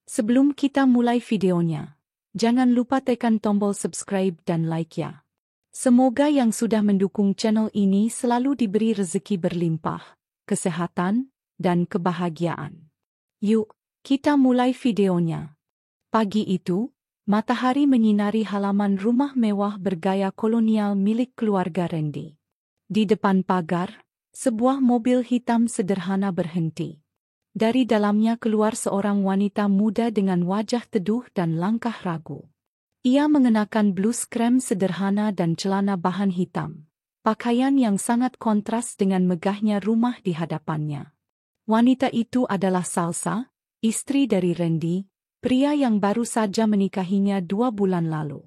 Sebelum kita mulai videonya, jangan lupa tekan tombol subscribe dan like ya. Semoga yang sudah mendukung channel ini selalu diberi rezeki berlimpah, kesehatan, dan kebahagiaan. Yuk, kita mulai videonya. Pagi itu, matahari menyinari halaman rumah mewah bergaya kolonial milik keluarga Randy. Di depan pagar, sebuah mobil hitam sederhana berhenti. Dari dalamnya keluar seorang wanita muda dengan wajah teduh dan langkah ragu. Ia mengenakan blus krem sederhana dan celana bahan hitam, pakaian yang sangat kontras dengan megahnya rumah di hadapannya. Wanita itu adalah Salsa, istri dari Randy, pria yang baru saja menikahinya 2 bulan lalu.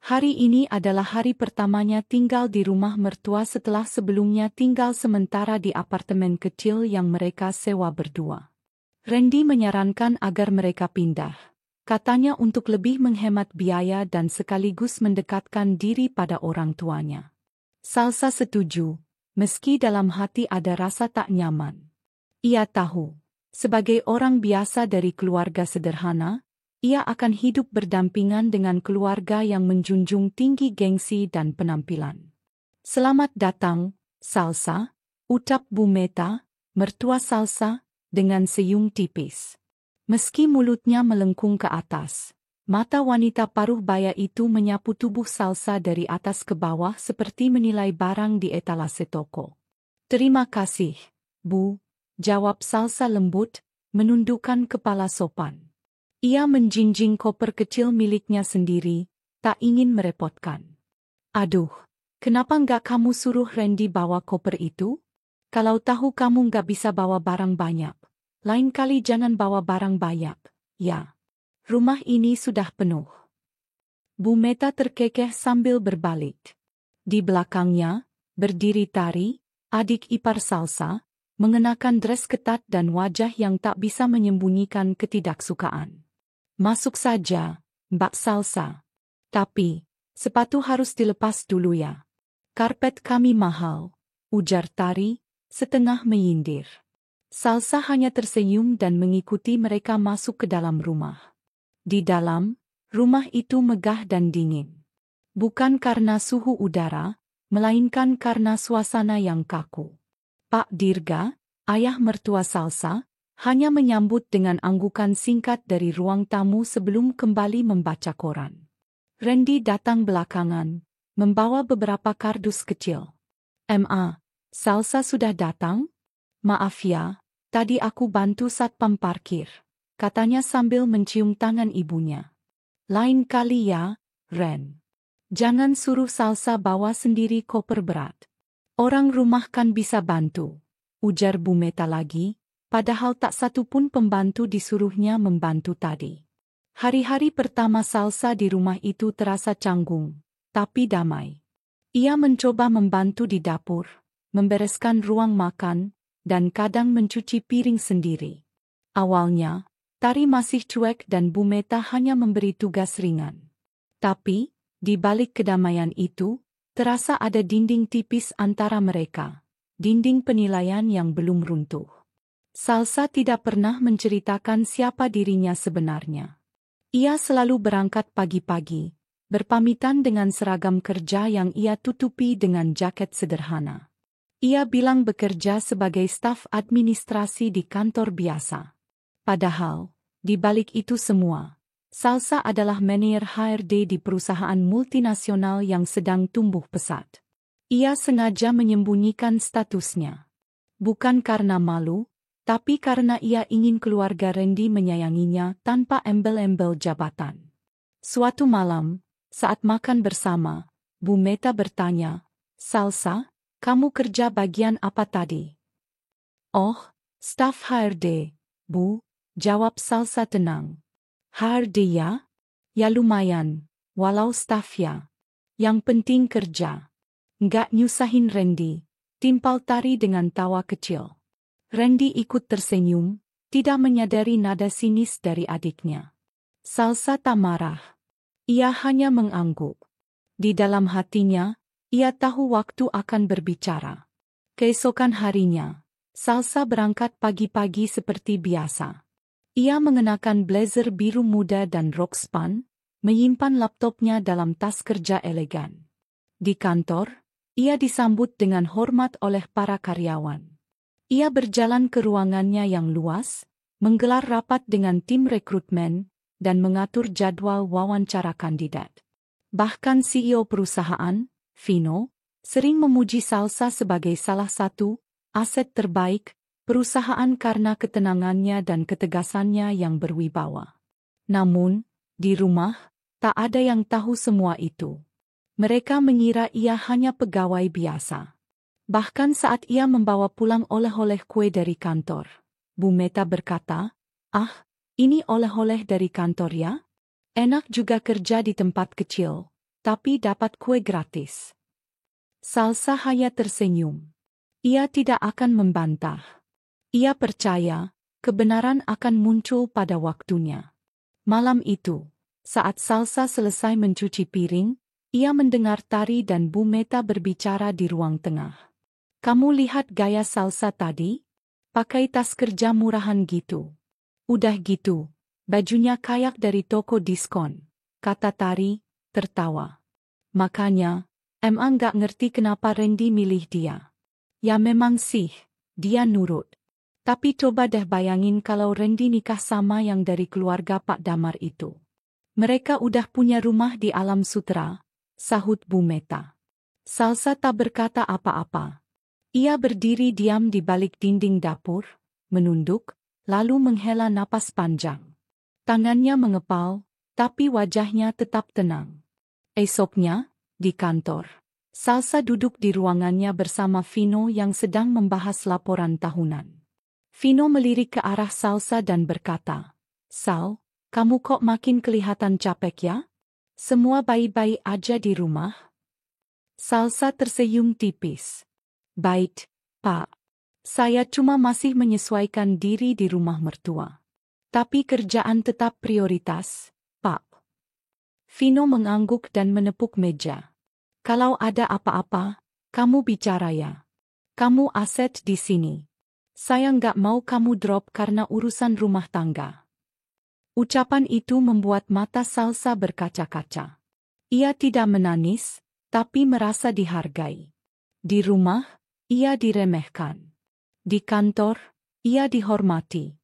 Hari ini adalah hari pertamanya tinggal di rumah mertua setelah sebelumnya tinggal sementara di apartemen kecil yang mereka sewa berdua. Randy menyarankan agar mereka pindah, katanya untuk lebih menghemat biaya dan sekaligus mendekatkan diri pada orang tuanya. Salsa setuju, meski dalam hati ada rasa tak nyaman. Ia tahu, sebagai orang biasa dari keluarga sederhana, ia akan hidup berdampingan dengan keluarga yang menjunjung tinggi gengsi dan penampilan. Selamat datang, Salsa, ucap Bu Meta, mertua Salsa, dengan senyum tipis. Meski mulutnya melengkung ke atas, mata wanita paruh baya itu menyapu tubuh Salsa dari atas ke bawah seperti menilai barang di etalase toko. Terima kasih, Bu, jawab Salsa lembut, menundukkan kepala sopan. Ia menjinjing koper kecil miliknya sendiri, tak ingin merepotkan. Aduh, kenapa nggak kamu suruh Randy bawa koper itu? Kalau tahu kamu nggak bisa bawa barang banyak, lain kali jangan bawa barang banyak, ya. Rumah ini sudah penuh. Bu Meta terkekeh sambil berbalik. Di belakangnya, berdiri Tari, adik ipar Salsa, mengenakan dres ketat dan wajah yang tak bisa menyembunyikan ketidaksukaan. Masuk saja, Mbak Salsa. Tapi, sepatu harus dilepas dulu ya. Karpet kami mahal, ujar Tari, setengah menyindir. Salsa hanya tersenyum dan mengikuti mereka masuk ke dalam rumah. Di dalam, rumah itu megah dan dingin. Bukan karena suhu udara, melainkan karena suasana yang kaku. Pak Dirga, ayah mertua Salsa, hanya menyambut dengan anggukan singkat dari ruang tamu sebelum kembali membaca koran. Randy datang belakangan, membawa beberapa kardus kecil. "Ma, Salsa sudah datang? Maaf ya, tadi aku bantu satpam parkir," katanya sambil mencium tangan ibunya. "Lain kali ya, Ren. Jangan suruh Salsa bawa sendiri koper berat. Orang rumah kan bisa bantu," ujar Bu Meta lagi, padahal tak satu pun pembantu disuruhnya membantu tadi. Hari-hari pertama Salsa di rumah itu terasa canggung, tapi damai. Ia mencoba membantu di dapur, membereskan ruang makan, dan kadang mencuci piring sendiri. Awalnya, Tari masih cuek dan Bu Meta hanya memberi tugas ringan. Tapi, di balik kedamaian itu, terasa ada dinding tipis antara mereka, dinding penilaian yang belum runtuh. Salsa tidak pernah menceritakan siapa dirinya sebenarnya. Ia selalu berangkat pagi-pagi, berpamitan dengan seragam kerja yang ia tutupi dengan jaket sederhana. Ia bilang bekerja sebagai staf administrasi di kantor biasa. Padahal, di balik itu semua, Salsa adalah manajer HRD di perusahaan multinasional yang sedang tumbuh pesat. Ia sengaja menyembunyikan statusnya. Bukan karena malu, tapi karena ia ingin keluarga Randy menyayanginya tanpa embel-embel jabatan. Suatu malam, saat makan bersama, Bu Meta bertanya, "Salsa, kamu kerja bagian apa tadi?" "Oh, staf HRD, Bu," jawab Salsa tenang. "HRD ya? Ya lumayan, walau staf ya. Yang penting kerja. Nggak nyusahin Randy," timpal Tari dengan tawa kecil. Randy ikut tersenyum, tidak menyadari nada sinis dari adiknya. Salsa tak marah. Ia hanya mengangguk. Di dalam hatinya, ia tahu waktu akan berbicara. Keesokan harinya, Salsa berangkat pagi-pagi seperti biasa. Ia mengenakan blazer biru muda dan rok span, menyimpan laptopnya dalam tas kerja elegan. Di kantor, ia disambut dengan hormat oleh para karyawan. Ia berjalan ke ruangannya yang luas, menggelar rapat dengan tim rekrutmen, dan mengatur jadwal wawancara kandidat. Bahkan CEO perusahaan, Vino, sering memuji Salsa sebagai salah satu aset terbaik perusahaan karena ketenangannya dan ketegasannya yang berwibawa. Namun, di rumah, tak ada yang tahu semua itu. Mereka mengira ia hanya pegawai biasa. Bahkan saat ia membawa pulang oleh-oleh kue dari kantor, Bu Meta berkata, "Ah, ini oleh-oleh dari kantor ya? Enak juga kerja di tempat kecil, tapi dapat kue gratis." Salsa hanya tersenyum. Ia tidak akan membantah. Ia percaya, kebenaran akan muncul pada waktunya. Malam itu, saat Salsa selesai mencuci piring, ia mendengar Tari dan Bu Meta berbicara di ruang tengah. "Kamu lihat gaya Salsa tadi? Pakai tas kerja murahan gitu. Udah gitu, bajunya kayak dari toko diskon," kata Tari, tertawa. "Makanya, emang gak ngerti kenapa Randy milih dia. Ya memang sih, dia nurut. Tapi coba deh bayangin kalau Randy nikah sama yang dari keluarga Pak Damar itu. Mereka udah punya rumah di Alam Sutera," sahut Bu Meta. Salsa tak berkata apa-apa. Ia berdiri diam di balik dinding dapur, menunduk, lalu menghela napas panjang. Tangannya mengepal, tapi wajahnya tetap tenang. Esoknya, di kantor, Salsa duduk di ruangannya bersama Vino yang sedang membahas laporan tahunan. Vino melirik ke arah Salsa dan berkata, "Sal, kamu kok makin kelihatan capek ya? Semua baik-baik aja di rumah?" Salsa tersenyum tipis. "Baik, Pak. Saya cuma masih menyesuaikan diri di rumah mertua. Tapi kerjaan tetap prioritas, Pak." Vino mengangguk dan menepuk meja. "Kalau ada apa-apa, kamu bicara ya. Kamu aset di sini. Saya nggak mau kamu drop karena urusan rumah tangga." Ucapan itu membuat mata Salsa berkaca-kaca. Ia tidak menangis, tapi merasa dihargai. Di rumah, ia diremehkan. Di kantor, ia dihormati.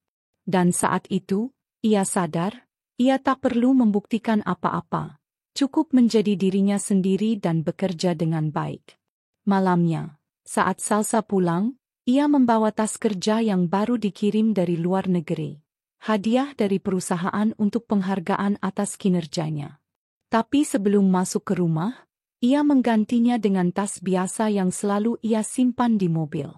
Dan saat itu, ia sadar, ia tak perlu membuktikan apa-apa. Cukup menjadi dirinya sendiri dan bekerja dengan baik. Malamnya, saat Salsa pulang, ia membawa tas kerja yang baru dikirim dari luar negeri. Hadiah dari perusahaan untuk penghargaan atas kinerjanya. Tapi sebelum masuk ke rumah, ia menggantinya dengan tas biasa yang selalu ia simpan di mobil.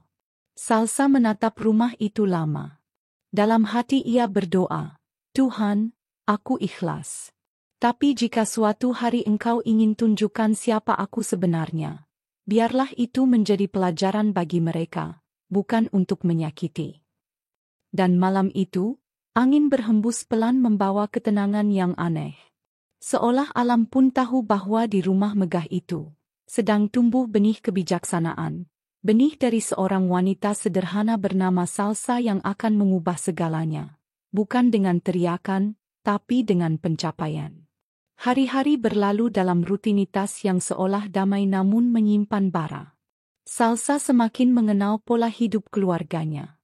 Salsa menatap rumah itu lama. Dalam hati ia berdoa, "Tuhan, aku ikhlas. Tapi jika suatu hari Engkau ingin tunjukkan siapa aku sebenarnya, biarlah itu menjadi pelajaran bagi mereka, bukan untuk menyakiti." Dan malam itu, angin berhembus pelan membawa ketenangan yang aneh. Seolah alam pun tahu bahwa di rumah megah itu sedang tumbuh benih kebijaksanaan, benih dari seorang wanita sederhana bernama Salsa yang akan mengubah segalanya, bukan dengan teriakan, tapi dengan pencapaian. Hari-hari berlalu dalam rutinitas yang seolah damai namun menyimpan bara. Salsa semakin mengenal pola hidup keluarganya.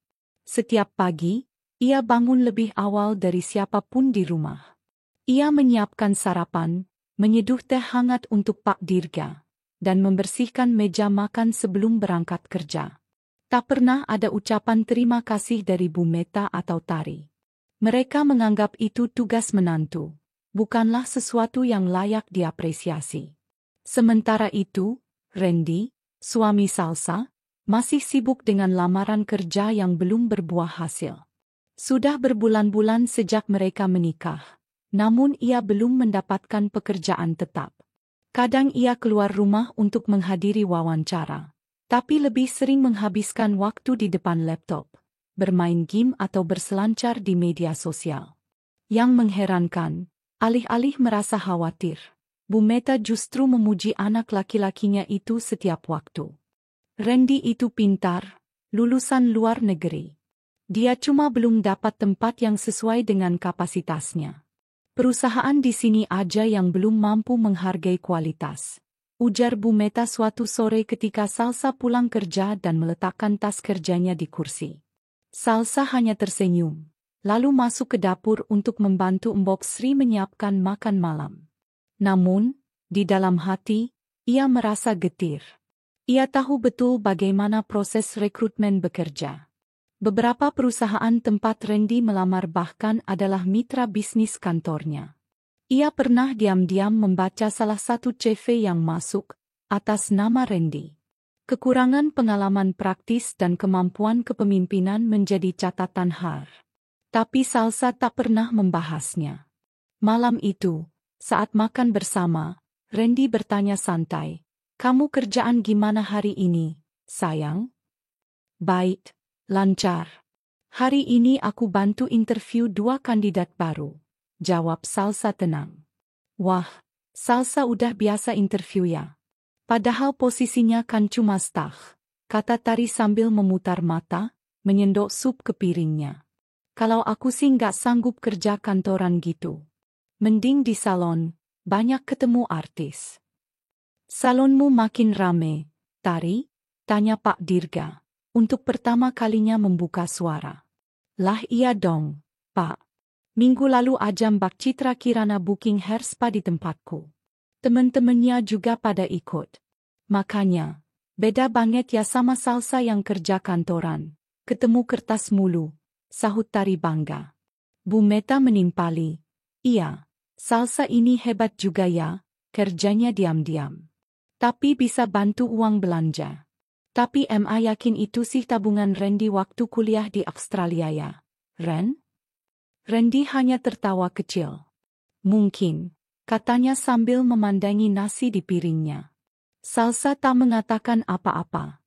Setiap pagi, ia bangun lebih awal dari siapapun di rumah. Ia menyiapkan sarapan, menyeduh teh hangat untuk Pak Dirga, dan membersihkan meja makan sebelum berangkat kerja. Tak pernah ada ucapan terima kasih dari Bu Meta atau Tari. Mereka menganggap itu tugas menantu, bukanlah sesuatu yang layak diapresiasi. Sementara itu, Randy, suami Salsa, masih sibuk dengan lamaran kerja yang belum berbuah hasil. Sudah berbulan-bulan sejak mereka menikah, namun ia belum mendapatkan pekerjaan tetap. Kadang ia keluar rumah untuk menghadiri wawancara, tapi lebih sering menghabiskan waktu di depan laptop, bermain game atau berselancar di media sosial. Yang mengherankan, alih-alih merasa khawatir, Bu Meta justru memuji anak laki-lakinya itu setiap waktu. "Randy itu pintar, lulusan luar negeri. Dia cuma belum dapat tempat yang sesuai dengan kapasitasnya. Perusahaan di sini aja yang belum mampu menghargai kualitas, ujar Bu Meta suatu sore ketika Salsa pulang kerja dan meletakkan tas kerjanya di kursi. Salsa hanya tersenyum, lalu masuk ke dapur untuk membantu Mbok Sri menyiapkan makan malam. Namun, di dalam hati, ia merasa getir. Ia tahu betul bagaimana proses rekrutmen bekerja. Beberapa perusahaan tempat Randy melamar bahkan adalah mitra bisnis kantornya. Ia pernah diam-diam membaca salah satu CV yang masuk atas nama Randy. Kekurangan pengalaman praktis dan kemampuan kepemimpinan menjadi catatan har. Tapi Salsa tak pernah membahasnya. Malam itu, saat makan bersama, Randy bertanya santai, "Kamu kerjaan gimana hari ini, sayang?" "Baik. Lancar. Hari ini aku bantu interview 2 kandidat baru," jawab Salsa tenang. Wah, Salsa udah biasa interview ya. Padahal posisinya kan cuma staff, kata Tari sambil memutar mata, menyendok sup ke piringnya. Kalau aku sih nggak sanggup kerja kantoran gitu. Mending di salon, banyak ketemu artis. Salonmu makin rame, Tari? Tanya Pak Dirga. Untuk pertama kalinya membuka suara. Lah iya dong, Pak. Minggu lalu aja Mbak Citra Kirana booking hair spa di tempatku. Temen-temennya juga pada ikut. Makanya, beda banget ya sama Salsa yang kerja kantoran. Ketemu kertas mulu, sahut Tari bangga. Bu Meta menimpali. Iya, Salsa ini hebat juga ya, kerjanya diam-diam. Tapi bisa bantu uang belanja. Tapi MA yakin itu sih tabungan Randy waktu kuliah di Australia ya, Ren? Randy hanya tertawa kecil. Mungkin, katanya sambil memandangi nasi di piringnya. Salsa tak mengatakan apa-apa.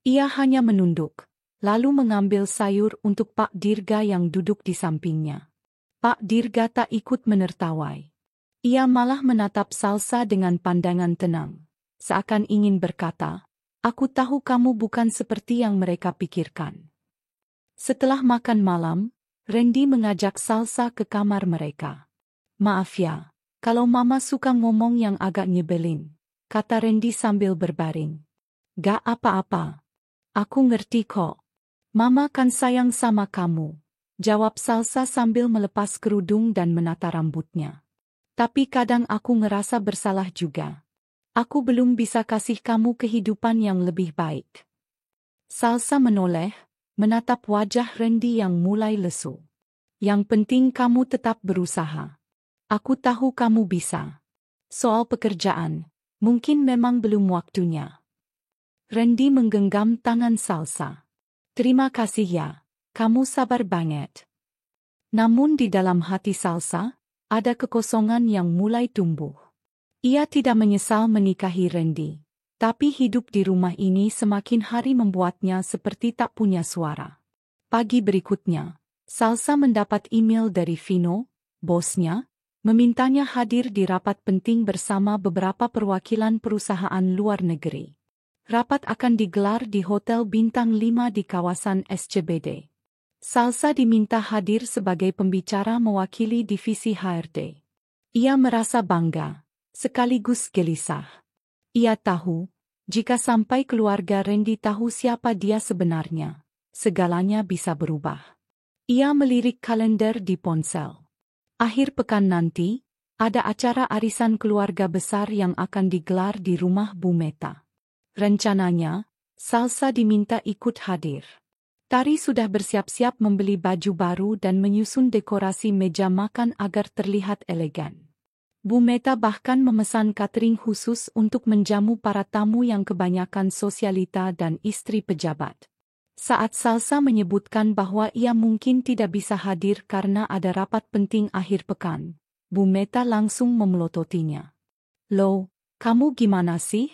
Ia hanya menunduk, lalu mengambil sayur untuk Pak Dirga yang duduk di sampingnya. Pak Dirga tak ikut menertawai. Ia malah menatap Salsa dengan pandangan tenang, seakan ingin berkata, "Aku tahu kamu bukan seperti yang mereka pikirkan." Setelah makan malam, Randy mengajak Salsa ke kamar mereka. "Maaf ya, kalau Mama suka ngomong yang agak nyebelin," kata Randy sambil berbaring. "Gak apa-apa. Aku ngerti kok. Mama kan sayang sama kamu," jawab Salsa sambil melepas kerudung dan menata rambutnya. "Tapi kadang aku ngerasa bersalah juga. Aku belum bisa kasih kamu kehidupan yang lebih baik." Salsa menoleh, menatap wajah Randy yang mulai lesu. "Yang penting kamu tetap berusaha. Aku tahu kamu bisa. Soal pekerjaan, mungkin memang belum waktunya." Randy menggenggam tangan Salsa. "Terima kasih ya, kamu sabar banget." Namun di dalam hati Salsa, ada kekosongan yang mulai tumbuh. Ia tidak menyesal menikahi Randy, tapi hidup di rumah ini semakin hari membuatnya seperti tak punya suara. Pagi berikutnya, Salsa mendapat email dari Vino, bosnya, memintanya hadir di rapat penting bersama beberapa perwakilan perusahaan luar negeri. Rapat akan digelar di Hotel Bintang 5 di kawasan SCBD. Salsa diminta hadir sebagai pembicara mewakili divisi HRD. Ia merasa bangga, sekaligus gelisah. Ia tahu, jika sampai keluarga Randy tahu siapa dia sebenarnya, segalanya bisa berubah. Ia melirik kalender di ponsel. Akhir pekan nanti, ada acara arisan keluarga besar yang akan digelar di rumah Bu Meta. Rencananya, Salsa diminta ikut hadir. Tari sudah bersiap-siap membeli baju baru dan menyusun dekorasi meja makan agar terlihat elegan. Bu Meta bahkan memesan catering khusus untuk menjamu para tamu yang kebanyakan sosialita dan istri pejabat. Saat Salsa menyebutkan bahwa ia mungkin tidak bisa hadir karena ada rapat penting akhir pekan, Bu Meta langsung memelototinya. "Loh, kamu gimana sih?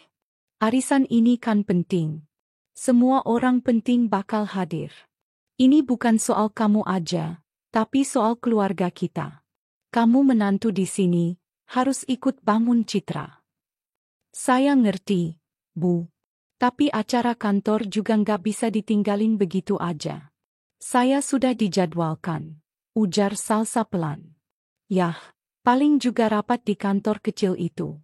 Arisan ini kan penting. Semua orang penting bakal hadir. Ini bukan soal kamu aja, tapi soal keluarga kita. Kamu menantu di sini, harus ikut bangun citra." "Saya ngerti, Bu. Tapi acara kantor juga nggak bisa ditinggalin begitu aja." Saya sudah dijadwalkan, ujar Salsa pelan. Yah, paling juga rapat di kantor kecil itu.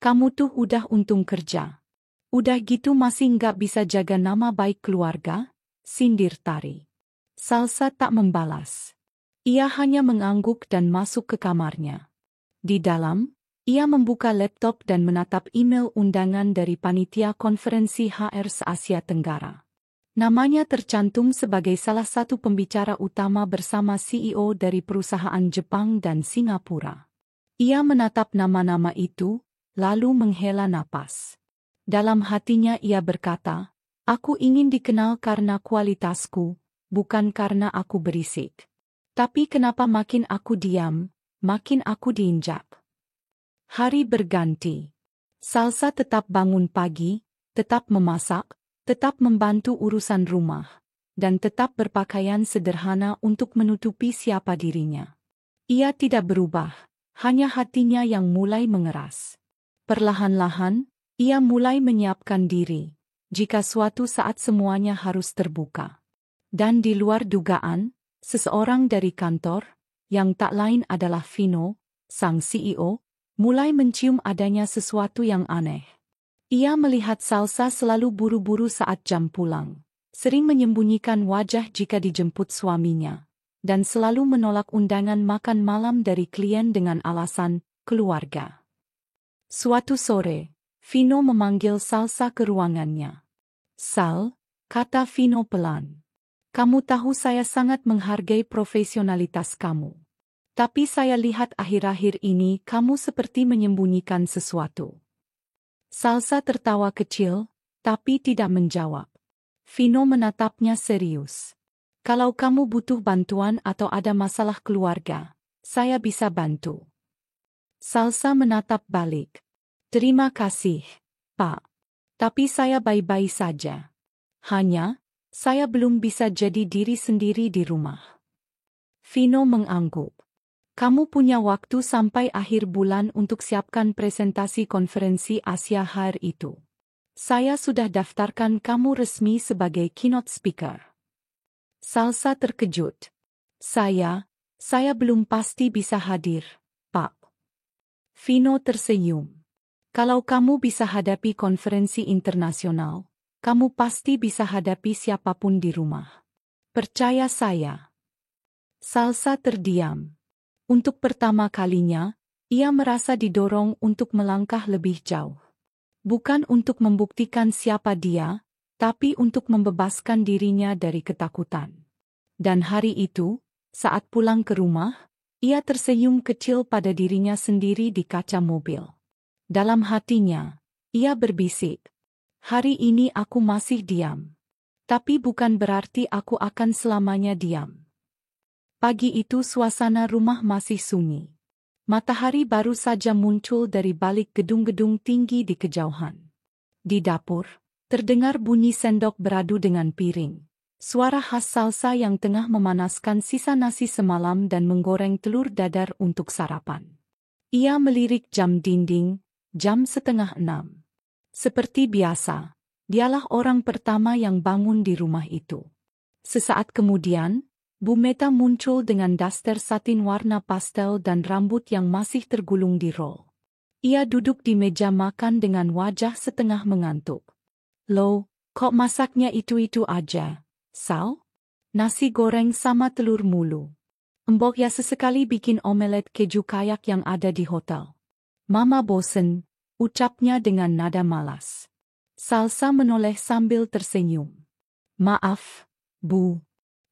Kamu tuh udah untung kerja. Udah gitu masih nggak bisa jaga nama baik keluarga? Sindir Tari. Salsa tak membalas. Ia hanya mengangguk dan masuk ke kamarnya. Di dalam, ia membuka laptop dan menatap email undangan dari panitia konferensi HR se-Asia Tenggara. Namanya tercantum sebagai salah satu pembicara utama bersama CEO dari perusahaan Jepang dan Singapura. Ia menatap nama-nama itu, lalu menghela napas. Dalam hatinya ia berkata, "Aku ingin dikenal karena kualitasku, bukan karena aku berisik." Tapi kenapa makin aku diam, makin aku diinjak? Hari berganti. Salsa tetap bangun pagi, tetap memasak, tetap membantu urusan rumah, dan tetap berpakaian sederhana untuk menutupi siapa dirinya. Ia tidak berubah, hanya hatinya yang mulai mengeras. Perlahan-lahan, ia mulai menyiapkan diri, jika suatu saat semuanya harus terbuka. Dan di luar dugaan, seseorang dari kantor, yang tak lain adalah Vino, sang CEO, mulai mencium adanya sesuatu yang aneh. Ia melihat Salsa selalu buru-buru saat jam pulang, sering menyembunyikan wajah jika dijemput suaminya, dan selalu menolak undangan makan malam dari klien dengan alasan keluarga. Suatu sore, Vino memanggil Salsa ke ruangannya. "Sal," kata Vino pelan. "Kamu tahu saya sangat menghargai profesionalitas kamu. Tapi saya lihat akhir-akhir ini kamu seperti menyembunyikan sesuatu." Salsa tertawa kecil, tapi tidak menjawab. Vino menatapnya serius. "Kalau kamu butuh bantuan atau ada masalah keluarga, saya bisa bantu." Salsa menatap balik. "Terima kasih, Pak. Tapi saya baik-baik saja. Hanya, saya belum bisa jadi diri sendiri di rumah." Vino mengangguk. "Kamu punya waktu sampai akhir bulan untuk siapkan presentasi konferensi Asia HR itu. Saya sudah daftarkan kamu resmi sebagai keynote speaker." Salsa terkejut. Saya belum pasti bisa hadir, Pak." Vino tersenyum. "Kalau kamu bisa hadapi konferensi internasional, kamu pasti bisa hadapi siapapun di rumah. Percaya saya." Salsa terdiam. Untuk pertama kalinya, ia merasa didorong untuk melangkah lebih jauh. Bukan untuk membuktikan siapa dia, tapi untuk membebaskan dirinya dari ketakutan. Dan hari itu, saat pulang ke rumah, ia tersenyum kecil pada dirinya sendiri di kaca mobil. Dalam hatinya, ia berbisik, "Hari ini aku masih diam. Tapi bukan berarti aku akan selamanya diam." Pagi itu suasana rumah masih sunyi. Matahari baru saja muncul dari balik gedung-gedung tinggi di kejauhan. Di dapur, terdengar bunyi sendok beradu dengan piring. Suara khas Salsa yang tengah memanaskan sisa nasi semalam dan menggoreng telur dadar untuk sarapan. Ia melirik jam dinding, jam 5:30. Seperti biasa, dialah orang pertama yang bangun di rumah itu. Sesaat kemudian, Bu Meta muncul dengan daster satin warna pastel dan rambut yang masih tergulung di rol. Ia duduk di meja makan dengan wajah setengah mengantuk. "Loh, kok masaknya itu-itu aja, Sal? Nasi goreng sama telur mulu. Mbok ya sesekali bikin omelet keju kayak yang ada di hotel." "Mama bosen," ucapnya dengan nada malas. Salsa menoleh sambil tersenyum. "Maaf, Bu.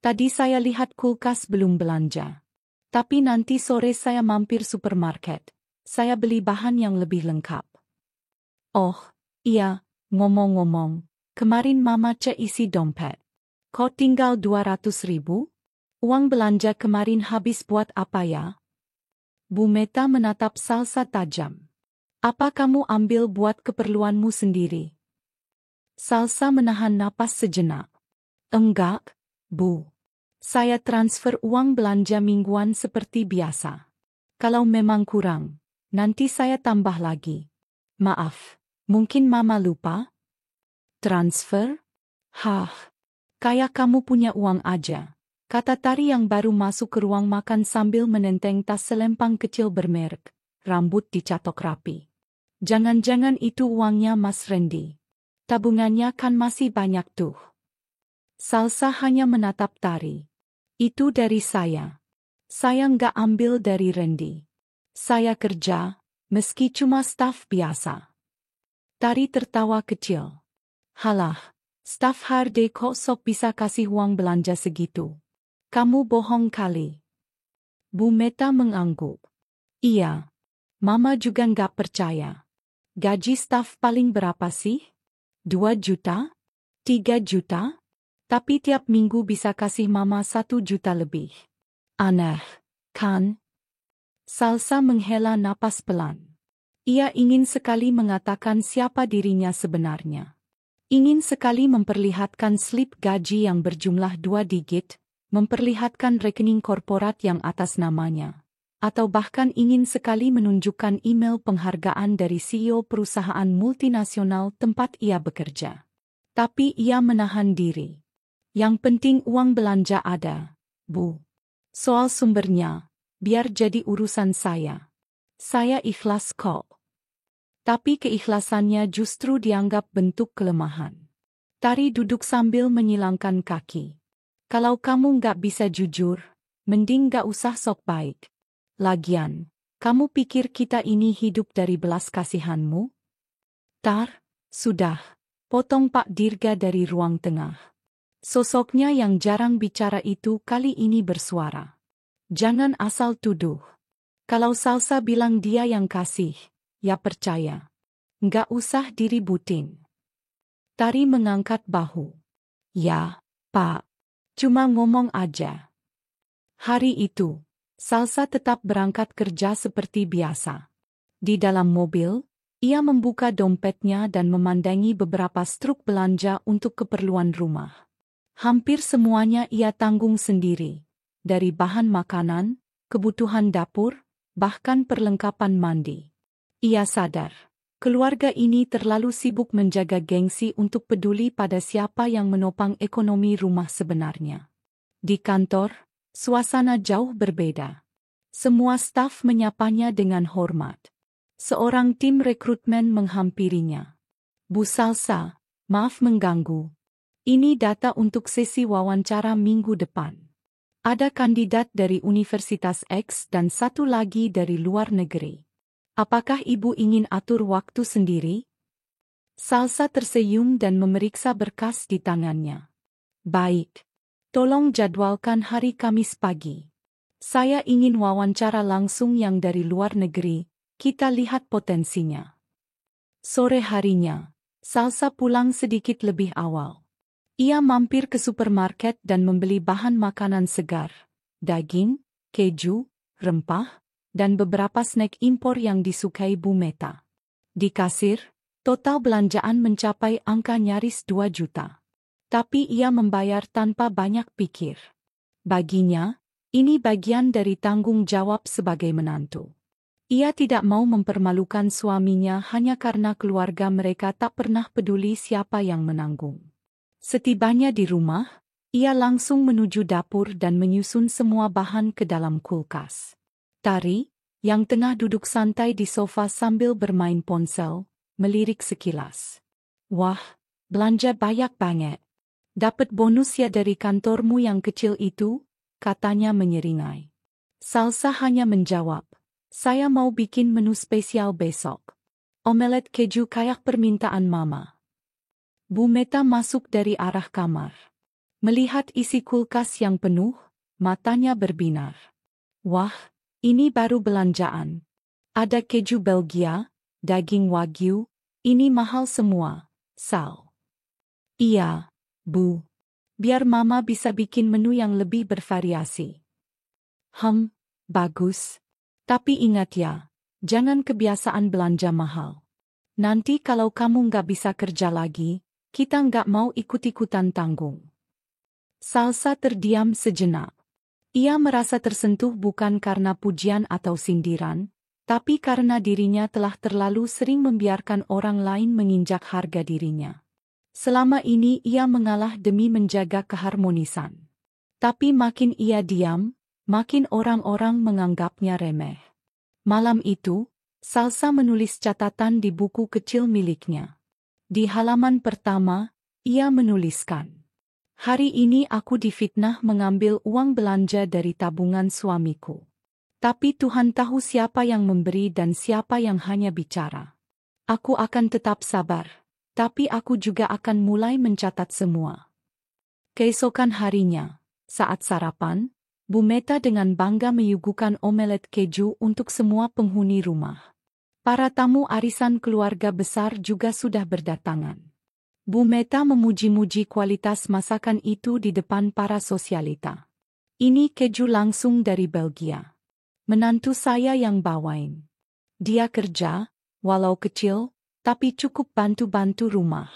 Tadi saya lihat kulkas belum belanja. Tapi nanti sore saya mampir supermarket. Saya beli bahan yang lebih lengkap." "Oh, iya, ngomong-ngomong, kemarin Mama cek isi dompet. Kok tinggal 200.000? Uang belanja kemarin habis buat apa ya?" Bu Meta menatap Salsa tajam. "Apa kamu ambil buat keperluanmu sendiri?" Salsa menahan napas sejenak. "Enggak, Bu. Saya transfer uang belanja mingguan seperti biasa. Kalau memang kurang, nanti saya tambah lagi." "Maaf, mungkin Mama lupa?" "Transfer? Hah, kayak kamu punya uang aja. kata Tari yang baru masuk ke ruang makan sambil menenteng tas selempang kecil bermerek, rambut dicatok rapi. Jangan-jangan itu uangnya Mas Randy. Tabungannya kan masih banyak tuh. Salsa hanya menatap Tari. Itu dari saya. Saya nggak ambil dari Randy. Saya kerja, meski cuma staf biasa. Tari tertawa kecil. Halah, staf Harde kok sok bisa kasih uang belanja segitu. Kamu bohong kali. Bu Meta mengangguk. Iya. Mama juga nggak percaya. Gaji staf paling berapa sih? 2 juta? 3 juta? Tapi tiap minggu bisa kasih mama 1 juta lebih. Aneh, kan? Salsa menghela napas pelan. Ia ingin sekali mengatakan siapa dirinya sebenarnya. Ingin sekali memperlihatkan slip gaji yang berjumlah 2 digit, memperlihatkan rekening korporat yang atas namanya. Atau bahkan ingin sekali menunjukkan email penghargaan dari CEO perusahaan multinasional tempat ia bekerja. Tapi ia menahan diri. Yang penting uang belanja ada, Bu. Soal sumbernya, biar jadi urusan saya. Saya ikhlas kok. Tapi keikhlasannya justru dianggap bentuk kelemahan. Tari duduk sambil menyilangkan kaki. Kalau kamu nggak bisa jujur, mending nggak usah sok baik. Lagian, kamu pikir kita ini hidup dari belas kasihanmu? Tar, sudah, potong Pak Dirga dari ruang tengah. Sosoknya yang jarang bicara itu kali ini bersuara. Jangan asal tuduh. Kalau Salsa bilang dia yang kasih, ya percaya. Nggak usah diributin. Tari mengangkat bahu. Ya, Pak. Cuma ngomong aja. Hari itu, Salsa tetap berangkat kerja seperti biasa. Di dalam mobil, ia membuka dompetnya dan memandangi beberapa struk belanja untuk keperluan rumah. Hampir semuanya ia tanggung sendiri. Dari bahan makanan, kebutuhan dapur, bahkan perlengkapan mandi. Ia sadar, keluarga ini terlalu sibuk menjaga gengsi untuk peduli pada siapa yang menopang ekonomi rumah sebenarnya. Di kantor, suasana jauh berbeda. Semua staf menyapanya dengan hormat. Seorang tim rekrutmen menghampirinya. Bu Salsa, maaf mengganggu. Ini data untuk sesi wawancara minggu depan. Ada kandidat dari Universitas X dan satu lagi dari luar negeri. Apakah Ibu ingin atur waktu sendiri? Salsa tersenyum dan memeriksa berkas di tangannya. Baik. Tolong jadwalkan hari Kamis pagi. Saya ingin wawancara langsung yang dari luar negeri, kita lihat potensinya. Sore harinya, Salsa pulang sedikit lebih awal. Ia mampir ke supermarket dan membeli bahan makanan segar, daging, keju, rempah, dan beberapa snack impor yang disukai Bu Meta. Di kasir, total belanjaan mencapai angka nyaris 2 juta. Tapi ia membayar tanpa banyak pikir. Baginya, ini bagian dari tanggung jawab sebagai menantu. Ia tidak mau mempermalukan suaminya hanya karena keluarga mereka tak pernah peduli siapa yang menanggung. Setibanya di rumah, ia langsung menuju dapur dan menyusun semua bahan ke dalam kulkas. Tari, yang tengah duduk santai di sofa sambil bermain ponsel, melirik sekilas. Wah, belanja banyak banget. Dapat bonus ya dari kantormu yang kecil itu, katanya menyeringai. Salsa hanya menjawab, saya mau bikin menu spesial besok. Omelet keju kayak permintaan mama. Bu Meta masuk dari arah kamar. Melihat isi kulkas yang penuh, matanya berbinar. Wah, ini baru belanjaan. Ada keju Belgia, daging wagyu, ini mahal semua, Sal. Iya, Bu. Biar Mama bisa bikin menu yang lebih bervariasi. Bagus. Tapi ingat ya, jangan kebiasaan belanja mahal. Nanti kalau kamu nggak bisa kerja lagi, kita nggak mau ikut-ikutan tanggung. Salsa terdiam sejenak. Ia merasa tersentuh bukan karena pujian atau sindiran, tapi karena dirinya telah terlalu sering membiarkan orang lain menginjak harga dirinya. Selama ini ia mengalah demi menjaga keharmonisan. Tapi makin ia diam, makin orang-orang menganggapnya remeh. Malam itu, Salsa menulis catatan di buku kecil miliknya. Di halaman pertama, ia menuliskan, "Hari ini aku difitnah mengambil uang belanja dari tabungan suamiku. Tapi Tuhan tahu siapa yang memberi dan siapa yang hanya bicara. Aku akan tetap sabar, tapi aku juga akan mulai mencatat semua." Keesokan harinya, saat sarapan, Bu Meta dengan bangga menyuguhkan omelet keju untuk semua penghuni rumah. Para tamu arisan keluarga besar juga sudah berdatangan. Bu Meta memuji-muji kualitas masakan itu di depan para sosialita. "Ini keju langsung dari Belgia. Menantu saya yang bawain. Dia kerja, walau kecil, tapi cukup bantu-bantu rumah."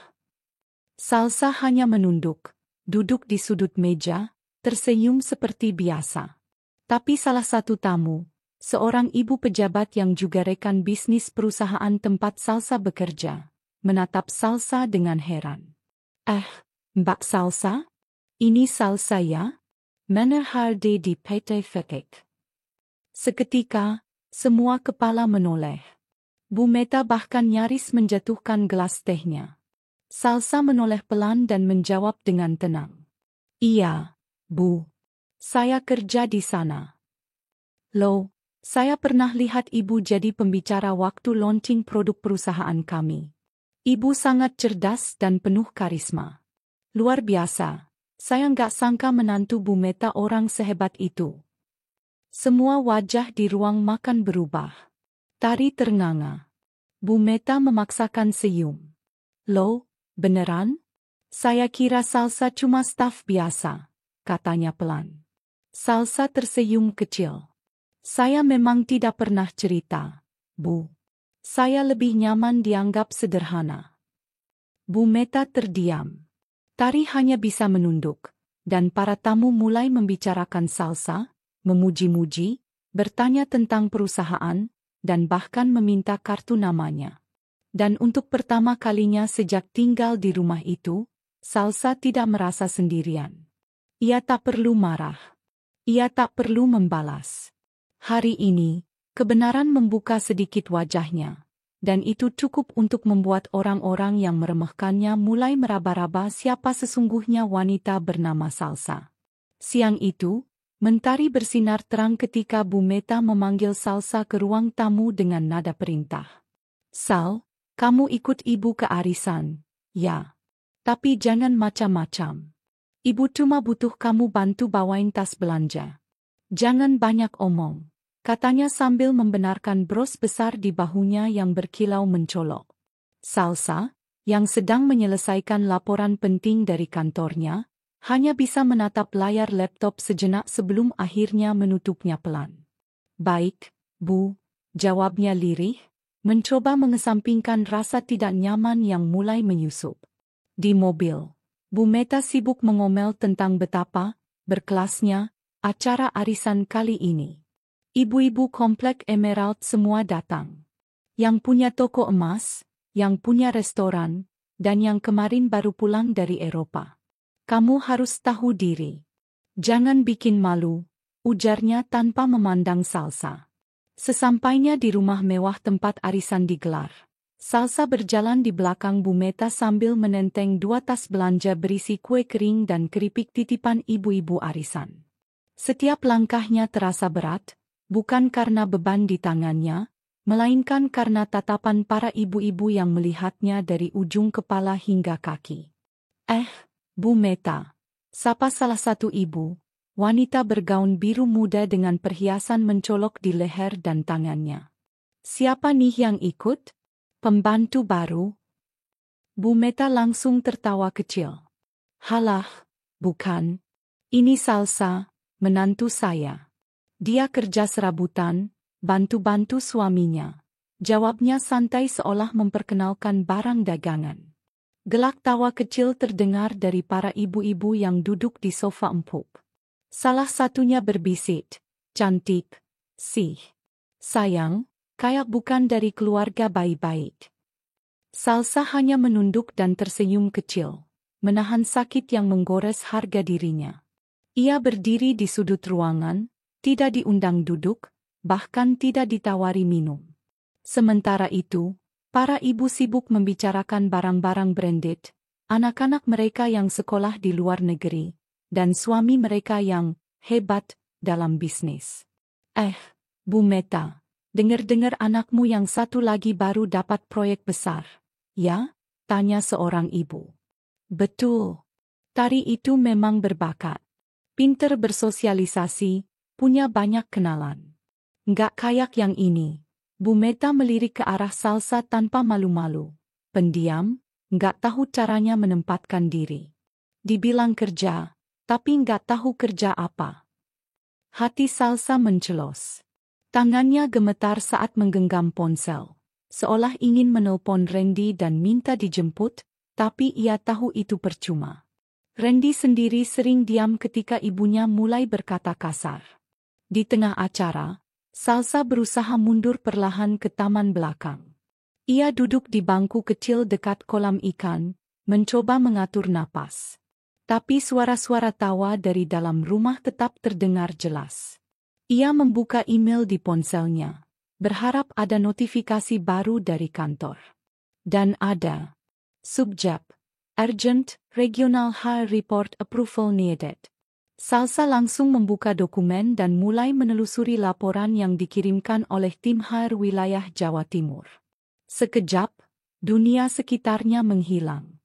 Salsa hanya menunduk, duduk di sudut meja, tersenyum seperti biasa. Tapi salah satu tamu, seorang ibu pejabat yang juga rekan bisnis perusahaan tempat Salsa bekerja, menatap Salsa dengan heran. Mbak Salsa? Ini Salsa ya? Mana harde di PT Fekek?" Seketika, semua kepala menoleh. Bu Meta bahkan nyaris menjatuhkan gelas tehnya. Salsa menoleh pelan dan menjawab dengan tenang. "Iya, Bu. Saya kerja di sana." "Loh, saya pernah lihat Ibu jadi pembicara waktu launching produk perusahaan kami. Ibu sangat cerdas dan penuh karisma. Luar biasa. Saya nggak sangka menantu Bu Meta orang sehebat itu." Semua wajah di ruang makan berubah. Tari ternganga. Bu Meta memaksakan senyum. "Loh, beneran? Saya kira Salsa cuma staf biasa," katanya pelan. Salsa tersenyum kecil. "Saya memang tidak pernah cerita, Bu. Saya lebih nyaman dianggap sederhana." Bu Meta terdiam. Tari hanya bisa menunduk, dan para tamu mulai membicarakan Salsa, memuji-muji, bertanya tentang perusahaan, dan bahkan meminta kartu namanya. Dan untuk pertama kalinya sejak tinggal di rumah itu, Salsa tidak merasa sendirian. Ia tak perlu marah. Ia tak perlu membalas. Hari ini, kebenaran membuka sedikit wajahnya, dan itu cukup untuk membuat orang-orang yang meremehkannya mulai meraba-raba siapa sesungguhnya wanita bernama Salsa. Siang itu, mentari bersinar terang ketika Bu Meta memanggil Salsa ke ruang tamu dengan nada perintah. "Sal, kamu ikut Ibu ke arisan, ya. Tapi jangan macam-macam. Ibu cuma butuh kamu bantu bawain tas belanja. Jangan banyak omong," katanya sambil membenarkan bros besar di bahunya yang berkilau mencolok. Salsa, yang sedang menyelesaikan laporan penting dari kantornya, hanya bisa menatap layar laptop sejenak sebelum akhirnya menutupnya pelan. "Baik, Bu," jawabnya lirih, mencoba mengesampingkan rasa tidak nyaman yang mulai menyusup. Di mobil, Bu Meta sibuk mengomel tentang betapa berkelasnya acara arisan kali ini. Ibu-ibu komplek Emerald semua datang. Yang punya toko emas, yang punya restoran, dan yang kemarin baru pulang dari Eropa. "Kamu harus tahu diri. Jangan bikin malu," ujarnya tanpa memandang Salsa. Sesampainya di rumah mewah tempat arisan digelar, Salsa berjalan di belakang Bu Meta sambil menenteng 2 tas belanja berisi kue kering dan keripik titipan ibu-ibu arisan. Setiap langkahnya terasa berat, bukan karena beban di tangannya, melainkan karena tatapan para ibu-ibu yang melihatnya dari ujung kepala hingga kaki. Bu Meta," sapa salah satu ibu, wanita bergaun biru muda dengan perhiasan mencolok di leher dan tangannya. "Siapa nih yang ikut? Pembantu baru?" Bu Meta langsung tertawa kecil. "Halah, bukan. Ini Salsa, menantu saya. Dia kerja serabutan, bantu-bantu suaminya," jawabnya santai seolah memperkenalkan barang dagangan. Gelak tawa kecil terdengar dari para ibu-ibu yang duduk di sofa empuk. Salah satunya berbisik, "Cantik, sih. Sayang, kayak bukan dari keluarga baik-baik." Salsa hanya menunduk dan tersenyum kecil, menahan sakit yang menggores harga dirinya. Ia berdiri di sudut ruangan, tidak diundang duduk, bahkan tidak ditawari minum. Sementara itu, para ibu sibuk membicarakan barang-barang branded, anak-anak mereka yang sekolah di luar negeri, dan suami mereka yang hebat dalam bisnis. Bu Meta, dengar-dengar anakmu yang satu lagi baru dapat proyek besar, ya? Tanya seorang ibu. Betul. Tari itu memang berbakat. Pinter bersosialisasi, punya banyak kenalan. Nggak kayak yang ini. Bu Meta melirik ke arah Salsa tanpa malu-malu. Pendiam, nggak tahu caranya menempatkan diri. Dibilang kerja, tapi nggak tahu kerja apa. Hati Salsa mencelos. Tangannya gemetar saat menggenggam ponsel. Seolah ingin menelpon Randy dan minta dijemput, tapi ia tahu itu percuma. Randy sendiri sering diam ketika ibunya mulai berkata kasar. Di tengah acara, Salsa berusaha mundur perlahan ke taman belakang. Ia duduk di bangku kecil dekat kolam ikan, mencoba mengatur napas. Tapi suara-suara tawa dari dalam rumah tetap terdengar jelas. Ia membuka email di ponselnya, berharap ada notifikasi baru dari kantor. Dan ada. Subjek, Urgent, Regional Hire Report Approval Needed. Salsa langsung membuka dokumen dan mulai menelusuri laporan yang dikirimkan oleh tim hire wilayah Jawa Timur. Sekejap, dunia sekitarnya menghilang.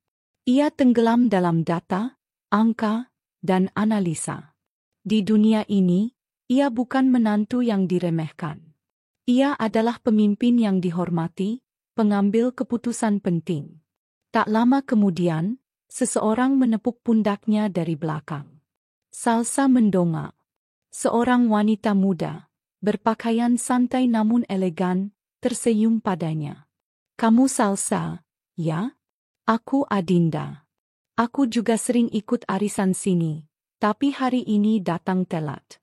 Ia tenggelam dalam data, angka, dan analisa. Di dunia ini, ia bukan menantu yang diremehkan. Ia adalah pemimpin yang dihormati, pengambil keputusan penting. Tak lama kemudian, seseorang menepuk pundaknya dari belakang. Salsa mendongak. Seorang wanita muda, berpakaian santai namun elegan, tersenyum padanya. Kamu Salsa, ya? Aku Adinda. Aku juga sering ikut arisan sini, tapi hari ini datang telat.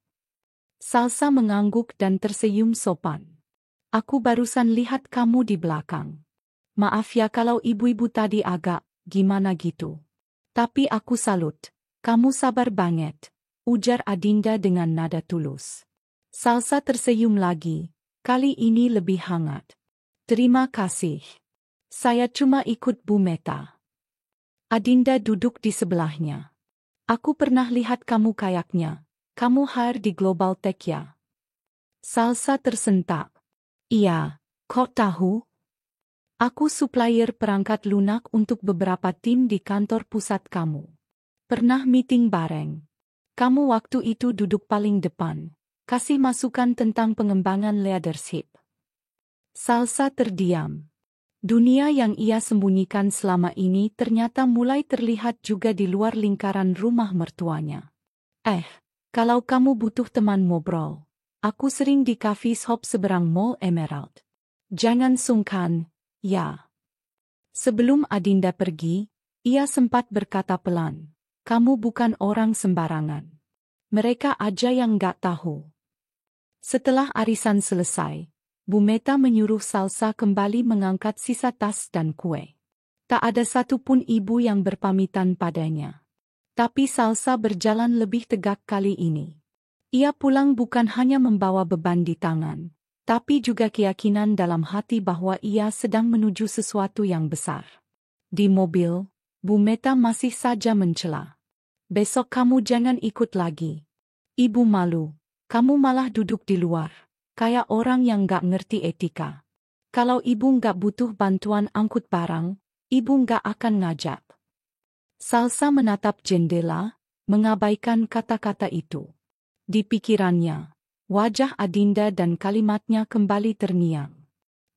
Salsa mengangguk dan tersenyum sopan. Aku barusan lihat kamu di belakang. Maaf ya kalau ibu-ibu tadi agak, gimana gitu. Tapi aku salut. Kamu sabar banget, ujar Adinda dengan nada tulus. Salsa tersenyum lagi, kali ini lebih hangat. Terima kasih. Saya cuma ikut Bu Meta. Adinda duduk di sebelahnya. Aku pernah lihat kamu kayaknya. Kamu hire di Global Tech ya? Salsa tersentak. Iya, kok tahu? Aku supplier perangkat lunak untuk beberapa tim di kantor pusat kamu. Pernah meeting bareng. Kamu waktu itu duduk paling depan, kasih masukan tentang pengembangan leadership. Salsa terdiam. Dunia yang ia sembunyikan selama ini ternyata mulai terlihat juga di luar lingkaran rumah mertuanya. Kalau kamu butuh teman ngobrol, aku sering di coffee shop seberang Mall Emerald. Jangan sungkan, ya. Sebelum Adinda pergi, ia sempat berkata pelan. Kamu bukan orang sembarangan. Mereka aja yang nggak tahu. Setelah arisan selesai, Bu Meta menyuruh Salsa kembali mengangkat sisa tas dan kue. Tak ada satupun ibu yang berpamitan padanya. Tapi Salsa berjalan lebih tegak kali ini. Ia pulang bukan hanya membawa beban di tangan, tapi juga keyakinan dalam hati bahwa ia sedang menuju sesuatu yang besar. Di mobil, Bu Meta masih saja mencela. Besok kamu jangan ikut lagi. Ibu malu, kamu malah duduk di luar, kayak orang yang gak ngerti etika. Kalau ibu gak butuh bantuan angkut barang, ibu gak akan ngajak. Salsa menatap jendela, mengabaikan kata-kata itu. Di pikirannya, wajah Adinda dan kalimatnya kembali terngiang.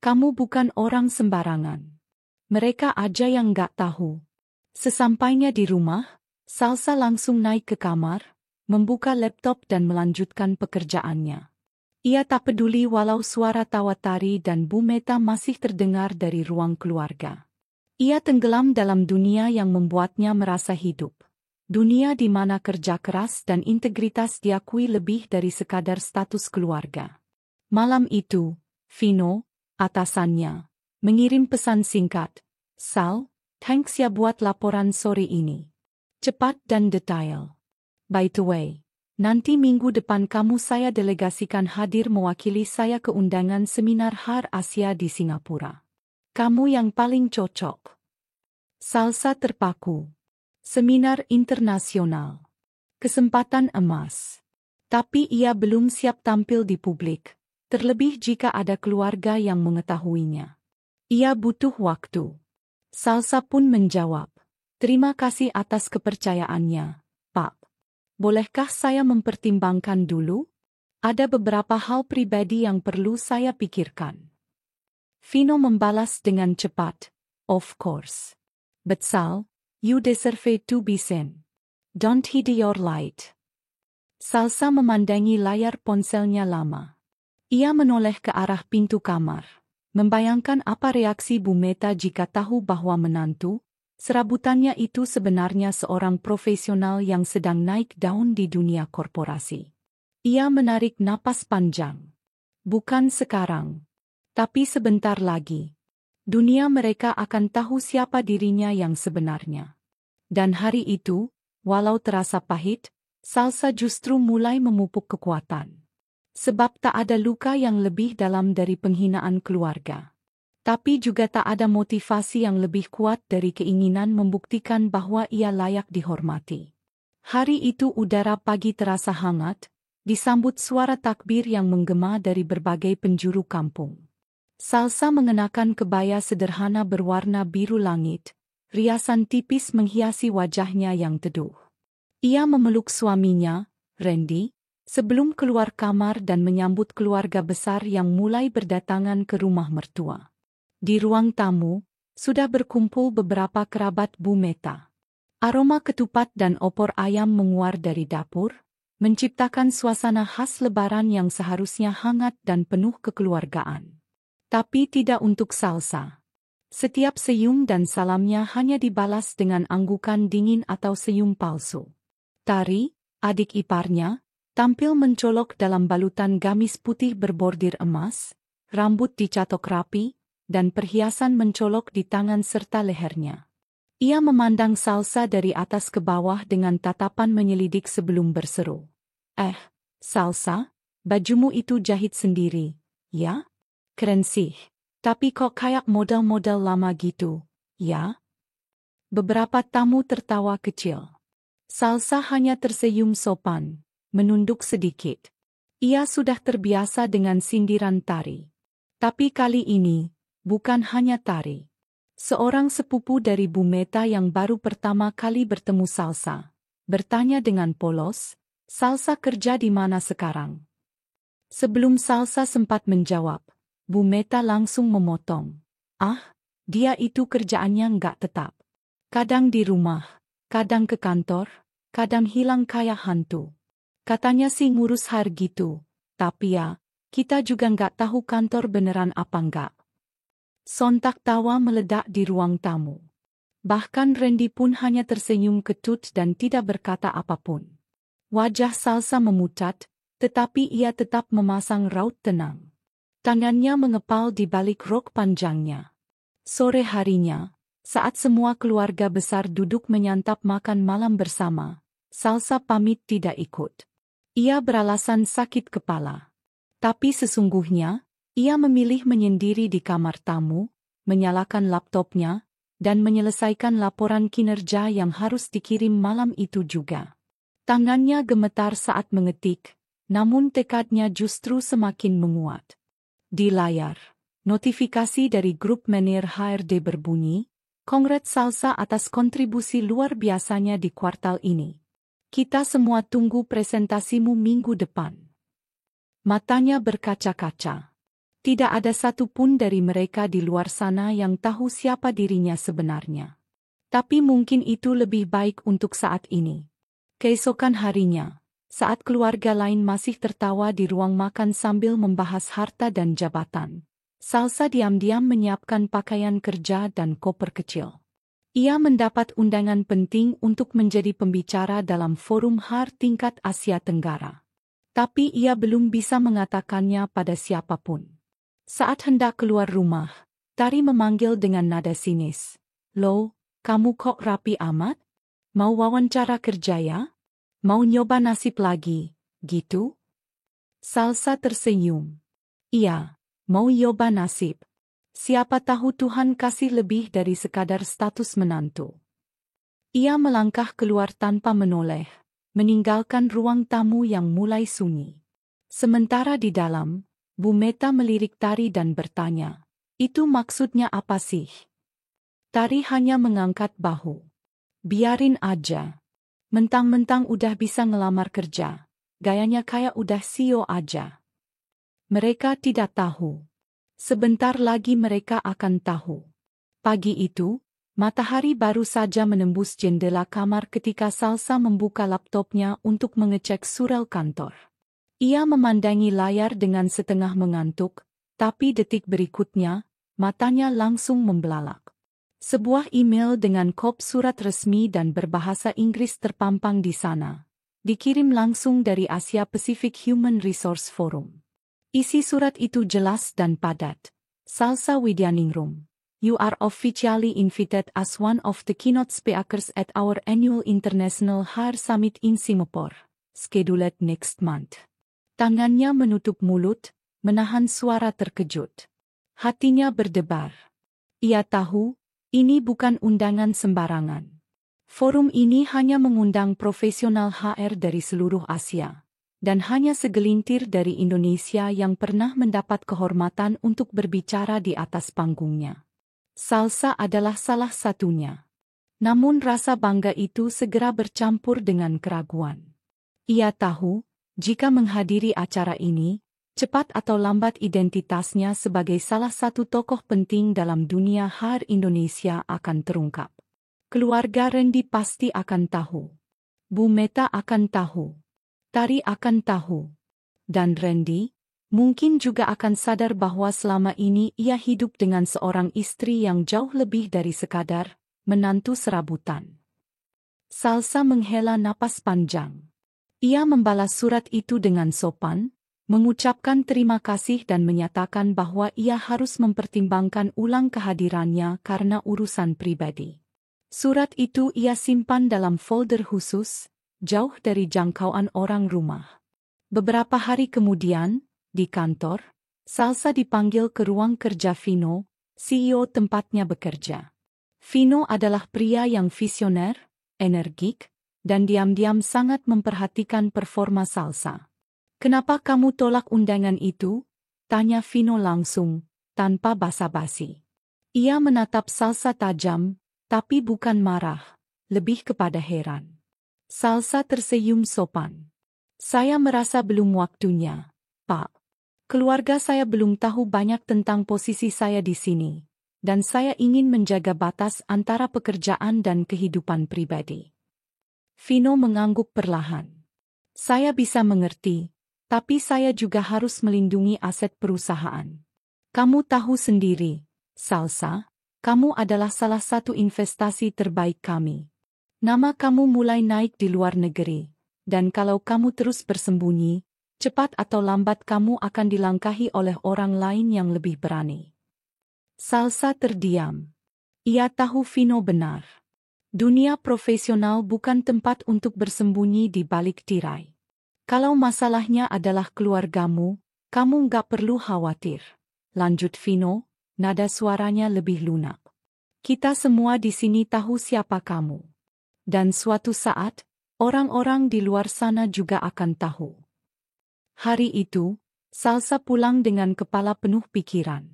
Kamu bukan orang sembarangan. Mereka aja yang gak tahu. Sesampainya di rumah, Salsa langsung naik ke kamar, membuka laptop dan melanjutkan pekerjaannya. Ia tak peduli walau suara tawa tari dan Bu Meta masih terdengar dari ruang keluarga. Ia tenggelam dalam dunia yang membuatnya merasa hidup. Dunia di mana kerja keras dan integritas diakui lebih dari sekadar status keluarga. Malam itu, Vino, atasannya, mengirim pesan singkat. Sal, thanks ya buat laporan sore ini. Cepat dan detail. By the way, Nanti minggu depan kamu saya delegasikan hadir mewakili saya ke undangan seminar HAR Asia di Singapura. Kamu yang paling cocok. Salsa terpaku. Seminar internasional. Kesempatan emas. Tapi ia belum siap tampil di publik, terlebih jika ada keluarga yang mengetahuinya. Ia butuh waktu. Salsa pun menjawab, "Terima kasih atas kepercayaannya, Pak. Bolehkah saya mempertimbangkan dulu? Ada beberapa hal pribadi yang perlu saya pikirkan." Vino membalas dengan cepat, "Of course. But Sal, you deserve to be seen. Don't hide your light." Salsa memandangi layar ponselnya lama. Ia menoleh ke arah pintu kamar, membayangkan apa reaksi Bu Meta jika tahu bahwa menantu, serabutannya itu sebenarnya seorang profesional yang sedang naik daun di dunia korporasi. Ia menarik napas panjang. Bukan sekarang, tapi sebentar lagi. Dunia mereka akan tahu siapa dirinya yang sebenarnya. Dan hari itu, walau terasa pahit, Salsa justru mulai memupuk kekuatan. Sebab tak ada luka yang lebih dalam dari penghinaan keluarga. Tapi juga tak ada motivasi yang lebih kuat dari keinginan membuktikan bahwa ia layak dihormati. Hari itu udara pagi terasa hangat, disambut suara takbir yang menggema dari berbagai penjuru kampung. Salsa mengenakan kebaya sederhana berwarna biru langit, riasan tipis menghiasi wajahnya yang teduh. Ia memeluk suaminya, Randy, sebelum keluar kamar dan menyambut keluarga besar yang mulai berdatangan ke rumah mertua. Di ruang tamu, sudah berkumpul beberapa kerabat Bu Meta. Aroma ketupat dan opor ayam menguar dari dapur, menciptakan suasana khas lebaran yang seharusnya hangat dan penuh kekeluargaan. Tapi tidak untuk Salsa. Setiap senyum dan salamnya hanya dibalas dengan anggukan dingin atau senyum palsu. Tari, adik iparnya, tampil mencolok dalam balutan gamis putih berbordir emas, rambut dicatok rapi, dan perhiasan mencolok di tangan serta lehernya. Ia memandang Salsa dari atas ke bawah dengan tatapan menyelidik sebelum berseru. Salsa, bajumu itu jahit sendiri, ya? Keren sih, tapi kok kayak model-model lama gitu, ya? Beberapa tamu tertawa kecil. Salsa hanya tersenyum sopan, menunduk sedikit. Ia sudah terbiasa dengan sindiran Tari. Tapi kali ini, bukan hanya Tari. Seorang sepupu dari Bu Meta yang baru pertama kali bertemu Salsa, bertanya dengan polos, "Salsa kerja di mana sekarang?" Sebelum Salsa sempat menjawab, Bu Meta langsung memotong. Dia itu kerjaannya nggak tetap. Kadang di rumah, kadang ke kantor, kadang hilang kayak hantu. Katanya sih ngurus HAR gitu, tapi ya, kita juga nggak tahu kantor beneran apa nggak. Sontak tawa meledak di ruang tamu. Bahkan Randy pun hanya tersenyum kecut dan tidak berkata apapun. Wajah Salsa memucat, tetapi ia tetap memasang raut tenang. Tangannya mengepal di balik rok panjangnya. Sore harinya, saat semua keluarga besar duduk menyantap makan malam bersama, Salsa pamit tidak ikut. Ia beralasan sakit kepala. Tapi sesungguhnya, ia memilih menyendiri di kamar tamu, menyalakan laptopnya, dan menyelesaikan laporan kinerja yang harus dikirim malam itu juga. Tangannya gemetar saat mengetik, namun tekadnya justru semakin menguat. Di layar, notifikasi dari grup Menir HRD berbunyi, "Congrats Salsa atas kontribusi luar biasanya di kuartal ini. Kita semua tunggu presentasimu minggu depan." Matanya berkaca-kaca. Tidak ada satupun dari mereka di luar sana yang tahu siapa dirinya sebenarnya. Tapi mungkin itu lebih baik untuk saat ini. Keesokan harinya, saat keluarga lain masih tertawa di ruang makan sambil membahas harta dan jabatan, Salsa diam-diam menyiapkan pakaian kerja dan koper kecil. Ia mendapat undangan penting untuk menjadi pembicara dalam forum HAR tingkat Asia Tenggara. Tapi ia belum bisa mengatakannya pada siapapun. Saat hendak keluar rumah, Tari memanggil dengan nada sinis. "Loh, kamu kok rapi amat? Mau wawancara kerja ya?" Mau nyoba nasib lagi, gitu? Salsa tersenyum. Iya, mau nyoba nasib. Siapa tahu Tuhan kasih lebih dari sekadar status menantu. Ia melangkah keluar tanpa menoleh, meninggalkan ruang tamu yang mulai sunyi. Sementara di dalam, Bu Meta melirik Tari dan bertanya, "Itu maksudnya apa sih?" Tari hanya mengangkat bahu. "Biarin aja. Mentang-mentang udah bisa ngelamar kerja, gayanya kayak udah CEO aja." Mereka tidak tahu. Sebentar lagi mereka akan tahu. Pagi itu, matahari baru saja menembus jendela kamar ketika Salsa membuka laptopnya untuk mengecek surel kantor. Ia memandangi layar dengan setengah mengantuk, tapi detik berikutnya, matanya langsung membelalak. Sebuah email dengan kop surat resmi dan berbahasa Inggris terpampang di sana. Dikirim langsung dari Asia Pacific Human Resource Forum. Isi surat itu jelas dan padat. Salsa Widyaningrum, you are officially invited as one of the keynote speakers at our annual International HR Summit in Singapore, scheduled next month. Tangannya menutup mulut, menahan suara terkejut. Hatinya berdebar. Ia tahu, ini bukan undangan sembarangan. Forum ini hanya mengundang profesional HR dari seluruh Asia, dan hanya segelintir dari Indonesia yang pernah mendapat kehormatan untuk berbicara di atas panggungnya. Salsa adalah salah satunya. Namun rasa bangga itu segera bercampur dengan keraguan. Ia tahu, jika menghadiri acara ini, cepat atau lambat identitasnya sebagai salah satu tokoh penting dalam dunia HR Indonesia akan terungkap. Keluarga Randy pasti akan tahu. Bu Meta akan tahu. Tari akan tahu. Dan Randy, mungkin juga akan sadar bahwa selama ini ia hidup dengan seorang istri yang jauh lebih dari sekadar menantu serabutan. Salsa menghela napas panjang. Ia membalas surat itu dengan sopan, mengucapkan terima kasih dan menyatakan bahwa ia harus mempertimbangkan ulang kehadirannya karena urusan pribadi. Surat itu ia simpan dalam folder khusus, jauh dari jangkauan orang rumah. Beberapa hari kemudian, di kantor, Salsa dipanggil ke ruang kerja Vino, CEO tempatnya bekerja. Vino adalah pria yang visioner, energik, dan diam-diam sangat memperhatikan performa Salsa. "Kenapa kamu tolak undangan itu?" tanya Vino langsung, tanpa basa-basi. Ia menatap Salsa tajam, tapi bukan marah, lebih kepada heran. Salsa tersenyum sopan. "Saya merasa belum waktunya, Pak. Keluarga saya belum tahu banyak tentang posisi saya di sini, dan saya ingin menjaga batas antara pekerjaan dan kehidupan pribadi." Vino mengangguk perlahan. "Saya bisa mengerti. Tapi saya juga harus melindungi aset perusahaan. Kamu tahu sendiri, Salsa, kamu adalah salah satu investasi terbaik kami. Nama kamu mulai naik di luar negeri, dan kalau kamu terus bersembunyi, cepat atau lambat kamu akan dilangkahi oleh orang lain yang lebih berani." Salsa terdiam. Ia tahu Vino benar. Dunia profesional bukan tempat untuk bersembunyi di balik tirai. "Kalau masalahnya adalah keluargamu, kamu nggak perlu khawatir," lanjut Vino, nada suaranya lebih lunak. "Kita semua di sini tahu siapa kamu. Dan suatu saat, orang-orang di luar sana juga akan tahu." Hari itu, Salsa pulang dengan kepala penuh pikiran.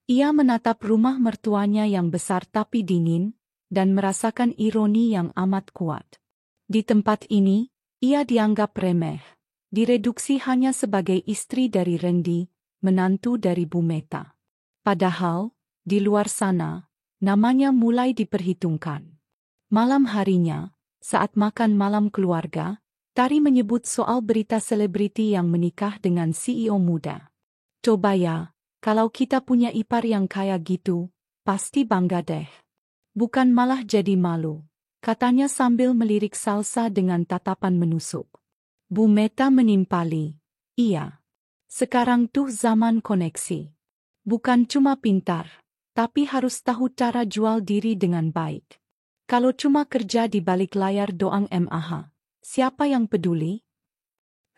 Ia menatap rumah mertuanya yang besar tapi dingin, dan merasakan ironi yang amat kuat. Di tempat ini, ia dianggap remeh, direduksi hanya sebagai istri dari Randy, menantu dari Bu Meta. Padahal, di luar sana, namanya mulai diperhitungkan. Malam harinya, saat makan malam keluarga, Tari menyebut soal berita selebriti yang menikah dengan CEO muda. "Coba ya, kalau kita punya ipar yang kaya gitu, pasti bangga deh. Bukan malah jadi malu," katanya sambil melirik Salsa dengan tatapan menusuk. Bu Meta menimpali, "Iya. Sekarang tuh zaman koneksi. Bukan cuma pintar, tapi harus tahu cara jual diri dengan baik. Kalau cuma kerja di balik layar doang mah, Siapa yang peduli?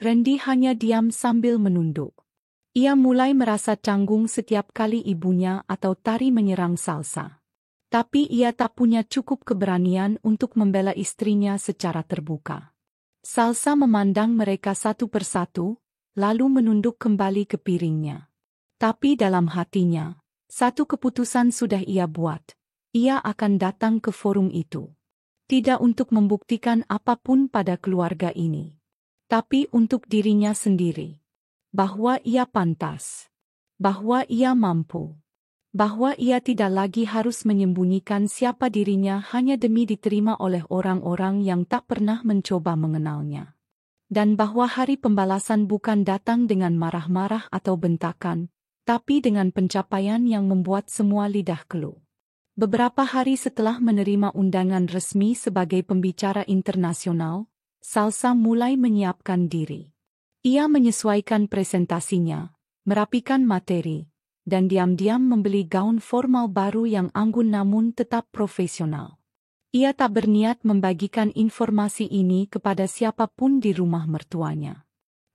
Randy hanya diam sambil menunduk. Ia mulai merasa canggung setiap kali ibunya atau Tari menyerang Salsa. Tapi ia tak punya cukup keberanian untuk membela istrinya secara terbuka. Salsa memandang mereka satu persatu, lalu menunduk kembali ke piringnya. Tapi dalam hatinya, satu keputusan sudah ia buat. Ia akan datang ke forum itu. Tidak untuk membuktikan apapun pada keluarga ini, tapi untuk dirinya sendiri. Bahwa ia pantas. Bahwa ia mampu. Bahwa ia tidak lagi harus menyembunyikan siapa dirinya hanya demi diterima oleh orang-orang yang tak pernah mencoba mengenalnya. Dan bahwa hari pembalasan bukan datang dengan marah-marah atau bentakan, tapi dengan pencapaian yang membuat semua lidah keluh. Beberapa hari setelah menerima undangan resmi sebagai pembicara internasional, Salsa mulai menyiapkan diri. Ia menyesuaikan presentasinya, merapikan materi, dan diam-diam membeli gaun formal baru yang anggun namun tetap profesional. Ia tak berniat membagikan informasi ini kepada siapapun di rumah mertuanya.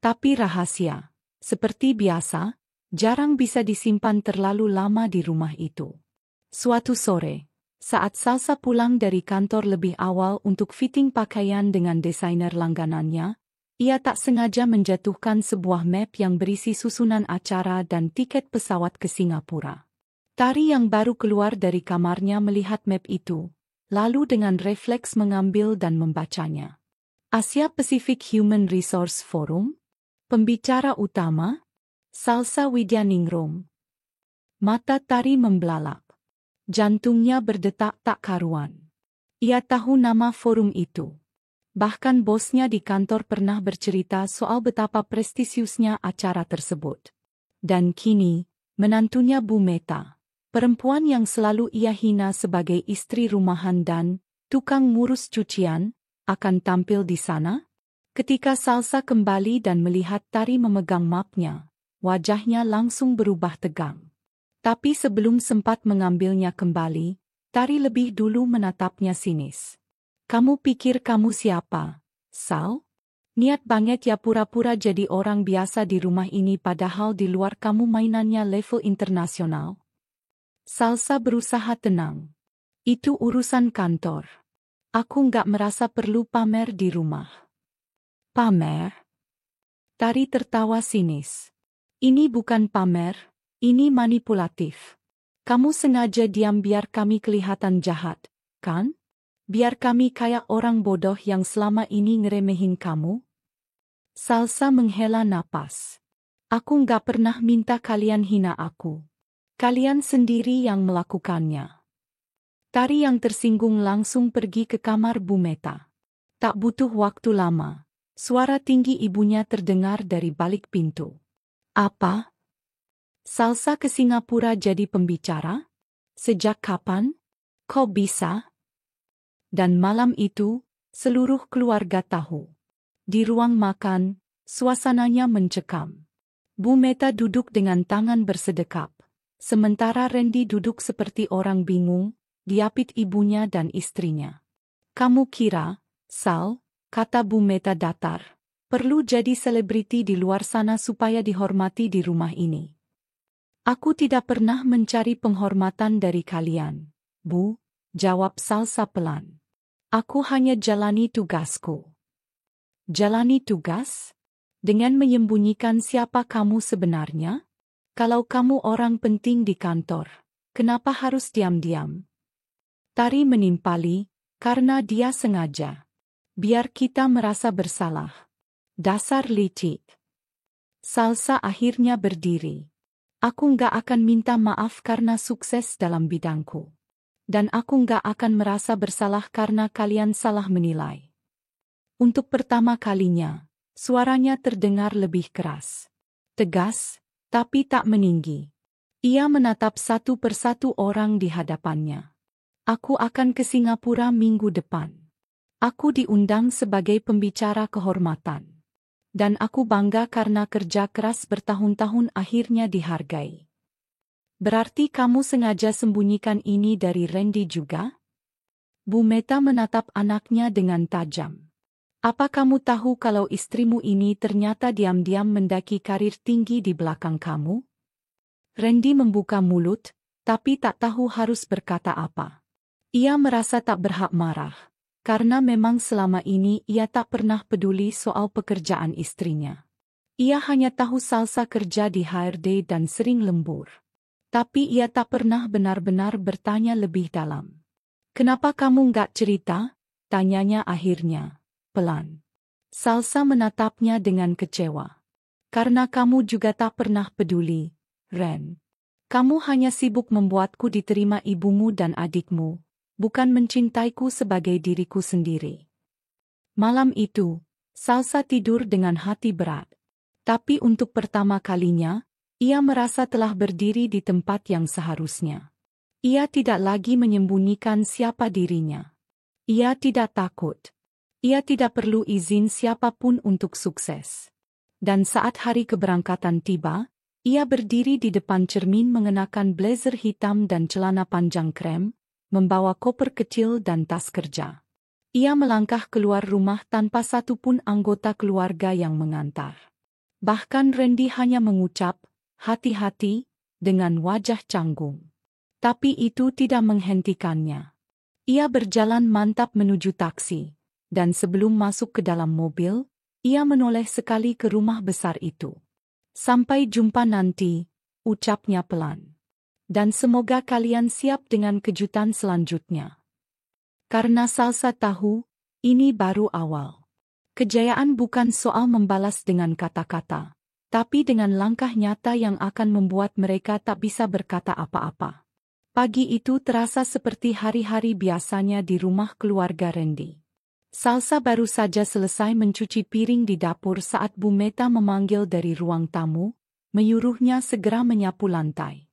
Tapi rahasia, seperti biasa, jarang bisa disimpan terlalu lama di rumah itu. Suatu sore, saat Salsa pulang dari kantor lebih awal untuk fitting pakaian dengan desainer langganannya, ia tak sengaja menjatuhkan sebuah map yang berisi susunan acara dan tiket pesawat ke Singapura. Tari yang baru keluar dari kamarnya melihat map itu, lalu dengan refleks mengambil dan membacanya. Asia Pacific Human Resource Forum? Pembicara utama? Salsa Widyaningrum. Mata Tari membelalak. Jantungnya berdetak tak karuan. Ia tahu nama forum itu. Bahkan bosnya di kantor pernah bercerita soal betapa prestisiusnya acara tersebut. Dan kini, menantunya Bu Meta, perempuan yang selalu ia hina sebagai istri rumahan dan tukang ngurus cucian, akan tampil di sana? Ketika Salsa kembali dan melihat Tari memegang mapnya, wajahnya langsung berubah tegang. Tapi sebelum sempat mengambilnya kembali, Tari lebih dulu menatapnya sinis. Kamu pikir kamu siapa, Sal? Niat banget ya pura-pura jadi orang biasa di rumah ini padahal di luar kamu mainannya level internasional. Salsa berusaha tenang. Itu urusan kantor. Aku nggak merasa perlu pamer di rumah. Pamer? Tari tertawa sinis. Ini bukan pamer. Ini manipulatif. Kamu sengaja diam biar kami kelihatan jahat, kan? Biar kami kayak orang bodoh yang selama ini ngeremehin kamu? Salsa menghela napas. Aku nggak pernah minta kalian hina aku. Kalian sendiri yang melakukannya. Tari yang tersinggung langsung pergi ke kamar Bu Meta. Tak butuh waktu lama. Suara tinggi ibunya terdengar dari balik pintu. Apa? Salsa ke Singapura jadi pembicara? Sejak kapan? Kok bisa? Dan malam itu, seluruh keluarga tahu. Di ruang makan, suasananya mencekam. Bu Meta duduk dengan tangan bersedekap. Sementara Randy duduk seperti orang bingung, diapit ibunya dan istrinya. Kamu kira, Sal, kata Bu Meta datar, perlu jadi selebriti di luar sana supaya dihormati di rumah ini? Aku tidak pernah mencari penghormatan dari kalian, Bu, jawab Salsa pelan. Aku hanya jalani tugasku. Jalani tugas? Dengan menyembunyikan siapa kamu sebenarnya? Kalau kamu orang penting di kantor, kenapa harus diam-diam? Tari menimpali, karena dia sengaja. Biar kita merasa bersalah. Dasar licik. Salsa akhirnya berdiri. Aku nggak akan minta maaf karena sukses dalam bidangku. Dan aku nggak akan merasa bersalah karena kalian salah menilai. Untuk pertama kalinya, suaranya terdengar lebih keras. Tegas, tapi tak meninggi. Ia menatap satu persatu orang di hadapannya. Aku akan ke Singapura minggu depan. Aku diundang sebagai pembicara kehormatan. Dan aku bangga karena kerja keras bertahun-tahun akhirnya dihargai. Berarti kamu sengaja sembunyikan ini dari Randy juga? Bu Meta menatap anaknya dengan tajam. Apa kamu tahu kalau istrimu ini ternyata diam-diam mendaki karir tinggi di belakang kamu? Randy membuka mulut, tapi tak tahu harus berkata apa. Ia merasa tak berhak marah, karena memang selama ini ia tak pernah peduli soal pekerjaan istrinya. Ia hanya tahu Salsa kerja di HRD dan sering lembur. Tapi ia tak pernah benar-benar bertanya lebih dalam. Kenapa kamu nggak cerita? Tanyanya akhirnya, pelan. Salsa menatapnya dengan kecewa. Karena kamu juga tak pernah peduli, Ren. Kamu hanya sibuk membuatku diterima ibumu dan adikmu, bukan mencintaiku sebagai diriku sendiri. Malam itu, Salsa tidur dengan hati berat. Tapi untuk pertama kalinya, ia merasa telah berdiri di tempat yang seharusnya. Ia tidak lagi menyembunyikan siapa dirinya. Ia tidak takut. Ia tidak perlu izin siapapun untuk sukses. Dan saat hari keberangkatan tiba, ia berdiri di depan cermin mengenakan blazer hitam dan celana panjang krem, membawa koper kecil dan tas kerja. Ia melangkah keluar rumah tanpa satupun anggota keluarga yang mengantar. Bahkan Randy hanya mengucap, hati-hati, dengan wajah canggung. Tapi itu tidak menghentikannya. Ia berjalan mantap menuju taksi, dan sebelum masuk ke dalam mobil, ia menoleh sekali ke rumah besar itu. Sampai jumpa nanti, ucapnya pelan. Dan semoga kalian siap dengan kejutan selanjutnya. Karena Salsa tahu, ini baru awal. Kejayaan bukan soal membalas dengan kata-kata, tapi dengan langkah nyata yang akan membuat mereka tak bisa berkata apa-apa. Pagi itu terasa seperti hari-hari biasanya di rumah keluarga Randy. Salsa baru saja selesai mencuci piring di dapur saat Bu Meta memanggil dari ruang tamu, menyuruhnya segera menyapu lantai.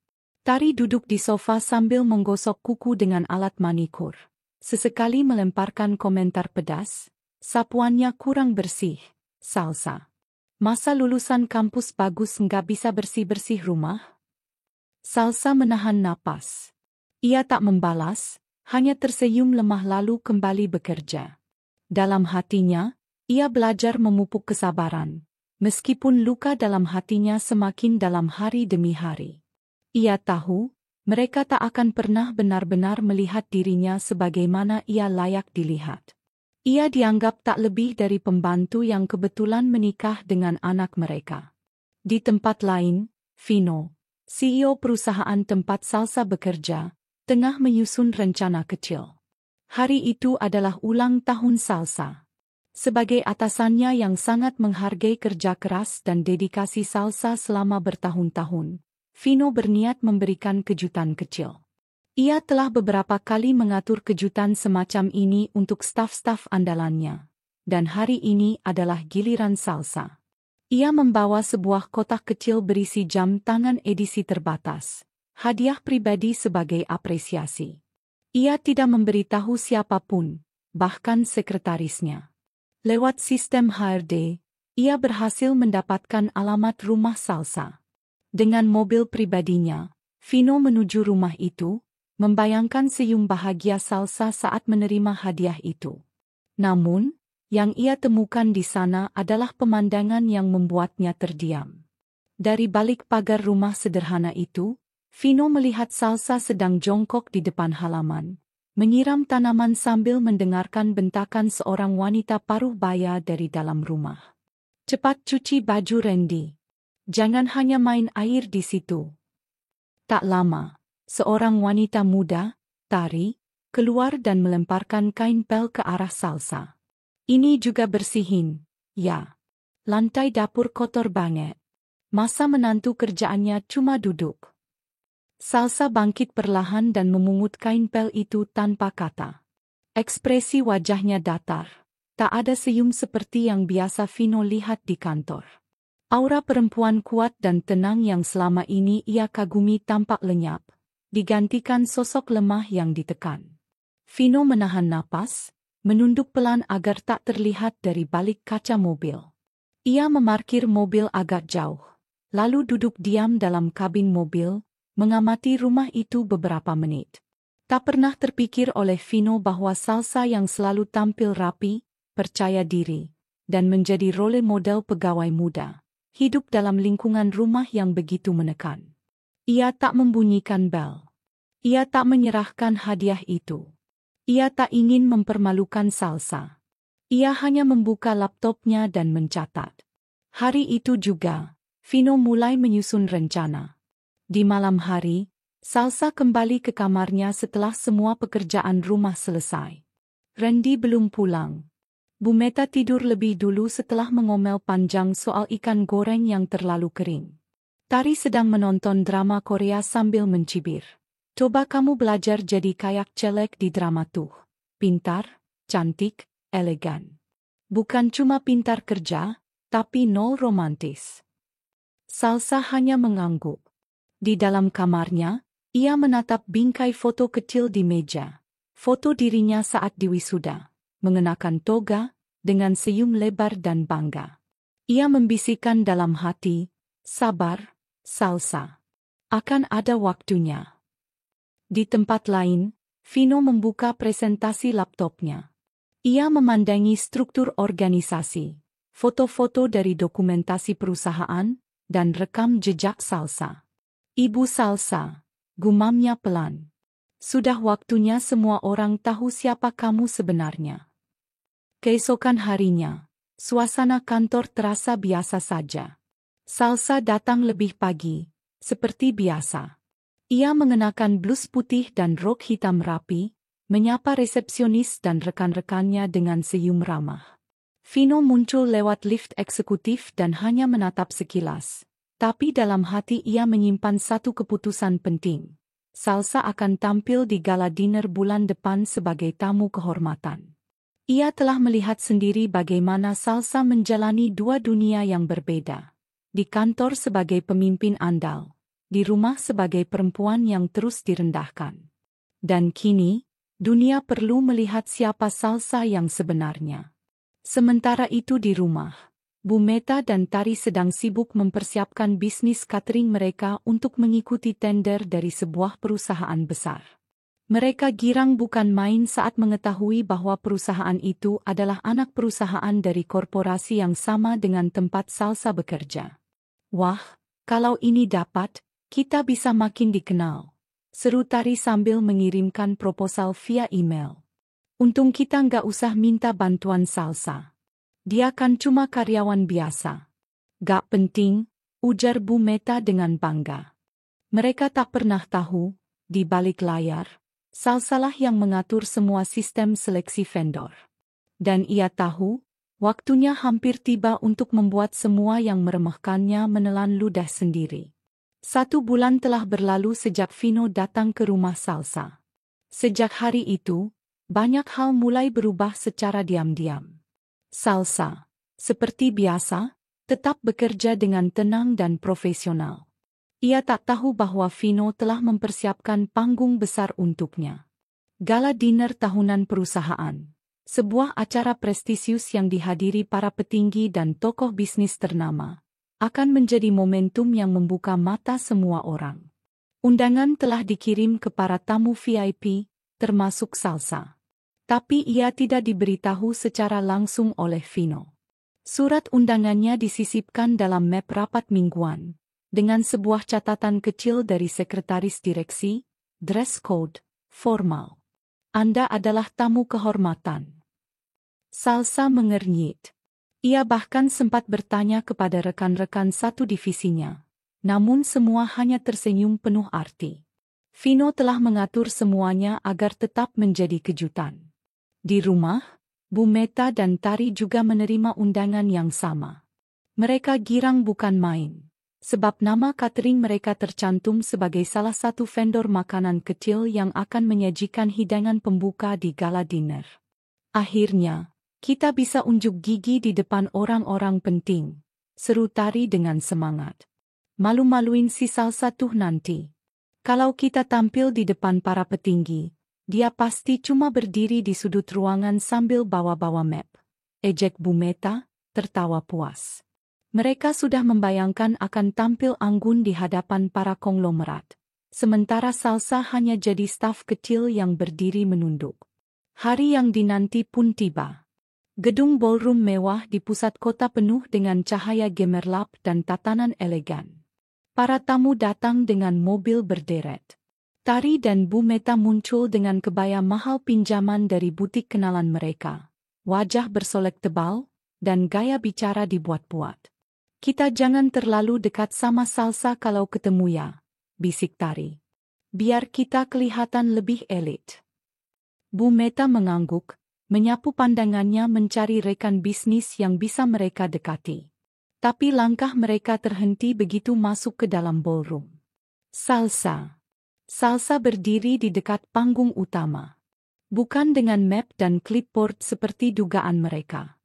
Tari duduk di sofa sambil menggosok kuku dengan alat manikur. Sesekali melemparkan komentar pedas. Sapuannya kurang bersih, Salsa. Masa lulusan kampus bagus nggak bisa bersih-bersih rumah? Salsa menahan napas. Ia tak membalas, hanya tersenyum lemah lalu kembali bekerja. Dalam hatinya, ia belajar memupuk kesabaran, meskipun luka dalam hatinya semakin dalam hari demi hari. Ia tahu, mereka tak akan pernah benar-benar melihat dirinya sebagaimana ia layak dilihat. Ia dianggap tak lebih dari pembantu yang kebetulan menikah dengan anak mereka. Di tempat lain, Vino, CEO perusahaan tempat Salsa bekerja, tengah menyusun rencana kecil. Hari itu adalah ulang tahun Salsa. Sebagai atasannya yang sangat menghargai kerja keras dan dedikasi Salsa selama bertahun-tahun, Vino berniat memberikan kejutan kecil. Ia telah beberapa kali mengatur kejutan semacam ini untuk staf-staf andalannya. Dan hari ini adalah giliran Salsa. Ia membawa sebuah kotak kecil berisi jam tangan edisi terbatas. Hadiah pribadi sebagai apresiasi. Ia tidak memberitahu siapapun, bahkan sekretarisnya. Lewat sistem HRD, ia berhasil mendapatkan alamat rumah Salsa. Dengan mobil pribadinya, Vino menuju rumah itu, membayangkan senyum bahagia Salsa saat menerima hadiah itu. Namun, yang ia temukan di sana adalah pemandangan yang membuatnya terdiam. Dari balik pagar rumah sederhana itu, Vino melihat Salsa sedang jongkok di depan halaman, menyiram tanaman sambil mendengarkan bentakan seorang wanita paruh baya dari dalam rumah. Cepat cuci baju Randy. Jangan hanya main air di situ. Tak lama, seorang wanita muda, Tari, keluar dan melemparkan kain pel ke arah Salsa. Ini juga bersihin, ya. Lantai dapur kotor banget. Masa menantu kerjaannya cuma duduk. Salsa bangkit perlahan dan memungut kain pel itu tanpa kata. Ekspresi wajahnya datar. Tak ada senyum seperti yang biasa Vino lihat di kantor. Aura perempuan kuat dan tenang yang selama ini ia kagumi tampak lenyap, digantikan sosok lemah yang ditekan. Vino menahan napas, menunduk pelan agar tak terlihat dari balik kaca mobil. Ia memarkir mobil agak jauh, lalu duduk diam dalam kabin mobil, mengamati rumah itu beberapa menit. Tak pernah terpikir oleh Vino bahwa Salsa yang selalu tampil rapi, percaya diri, dan menjadi role model pegawai muda. Hidup dalam lingkungan rumah yang begitu menekan. Ia tak membunyikan bel. Ia tak menyerahkan hadiah itu. Ia tak ingin mempermalukan Salsa. Ia hanya membuka laptopnya dan mencatat. Hari itu juga, Vino mulai menyusun rencana. Di malam hari, Salsa kembali ke kamarnya setelah semua pekerjaan rumah selesai. Randy belum pulang. Bu Meta tidur lebih dulu setelah mengomel panjang soal ikan goreng yang terlalu kering. Tari sedang menonton drama Korea sambil mencibir. Coba kamu belajar jadi kayak celek di drama tuh. Pintar, cantik, elegan. Bukan cuma pintar kerja, tapi nol romantis. Salsa hanya mengangguk. Di dalam kamarnya, ia menatap bingkai foto kecil di meja. Foto dirinya saat diwisuda, mengenakan toga, dengan senyum lebar dan bangga. Ia membisikkan dalam hati, sabar, Salsa. Akan ada waktunya. Di tempat lain, Vino membuka presentasi laptopnya. Ia memandangi struktur organisasi, foto-foto dari dokumentasi perusahaan, dan rekam jejak Salsa. Ibu Salsa, gumamnya pelan. Sudah waktunya semua orang tahu siapa kamu sebenarnya. Keesokan harinya, suasana kantor terasa biasa saja. Salsa datang lebih pagi, seperti biasa. Ia mengenakan blus putih dan rok hitam rapi, menyapa resepsionis dan rekan-rekannya dengan senyum ramah. Vino muncul lewat lift eksekutif dan hanya menatap sekilas. Tapi dalam hati ia menyimpan satu keputusan penting. Salsa akan tampil di gala dinner bulan depan sebagai tamu kehormatan. Ia telah melihat sendiri bagaimana Salsa menjalani dua dunia yang berbeda. Di kantor sebagai pemimpin andal, di rumah sebagai perempuan yang terus direndahkan. Dan kini, dunia perlu melihat siapa Salsa yang sebenarnya. Sementara itu di rumah, Bu Meta dan Tari sedang sibuk mempersiapkan bisnis catering mereka untuk mengikuti tender dari sebuah perusahaan besar. Mereka girang bukan main saat mengetahui bahwa perusahaan itu adalah anak perusahaan dari korporasi yang sama dengan tempat Salsa bekerja. Wah, kalau ini dapat, kita bisa makin dikenal, seru Tari sambil mengirimkan proposal via email. Untung kita nggak usah minta bantuan Salsa. Dia kan cuma karyawan biasa. Gak penting, ujar Bu Meta dengan bangga. Mereka tak pernah tahu, di balik layar, Salsalah yang mengatur semua sistem seleksi vendor. Dan ia tahu, waktunya hampir tiba untuk membuat semua yang meremehkannya menelan ludah sendiri. 1 bulan telah berlalu sejak Vino datang ke rumah Salsa. Sejak hari itu, banyak hal mulai berubah secara diam-diam. Salsa, seperti biasa, tetap bekerja dengan tenang dan profesional. Ia tak tahu bahwa Vino telah mempersiapkan panggung besar untuknya. Gala dinner tahunan perusahaan, sebuah acara prestisius yang dihadiri para petinggi dan tokoh bisnis ternama, akan menjadi momentum yang membuka mata semua orang. Undangan telah dikirim ke para tamu VIP, termasuk Salsa. Tapi ia tidak diberitahu secara langsung oleh Vino. Surat undangannya disisipkan dalam map rapat mingguan, dengan sebuah catatan kecil dari sekretaris direksi, dress code, formal. Anda adalah tamu kehormatan. Salsa mengernyit. Ia bahkan sempat bertanya kepada rekan-rekan satu divisinya, namun semua hanya tersenyum penuh arti. Vino telah mengatur semuanya agar tetap menjadi kejutan. Di rumah, Bu Meta dan Tari juga menerima undangan yang sama. Mereka girang bukan main, sebab nama catering mereka tercantum sebagai salah satu vendor makanan kecil yang akan menyajikan hidangan pembuka di gala dinner. Akhirnya, kita bisa unjuk gigi di depan orang-orang penting, seru Tari dengan semangat. Malu-maluin si Salsa tuh nanti. Kalau kita tampil di depan para petinggi, dia pasti cuma berdiri di sudut ruangan sambil bawa-bawa map. Ejek Bu Meta, tertawa puas. Mereka sudah membayangkan akan tampil anggun di hadapan para konglomerat. Sementara Salsa hanya jadi staf kecil yang berdiri menunduk. Hari yang dinanti pun tiba. Gedung ballroom mewah di pusat kota penuh dengan cahaya gemerlap dan tatanan elegan. Para tamu datang dengan mobil berderet. Tari dan Bu Meta muncul dengan kebaya mahal pinjaman dari butik kenalan mereka. Wajah bersolek tebal, dan gaya bicara dibuat-buat. "Kita jangan terlalu dekat sama Salsa kalau ketemu ya," bisik Tari. "Biar kita kelihatan lebih elit." Bu Meta mengangguk, menyapu pandangannya mencari rekan bisnis yang bisa mereka dekati. Tapi langkah mereka terhenti begitu masuk ke dalam ballroom. Salsa berdiri di dekat panggung utama. Bukan dengan map dan clipboard seperti dugaan mereka.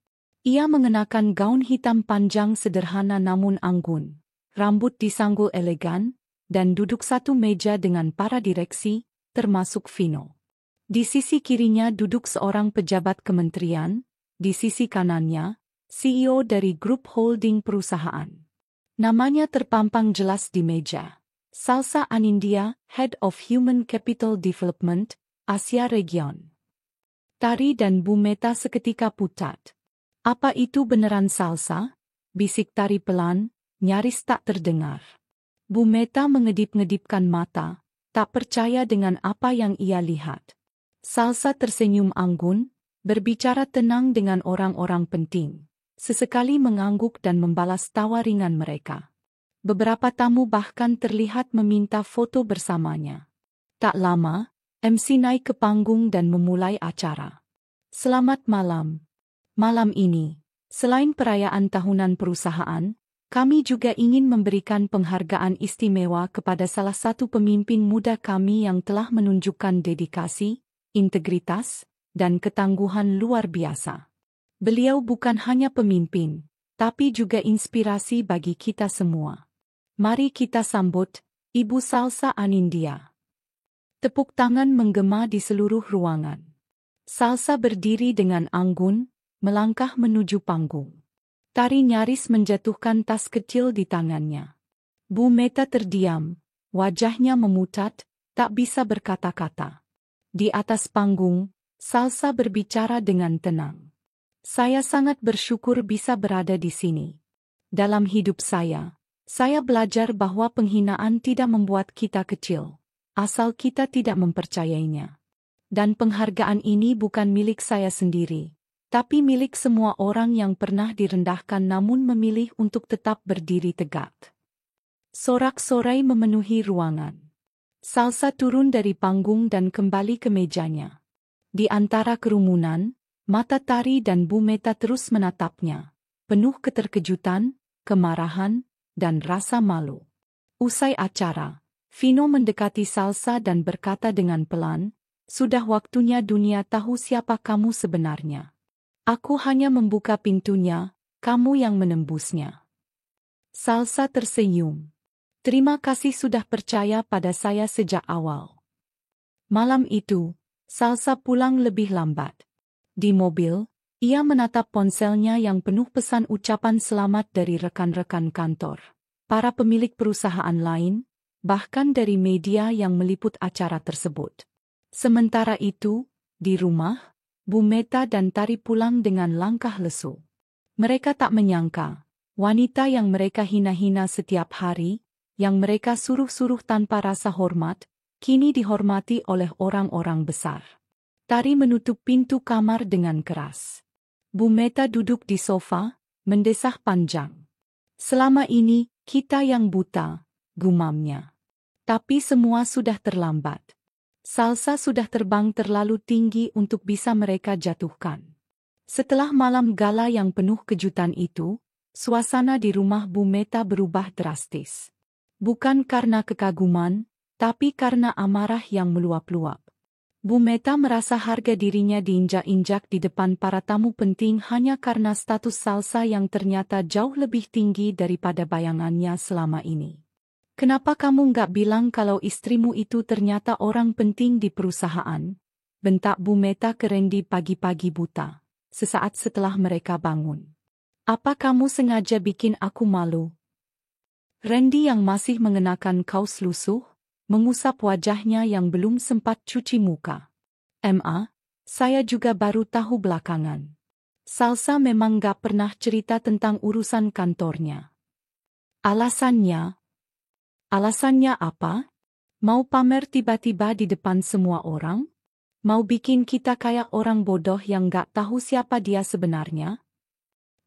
Ia mengenakan gaun hitam panjang sederhana namun anggun, rambut disanggul elegan, dan duduk satu meja dengan para direksi, termasuk Vino. Di sisi kirinya duduk seorang pejabat kementerian, di sisi kanannya, CEO dari grup holding perusahaan. Namanya terpampang jelas di meja. Salsa Anindya, Head of Human Capital Development, Asia Region. Tari dan Bu Meta seketika pucat. "Apa itu beneran Salsa?" bisik Tari pelan, nyaris tak terdengar. Bu Meta mengedip-ngedipkan mata, tak percaya dengan apa yang ia lihat. Salsa tersenyum anggun, berbicara tenang dengan orang-orang penting. Sesekali mengangguk dan membalas tawa ringan mereka. Beberapa tamu bahkan terlihat meminta foto bersamanya. Tak lama, MC naik ke panggung dan memulai acara. "Selamat malam. Malam ini, selain perayaan tahunan perusahaan, kami juga ingin memberikan penghargaan istimewa kepada salah satu pemimpin muda kami yang telah menunjukkan dedikasi, integritas, dan ketangguhan luar biasa. Beliau bukan hanya pemimpin, tapi juga inspirasi bagi kita semua. Mari kita sambut Ibu Salsa Anindya." Tepuk tangan menggema di seluruh ruangan. Salsa berdiri dengan anggun, melangkah menuju panggung. Tari nyaris menjatuhkan tas kecil di tangannya. Bu Meta terdiam, wajahnya memucat, tak bisa berkata-kata. Di atas panggung, Salsa berbicara dengan tenang. "Saya sangat bersyukur bisa berada di sini. Dalam hidup saya belajar bahwa penghinaan tidak membuat kita kecil, asal kita tidak mempercayainya. Dan penghargaan ini bukan milik saya sendiri, tapi milik semua orang yang pernah direndahkan namun memilih untuk tetap berdiri tegak." Sorak-sorai memenuhi ruangan. Salsa turun dari panggung dan kembali ke mejanya. Di antara kerumunan, mata Tari dan Bu Meta terus menatapnya, penuh keterkejutan, kemarahan, dan rasa malu. Usai acara, Vino mendekati Salsa dan berkata dengan pelan, "Sudah waktunya dunia tahu siapa kamu sebenarnya. Aku hanya membuka pintunya, kamu yang menembusnya." Salsa tersenyum. "Terima kasih sudah percaya pada saya sejak awal." Malam itu, Salsa pulang lebih lambat. Di mobil, ia menatap ponselnya yang penuh pesan ucapan selamat dari rekan-rekan kantor, para pemilik perusahaan lain, bahkan dari media yang meliput acara tersebut. Sementara itu, di rumah, Bu Meta dan Tari pulang dengan langkah lesu. Mereka tak menyangka, wanita yang mereka hina-hina setiap hari, yang mereka suruh-suruh tanpa rasa hormat, kini dihormati oleh orang-orang besar. Tari menutup pintu kamar dengan keras. Bu Meta duduk di sofa, mendesah panjang. "Selama ini, kita yang buta," gumamnya. "Tapi semua sudah terlambat. Salsa sudah terbang terlalu tinggi untuk bisa mereka jatuhkan." Setelah malam gala yang penuh kejutan itu, suasana di rumah Bu Meta berubah drastis. Bukan karena kekaguman, tapi karena amarah yang meluap-luap. Bu Meta merasa harga dirinya diinjak-injak di depan para tamu penting hanya karena status Salsa yang ternyata jauh lebih tinggi daripada bayangannya selama ini. "Kenapa kamu nggak bilang kalau istrimu itu ternyata orang penting di perusahaan?" bentak Bu Meta ke Randy pagi-pagi buta, sesaat setelah mereka bangun. "Apa kamu sengaja bikin aku malu?" Randy yang masih mengenakan kaos lusuh, mengusap wajahnya yang belum sempat cuci muka. Saya juga baru tahu belakangan." Salsa memang gak pernah cerita tentang urusan kantornya. Alasannya? Alasannya apa? Mau pamer tiba-tiba di depan semua orang? Mau bikin kita kayak orang bodoh yang gak tahu siapa dia sebenarnya?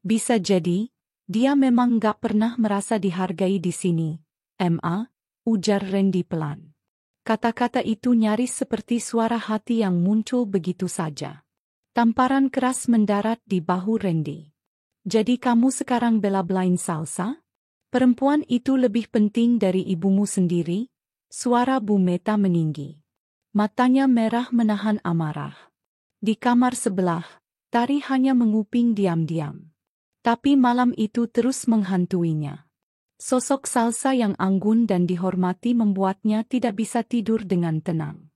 Bisa jadi, dia memang gak pernah merasa dihargai di sini, Ma, ujar Randy pelan. Kata-kata itu nyaris seperti suara hati yang muncul begitu saja. Tamparan keras mendarat di bahu Randy. Jadi kamu sekarang bela-belain Salsa? Perempuan itu lebih penting dari ibumu sendiri? Suara Bu Meta meninggi. Matanya merah menahan amarah. Di kamar sebelah, Tari hanya menguping diam-diam. Tapi malam itu terus menghantuinya. Sosok Salsa yang anggun dan dihormati membuatnya tidak bisa tidur dengan tenang.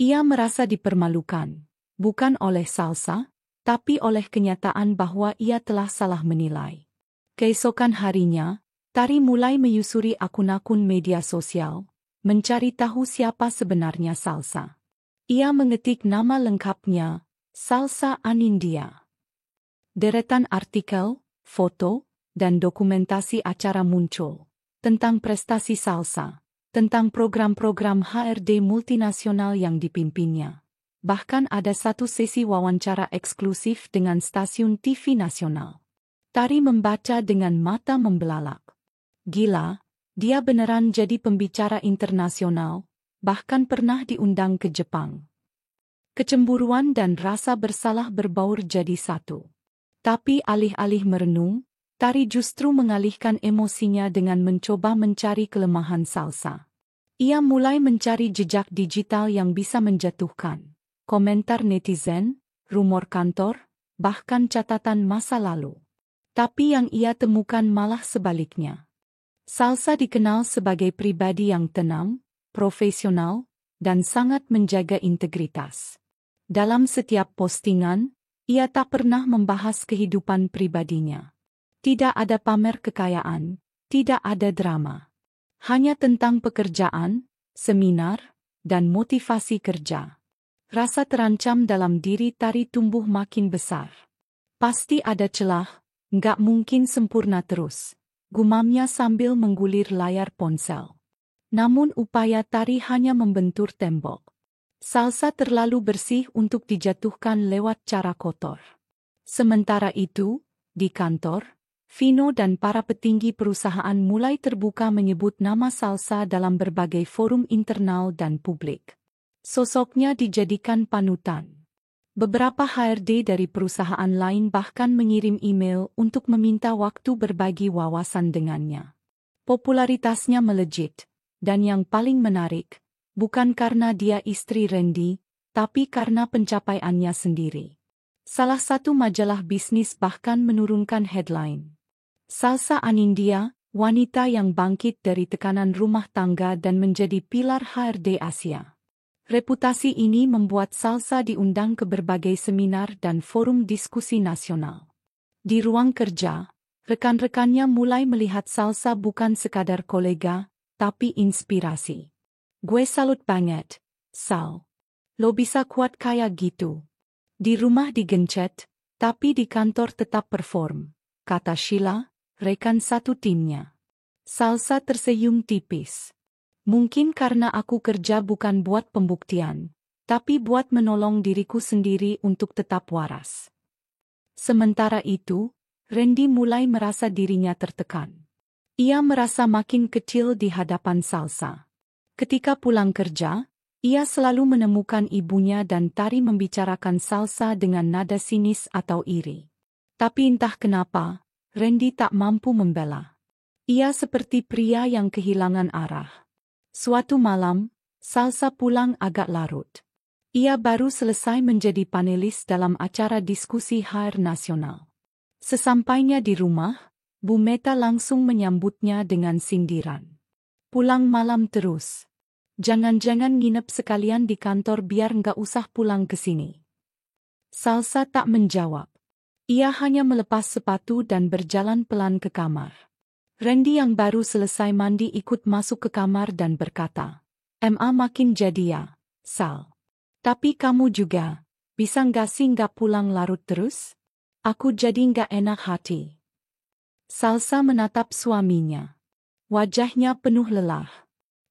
Ia merasa dipermalukan. Bukan oleh Salsa, tapi oleh kenyataan bahwa ia telah salah menilai. Keesokan harinya, Tari mulai menyusuri akun-akun media sosial, mencari tahu siapa sebenarnya Salsa. Ia mengetik nama lengkapnya, Salsa Anindya. Deretan artikel, foto, dan dokumentasi acara muncul, tentang prestasi Salsa, tentang program-program HRD multinasional yang dipimpinnya. Bahkan ada satu sesi wawancara eksklusif dengan stasiun TV nasional. Tari membaca dengan mata membelalak. Gila, dia beneran jadi pembicara internasional, bahkan pernah diundang ke Jepang. Kecemburuan dan rasa bersalah berbaur jadi satu. Tapi alih-alih merenung, Tari justru mengalihkan emosinya dengan mencoba mencari kelemahan Salsa. Ia mulai mencari jejak digital yang bisa menjatuhkan. Komentar netizen, rumor kantor, bahkan catatan masa lalu. Tapi yang ia temukan malah sebaliknya. Salsa dikenal sebagai pribadi yang tenang, profesional, dan sangat menjaga integritas. Dalam setiap postingan, ia tak pernah membahas kehidupan pribadinya. Tidak ada pamer kekayaan, tidak ada drama. Hanya tentang pekerjaan, seminar, dan motivasi kerja. Rasa terancam dalam diri Tari tumbuh makin besar. Pasti ada celah, nggak mungkin sempurna terus, gumamnya sambil menggulir layar ponsel. Namun upaya Tari hanya membentur tembok. Salsa terlalu bersih untuk dijatuhkan lewat cara kotor. Sementara itu, di kantor, Vino dan para petinggi perusahaan mulai terbuka menyebut nama Salsa dalam berbagai forum internal dan publik. Sosoknya dijadikan panutan. Beberapa HRD dari perusahaan lain bahkan mengirim email untuk meminta waktu berbagi wawasan dengannya. Popularitasnya melejit, dan yang paling menarik, bukan karena dia istri Randy, tapi karena pencapaiannya sendiri. Salah satu majalah bisnis bahkan menurunkan headline. Salsa Anindya, wanita yang bangkit dari tekanan rumah tangga dan menjadi pilar HRD Asia. Reputasi ini membuat Salsa diundang ke berbagai seminar dan forum diskusi nasional. Di ruang kerja, rekan-rekannya mulai melihat Salsa bukan sekadar kolega, tapi inspirasi. Gue salut banget, Sal. Lo bisa kuat kayak gitu. Di rumah digencet, tapi di kantor tetap perform, kata Sheila, rekan satu timnya. Salsa tersenyum tipis. Mungkin karena aku kerja bukan buat pembuktian, tapi buat menolong diriku sendiri untuk tetap waras. Sementara itu, Randy mulai merasa dirinya tertekan. Ia merasa makin kecil di hadapan Salsa. Ketika pulang kerja, ia selalu menemukan ibunya dan Tari membicarakan Salsa dengan nada sinis atau iri. Tapi entah kenapa, Randy tak mampu membela. Ia seperti pria yang kehilangan arah. Suatu malam, Salsa pulang agak larut. Ia baru selesai menjadi panelis dalam acara diskusi HR nasional. Sesampainya di rumah, Bu Meta langsung menyambutnya dengan sindiran. Pulang malam terus. Jangan-jangan nginep sekalian di kantor biar nggak usah pulang ke sini. Salsa tak menjawab. Ia hanya melepas sepatu dan berjalan pelan ke kamar. Randy yang baru selesai mandi ikut masuk ke kamar dan berkata, "Ma makin jadi ya, Sal. Tapi kamu juga, bisa nggak sih nggak pulang larut terus? Aku jadi nggak enak hati. Salsa menatap suaminya. Wajahnya penuh lelah.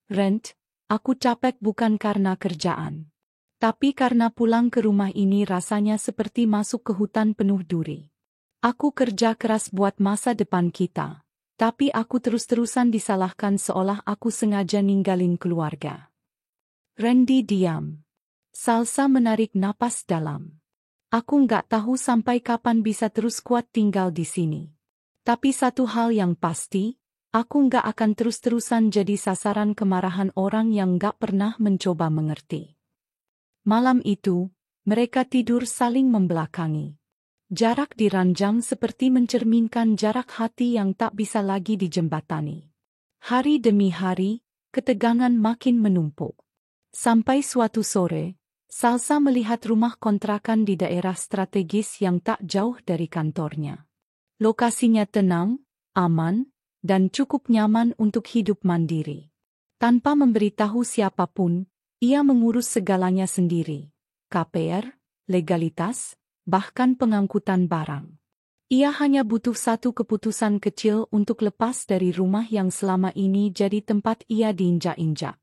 Rent, aku capek bukan karena kerjaan. Tapi karena pulang ke rumah ini rasanya seperti masuk ke hutan penuh duri. Aku kerja keras buat masa depan kita. Tapi aku terus-terusan disalahkan seolah aku sengaja ninggalin keluarga. Randy diam. Salsa menarik napas dalam. Aku nggak tahu sampai kapan bisa terus kuat tinggal di sini. Tapi satu hal yang pasti, aku nggak akan terus-terusan jadi sasaran kemarahan orang yang nggak pernah mencoba mengerti. Malam itu, mereka tidur saling membelakangi. Jarak diranjang seperti mencerminkan jarak hati yang tak bisa lagi dijembatani. Hari demi hari, ketegangan makin menumpuk. Sampai suatu sore, Salsa melihat rumah kontrakan di daerah strategis yang tak jauh dari kantornya. Lokasinya tenang, aman, dan cukup nyaman untuk hidup mandiri. Tanpa memberitahu siapapun, ia mengurus segalanya sendiri. KPR, legalitas, bahkan pengangkutan barang. Ia hanya butuh satu keputusan kecil untuk lepas dari rumah yang selama ini jadi tempat ia diinjak-injak.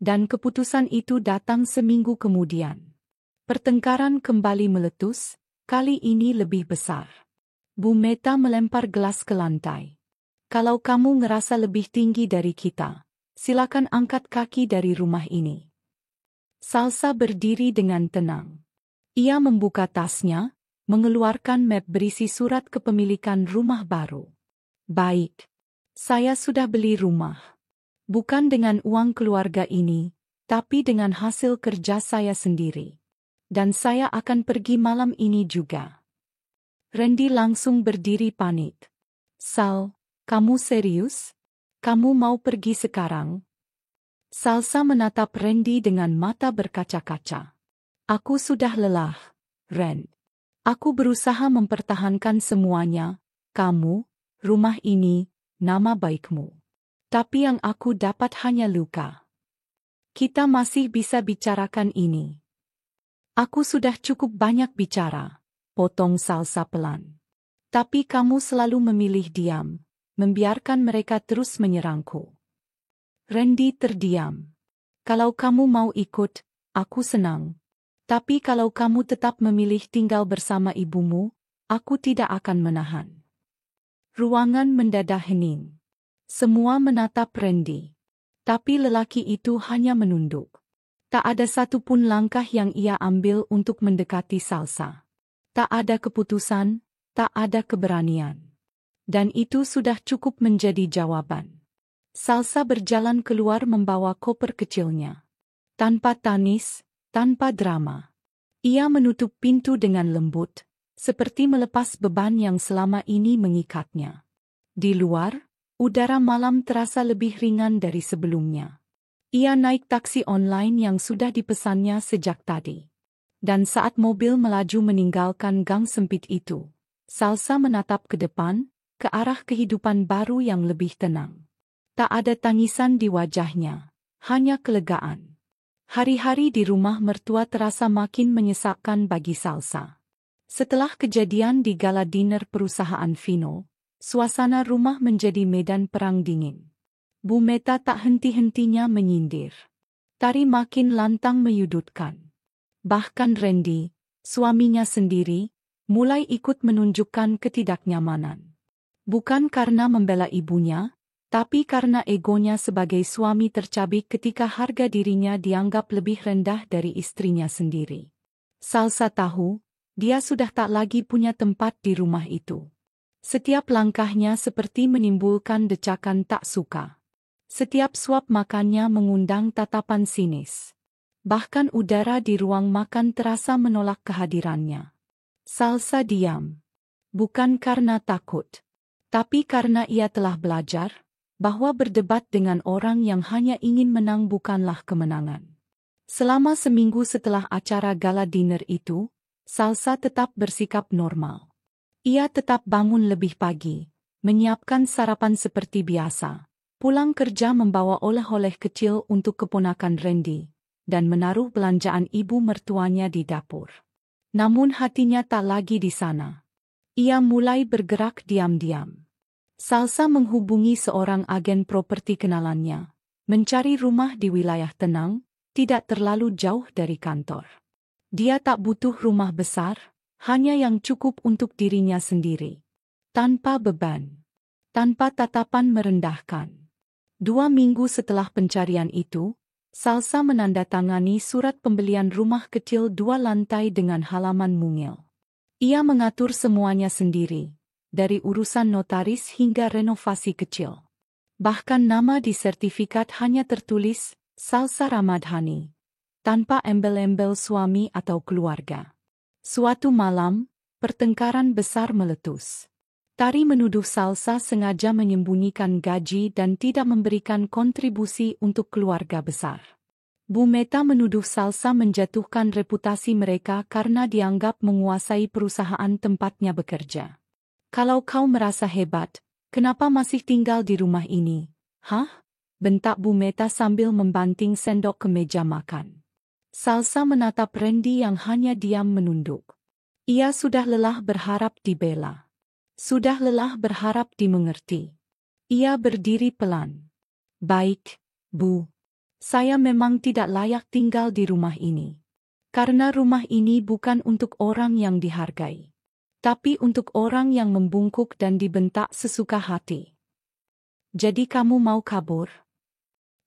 Dan keputusan itu datang seminggu kemudian. Pertengkaran kembali meletus, kali ini lebih besar. Bu Meta melempar gelas ke lantai. Kalau kamu ngerasa lebih tinggi dari kita, silakan angkat kaki dari rumah ini. Salsa berdiri dengan tenang. Ia membuka tasnya, mengeluarkan map berisi surat kepemilikan rumah baru. Baik. Saya sudah beli rumah. Bukan dengan uang keluarga ini, tapi dengan hasil kerja saya sendiri. Dan saya akan pergi malam ini juga. Randy langsung berdiri panik. Sal, kamu serius? Kamu mau pergi sekarang? Salsa menatap Randy dengan mata berkaca-kaca. Aku sudah lelah, Ren. Aku berusaha mempertahankan semuanya, kamu, rumah ini, nama baikmu. Tapi yang aku dapat hanya luka. Kita masih bisa bicarakan ini. Aku sudah cukup banyak bicara, potong Salsa pelan. Tapi kamu selalu memilih diam, membiarkan mereka terus menyerangku. Randy terdiam. Kalau kamu mau ikut, aku senang. Tapi kalau kamu tetap memilih tinggal bersama ibumu, aku tidak akan menahan. Ruangan mendadak hening. Semua menatap Randy. Tapi lelaki itu hanya menunduk. Tak ada satupun langkah yang ia ambil untuk mendekati Salsa. Tak ada keputusan, tak ada keberanian. Dan itu sudah cukup menjadi jawaban. Salsa berjalan keluar membawa koper kecilnya. Tanpa tangis, tanpa drama. Ia menutup pintu dengan lembut, seperti melepas beban yang selama ini mengikatnya. Di luar, udara malam terasa lebih ringan dari sebelumnya. Ia naik taksi online yang sudah dipesannya sejak tadi. Dan saat mobil melaju meninggalkan gang sempit itu, Salsa menatap ke depan, ke arah kehidupan baru yang lebih tenang. Tak ada tangisan di wajahnya, hanya kelegaan. Hari-hari di rumah mertua terasa makin menyesakkan bagi Salsa. Setelah kejadian di gala dinner perusahaan Vino, suasana rumah menjadi medan perang dingin. Bu Meta tak henti-hentinya menyindir. Tari makin lantang menyudutkan. Bahkan Randy, suaminya sendiri, mulai ikut menunjukkan ketidaknyamanan. Bukan karena membela ibunya, tapi karena egonya sebagai suami tercabik ketika harga dirinya dianggap lebih rendah dari istrinya sendiri. Salsa tahu, dia sudah tak lagi punya tempat di rumah itu. Setiap langkahnya seperti menimbulkan decakan tak suka. Setiap suap makannya mengundang tatapan sinis. Bahkan udara di ruang makan terasa menolak kehadirannya. Salsa diam. Bukan karena takut, tapi karena ia telah belajar bahwa berdebat dengan orang yang hanya ingin menang bukanlah kemenangan. Selama seminggu setelah acara gala dinner itu, Salsa tetap bersikap normal. Ia tetap bangun lebih pagi, menyiapkan sarapan seperti biasa, pulang kerja membawa oleh-oleh kecil untuk keponakan Randy, dan menaruh belanjaan ibu mertuanya di dapur. Namun hatinya tak lagi di sana. Ia mulai bergerak diam-diam. Salsa menghubungi seorang agen properti kenalannya, mencari rumah di wilayah tenang, tidak terlalu jauh dari kantor. Dia tak butuh rumah besar, hanya yang cukup untuk dirinya sendiri. Tanpa beban. Tanpa tatapan merendahkan. 2 minggu setelah pencarian itu, Salsa menandatangani surat pembelian rumah kecil 2 lantai dengan halaman mungil. Ia mengatur semuanya sendiri, dari urusan notaris hingga renovasi kecil. Bahkan nama di sertifikat hanya tertulis Salsa Ramadhani, tanpa embel-embel suami atau keluarga. Suatu malam, pertengkaran besar meletus. Tari menuduh Salsa sengaja menyembunyikan gaji dan tidak memberikan kontribusi untuk keluarga besar. Bu Meta menuduh Salsa menjatuhkan reputasi mereka karena dianggap menguasai perusahaan tempatnya bekerja. Kalau kau merasa hebat, kenapa masih tinggal di rumah ini? Hah? Bentak Bu Meta sambil membanting sendok ke meja makan. Salsa menatap Randy yang hanya diam menunduk. Ia sudah lelah berharap dibela. Sudah lelah berharap dimengerti. Ia berdiri pelan. Baik, Bu. Saya memang tidak layak tinggal di rumah ini. Karena rumah ini bukan untuk orang yang dihargai. Tapi untuk orang yang membungkuk dan dibentak sesuka hati. Jadi kamu mau kabur?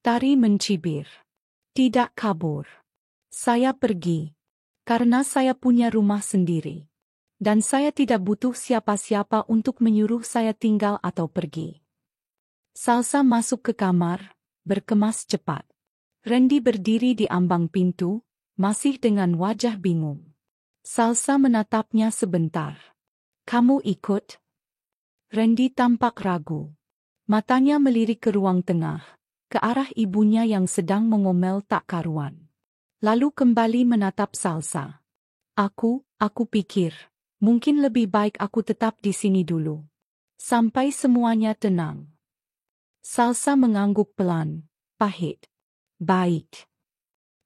Tari mencibir. Tidak kabur. Saya pergi. Karena saya punya rumah sendiri. Dan saya tidak butuh siapa-siapa untuk menyuruh saya tinggal atau pergi. Salsa masuk ke kamar, berkemas cepat. Randy berdiri di ambang pintu, masih dengan wajah bingung. Salsa menatapnya sebentar. Kamu ikut? Randy tampak ragu. Matanya melirik ke ruang tengah, ke arah ibunya yang sedang mengomel tak karuan. Lalu kembali menatap Salsa. Aku pikir. Mungkin lebih baik aku tetap di sini dulu. Sampai semuanya tenang. Salsa mengangguk pelan, pahit. Baik.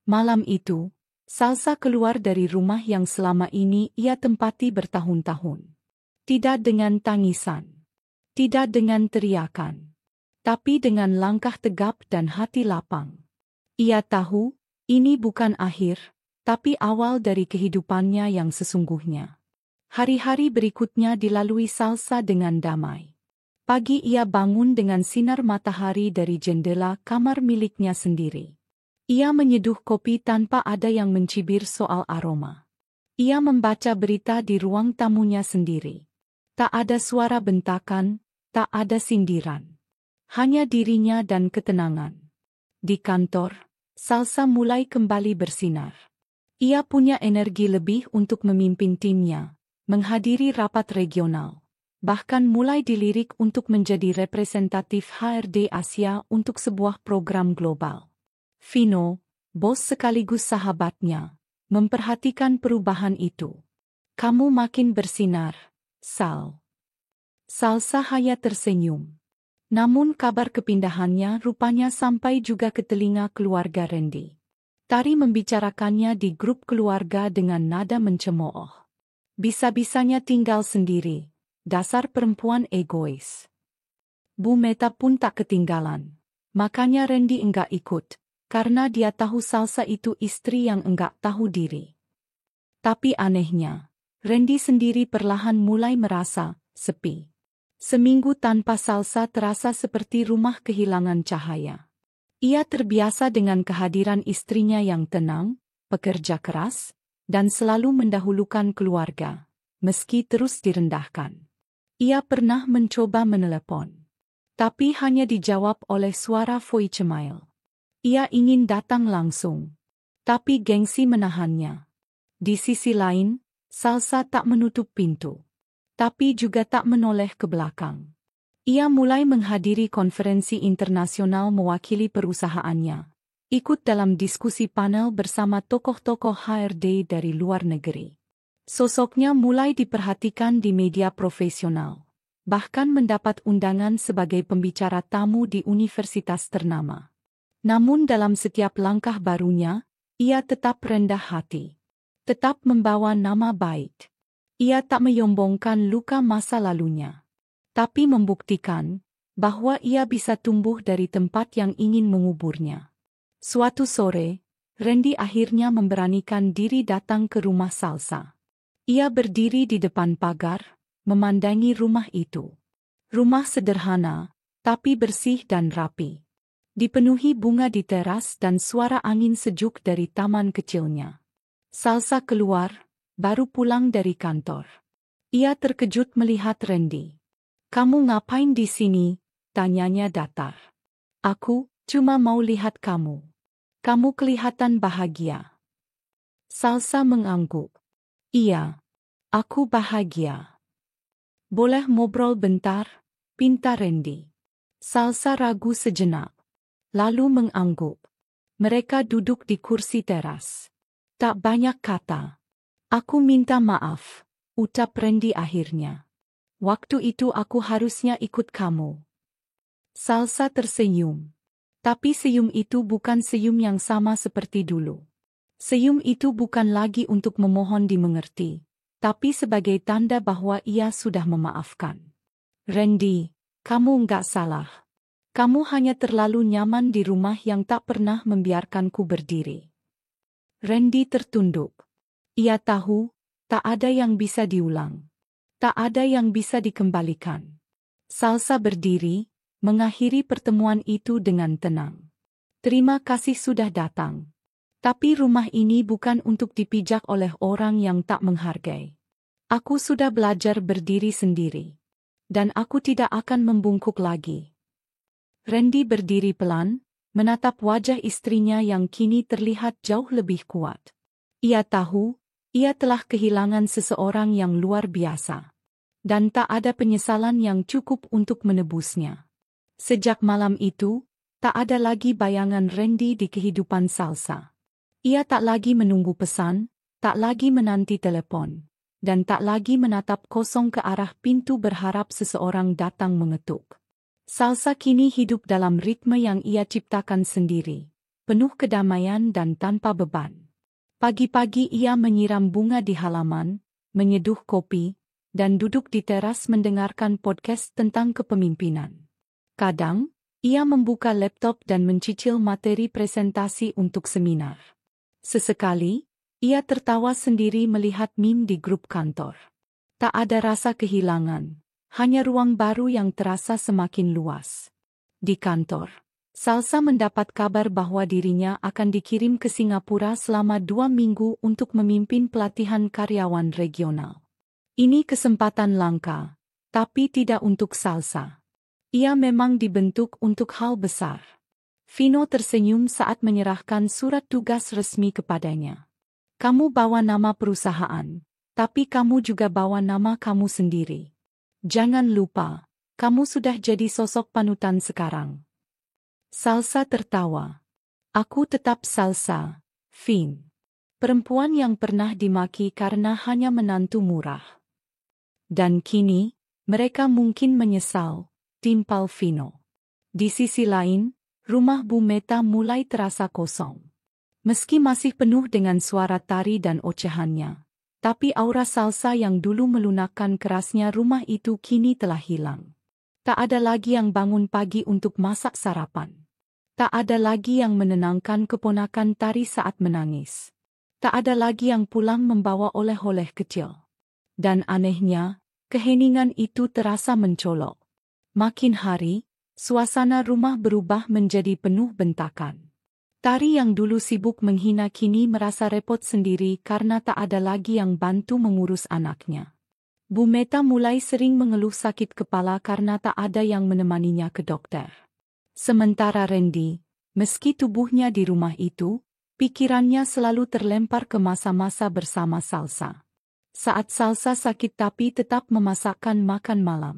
Malam itu, Salsa keluar dari rumah yang selama ini ia tempati bertahun-tahun. Tidak dengan tangisan. Tidak dengan teriakan. Tapi dengan langkah tegap dan hati lapang. Ia tahu, ini bukan akhir, tapi awal dari kehidupannya yang sesungguhnya. Hari-hari berikutnya dilalui Salsa dengan damai. Pagi ia bangun dengan sinar matahari dari jendela kamar miliknya sendiri. Ia menyeduh kopi tanpa ada yang mencibir soal aroma. Ia membaca berita di ruang tamunya sendiri. Tak ada suara bentakan, tak ada sindiran. Hanya dirinya dan ketenangan. Di kantor, Salsa mulai kembali bersinar. Ia punya energi lebih untuk memimpin timnya. Menghadiri rapat regional, bahkan mulai dilirik untuk menjadi representatif HRD Asia untuk sebuah program global. Vino, bos sekaligus sahabatnya, memperhatikan perubahan itu. Kamu makin bersinar, Sal. Salsa hanya tersenyum. Namun kabar kepindahannya rupanya sampai juga ke telinga keluarga Randy. Tari membicarakannya di grup keluarga dengan nada mencemooh. Bisa-bisanya tinggal sendiri, dasar perempuan egois. Bu Meta pun tak ketinggalan. Makanya Randy enggak ikut, karena dia tahu Salsa itu istri yang enggak tahu diri. Tapi anehnya, Randy sendiri perlahan mulai merasa sepi. Seminggu tanpa Salsa terasa seperti rumah kehilangan cahaya. Ia terbiasa dengan kehadiran istrinya yang tenang, pekerja keras, dan selalu mendahulukan keluarga, meski terus direndahkan. Ia pernah mencoba menelepon, tapi hanya dijawab oleh suara voicemail. Ia ingin datang langsung, tapi gengsi menahannya. Di sisi lain, Salsa tak menutup pintu, tapi juga tak menoleh ke belakang. Ia mulai menghadiri konferensi internasional mewakili perusahaannya. Ikut dalam diskusi panel bersama tokoh-tokoh HRD dari luar negeri. Sosoknya mulai diperhatikan di media profesional, bahkan mendapat undangan sebagai pembicara tamu di universitas ternama. Namun dalam setiap langkah barunya, ia tetap rendah hati. Tetap membawa nama baik. Ia tak menyombongkan luka masa lalunya, tapi membuktikan bahwa ia bisa tumbuh dari tempat yang ingin menguburnya. Suatu sore, Randy akhirnya memberanikan diri datang ke rumah Salsa. Ia berdiri di depan pagar, memandangi rumah itu. Rumah sederhana, tapi bersih dan rapi. Dipenuhi bunga di teras dan suara angin sejuk dari taman kecilnya. Salsa keluar, baru pulang dari kantor. Ia terkejut melihat Randy. "Kamu ngapain di sini?" tanyanya datar. "Aku cuma mau lihat kamu. Kamu kelihatan bahagia." Salsa mengangguk. "Iya, aku bahagia." "Boleh ngobrol bentar?" pinta Randy. Salsa ragu sejenak, lalu mengangguk. Mereka duduk di kursi teras. "Tak banyak kata. Aku minta maaf," ucap Randy akhirnya. "Waktu itu aku harusnya ikut kamu." Salsa tersenyum. Tapi senyum itu bukan senyum yang sama seperti dulu. Senyum itu bukan lagi untuk memohon dimengerti, tapi sebagai tanda bahwa ia sudah memaafkan. "Randy, kamu enggak salah. Kamu hanya terlalu nyaman di rumah yang tak pernah membiarkanku berdiri." Randy tertunduk. Ia tahu, tak ada yang bisa diulang. Tak ada yang bisa dikembalikan. Salsa berdiri, mengakhiri pertemuan itu dengan tenang. "Terima kasih sudah datang. Tapi rumah ini bukan untuk dipijak oleh orang yang tak menghargai. Aku sudah belajar berdiri sendiri. Dan aku tidak akan membungkuk lagi." Randy berdiri pelan, menatap wajah istrinya yang kini terlihat jauh lebih kuat. Ia tahu, ia telah kehilangan seseorang yang luar biasa. Dan tak ada penyesalan yang cukup untuk menebusnya. Sejak malam itu, tak ada lagi bayangan Randy di kehidupan Salsa. Ia tak lagi menunggu pesan, tak lagi menanti telepon, dan tak lagi menatap kosong ke arah pintu berharap seseorang datang mengetuk. Salsa kini hidup dalam ritme yang ia ciptakan sendiri, penuh kedamaian dan tanpa beban. Pagi-pagi ia menyiram bunga di halaman, menyeduh kopi, dan duduk di teras mendengarkan podcast tentang kepemimpinan. Kadang, ia membuka laptop dan mencicil materi presentasi untuk seminar. Sesekali, ia tertawa sendiri melihat meme di grup kantor. Tak ada rasa kehilangan, hanya ruang baru yang terasa semakin luas. Di kantor, Salsa mendapat kabar bahwa dirinya akan dikirim ke Singapura selama 2 minggu untuk memimpin pelatihan karyawan regional. Ini kesempatan langka, tapi tidak untuk Salsa. Ia memang dibentuk untuk hal besar. Vino tersenyum saat menyerahkan surat tugas resmi kepadanya. "Kamu bawa nama perusahaan, tapi kamu juga bawa nama kamu sendiri. Jangan lupa, kamu sudah jadi sosok panutan sekarang." Salsa tertawa. "Aku tetap Salsa, Vin. Perempuan yang pernah dimaki karena hanya menantu murah. Dan kini, mereka mungkin menyesal," timpal Vino. Di sisi lain, rumah Bu Meta mulai terasa kosong. Meski masih penuh dengan suara tari dan ocehannya, tapi aura Salsa yang dulu melunakkan kerasnya rumah itu kini telah hilang. Tak ada lagi yang bangun pagi untuk masak sarapan. Tak ada lagi yang menenangkan keponakan tari saat menangis. Tak ada lagi yang pulang membawa oleh-oleh kecil. Dan anehnya, keheningan itu terasa mencolok. Makin hari, suasana rumah berubah menjadi penuh bentakan. Tari yang dulu sibuk menghina kini merasa repot sendiri karena tak ada lagi yang bantu mengurus anaknya. Bu Meta mulai sering mengeluh sakit kepala karena tak ada yang menemaninya ke dokter. Sementara Randy, meski tubuhnya di rumah itu, pikirannya selalu terlempar ke masa-masa bersama Salsa. Saat Salsa sakit tapi tetap memasakkan makan malam.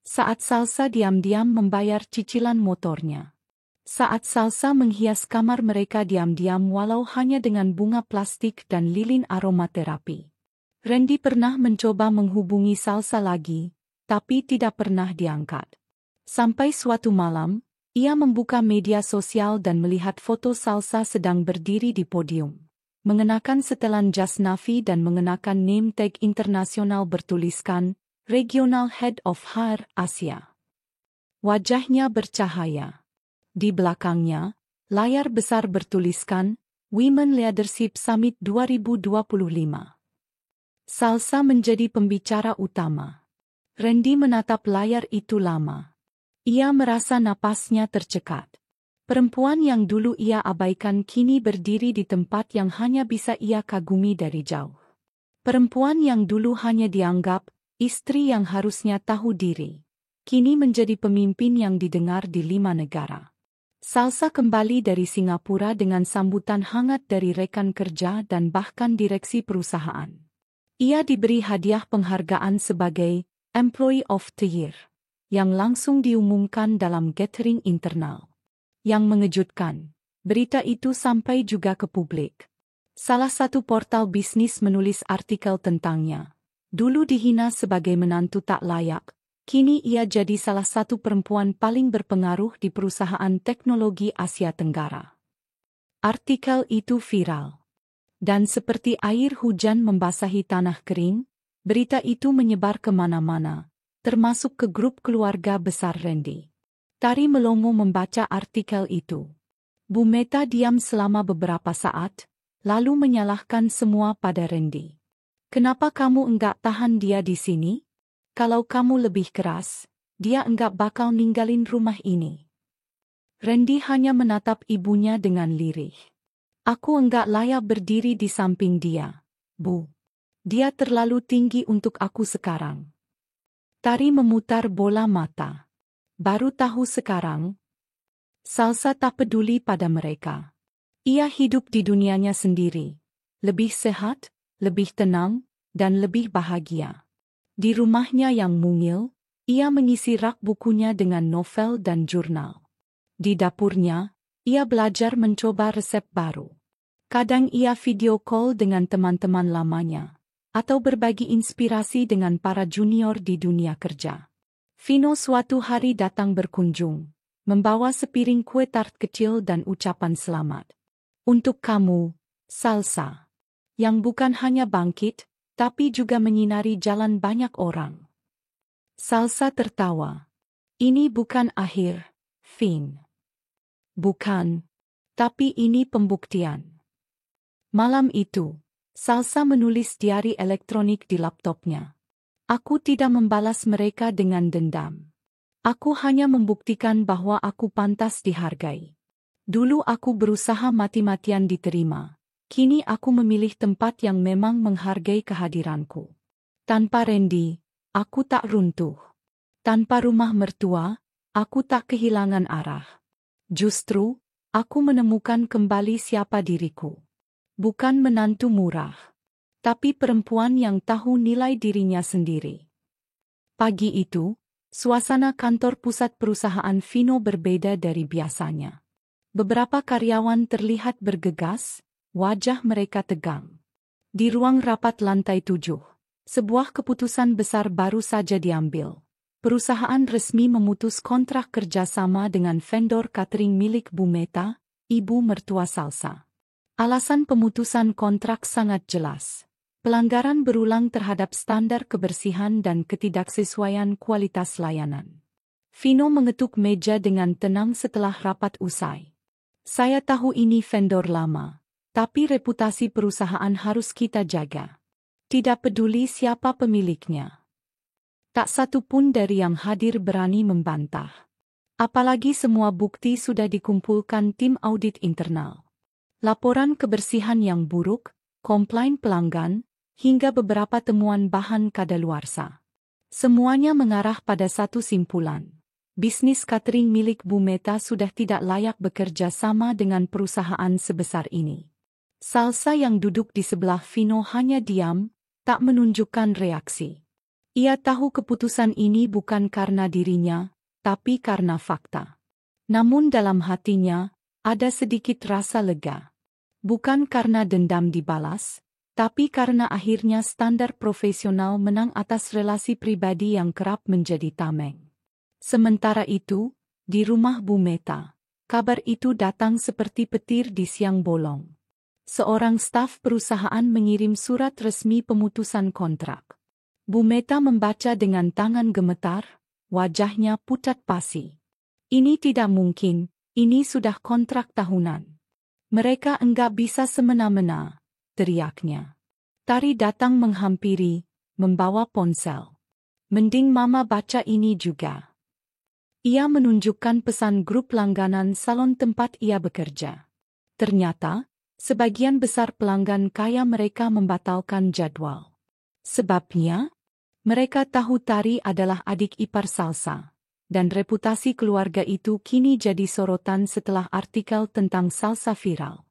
Saat Salsa diam-diam membayar cicilan motornya. Saat Salsa menghias kamar mereka diam-diam walau hanya dengan bunga plastik dan lilin aromaterapi. Randy pernah mencoba menghubungi Salsa lagi, tapi tidak pernah diangkat. Sampai suatu malam, ia membuka media sosial dan melihat foto Salsa sedang berdiri di podium. mengenakan setelan jas Navy dan mengenakan name tag internasional bertuliskan Regional Head of HR Asia. Wajahnya bercahaya. Di belakangnya, layar besar bertuliskan Women Leadership Summit 2025. Salsa menjadi pembicara utama. Randy menatap layar itu lama. Ia merasa napasnya tercekat. Perempuan yang dulu ia abaikan kini berdiri di tempat yang hanya bisa ia kagumi dari jauh. Perempuan yang dulu hanya dianggap istri yang harusnya tahu diri, kini menjadi pemimpin yang didengar di 5 negara. Salsa kembali dari Singapura dengan sambutan hangat dari rekan kerja dan bahkan direksi perusahaan. Ia diberi hadiah penghargaan sebagai Employee of the Year, yang langsung diumumkan dalam gathering internal. Yang mengejutkan, berita itu sampai juga ke publik. Salah satu portal bisnis menulis artikel tentangnya. Dulu dihina sebagai menantu tak layak, kini ia jadi salah satu perempuan paling berpengaruh di perusahaan teknologi Asia Tenggara. Artikel itu viral. Dan seperti air hujan membasahi tanah kering, berita itu menyebar kemana-mana, termasuk ke grup keluarga besar Randy. Tari melongo membaca artikel itu. Bu Meta diam selama beberapa saat, lalu menyalahkan semua pada Randy. Kenapa kamu enggak tahan dia di sini? Kalau kamu lebih keras, dia enggak bakal ninggalin rumah ini. Randy hanya menatap ibunya dengan lirih. Aku enggak layak berdiri di samping dia, Bu. Dia terlalu tinggi untuk aku sekarang. Tari memutar bola mata. Baru tahu sekarang. Salsa tak peduli pada mereka. Ia hidup di dunianya sendiri. Lebih sehat, lebih tenang, dan lebih bahagia. Di rumahnya yang mungil, ia mengisi rak bukunya dengan novel dan jurnal. Di dapurnya, ia belajar mencoba resep baru. Kadang ia video call dengan teman-teman lamanya, atau berbagi inspirasi dengan para junior di dunia kerja. Vino suatu hari datang berkunjung, membawa sepiring kue tart kecil dan ucapan selamat. Untuk kamu, Salsa. Yang bukan hanya bangkit, tapi juga menyinari jalan banyak orang. Salsa tertawa. Ini bukan akhir, Vin. Bukan. Tapi ini pembuktian. Malam itu, Salsa menulis diari elektronik di laptopnya. Aku tidak membalas mereka dengan dendam. Aku hanya membuktikan bahwa aku pantas dihargai. Dulu aku berusaha mati-matian diterima. Kini aku memilih tempat yang memang menghargai kehadiranku. Tanpa Randy, aku tak runtuh. Tanpa rumah mertua, aku tak kehilangan arah. Justru, aku menemukan kembali siapa diriku. Bukan menantu murah, tapi perempuan yang tahu nilai dirinya sendiri. Pagi itu, suasana kantor pusat perusahaan Vino berbeda dari biasanya. Beberapa karyawan terlihat bergegas, wajah mereka tegang. Di ruang rapat lantai 7, sebuah keputusan besar baru saja diambil. Perusahaan resmi memutus kontrak kerjasama dengan vendor catering milik Bu Meta, ibu mertua Salsa. Alasan pemutusan kontrak sangat jelas. Pelanggaran berulang terhadap standar kebersihan dan ketidaksesuaian kualitas layanan. Vino mengetuk meja dengan tenang setelah rapat usai. Saya tahu ini vendor lama, tapi reputasi perusahaan harus kita jaga. Tidak peduli siapa pemiliknya. Tak satu pun dari yang hadir berani membantah. Apalagi semua bukti sudah dikumpulkan tim audit internal. Laporan kebersihan yang buruk, komplain pelanggan, hingga beberapa temuan bahan kadaluarsa. Semuanya mengarah pada satu simpulan. Bisnis catering milik Bu Meta sudah tidak layak bekerja sama dengan perusahaan sebesar ini. Salsa yang duduk di sebelah Vino hanya diam, tak menunjukkan reaksi. Ia tahu keputusan ini bukan karena dirinya, tapi karena fakta. Namun dalam hatinya, ada sedikit rasa lega. Bukan karena dendam dibalas, tapi karena akhirnya standar profesional menang atas relasi pribadi yang kerap menjadi tameng. Sementara itu, di rumah Bu Meta, kabar itu datang seperti petir di siang bolong. Seorang staf perusahaan mengirim surat resmi pemutusan kontrak. Bu Meta membaca dengan tangan gemetar, wajahnya pucat pasi. Ini tidak mungkin, ini sudah kontrak tahunan. Mereka enggak bisa semena-mena, teriaknya. Tari datang menghampiri, membawa ponsel. Mending Mama baca ini juga. Ia menunjukkan pesan grup langganan salon tempat ia bekerja. Ternyata, sebagian besar pelanggan kaya mereka membatalkan jadwal. Sebabnya, mereka tahu Tari adalah adik ipar Salsa, dan reputasi keluarga itu kini jadi sorotan setelah artikel tentang Salsa viral.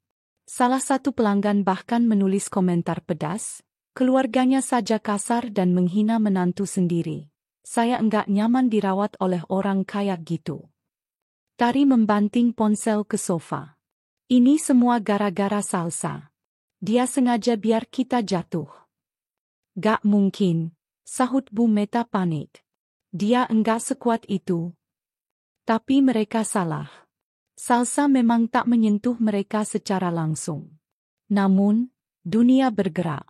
Salah satu pelanggan bahkan menulis komentar pedas, keluarganya saja kasar dan menghina menantu sendiri. Saya enggak nyaman dirawat oleh orang kaya gitu. Tari membanting ponsel ke sofa. Ini semua gara-gara Salsa. Dia sengaja biar kita jatuh. Gak mungkin, sahut Bu Meta panik. Dia enggak sekuat itu. Tapi mereka salah. Salsa memang tak menyentuh mereka secara langsung. Namun, dunia bergerak.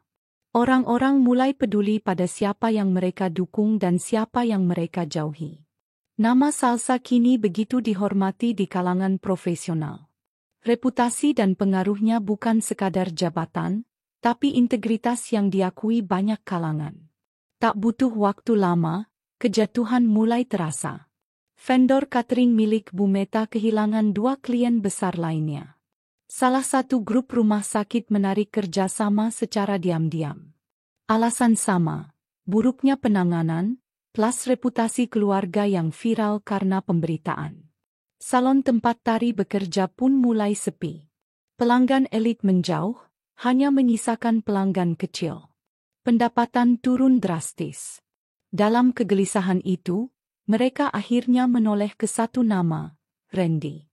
Orang-orang mulai peduli pada siapa yang mereka dukung dan siapa yang mereka jauhi. Nama Salsa kini begitu dihormati di kalangan profesional. Reputasi dan pengaruhnya bukan sekadar jabatan, tapi integritas yang diakui banyak kalangan. Tak butuh waktu lama, kejatuhan mulai terasa. Vendor catering milik Bu Meta kehilangan 2 klien besar lainnya. Salah satu grup rumah sakit menarik kerjasama secara diam-diam. Alasan sama, buruknya penanganan, plus reputasi keluarga yang viral karena pemberitaan. Salon tempat Tari bekerja pun mulai sepi. Pelanggan elit menjauh, hanya menyisakan pelanggan kecil. Pendapatan turun drastis. Dalam kegelisahan itu, mereka akhirnya menoleh ke satu nama, Randy.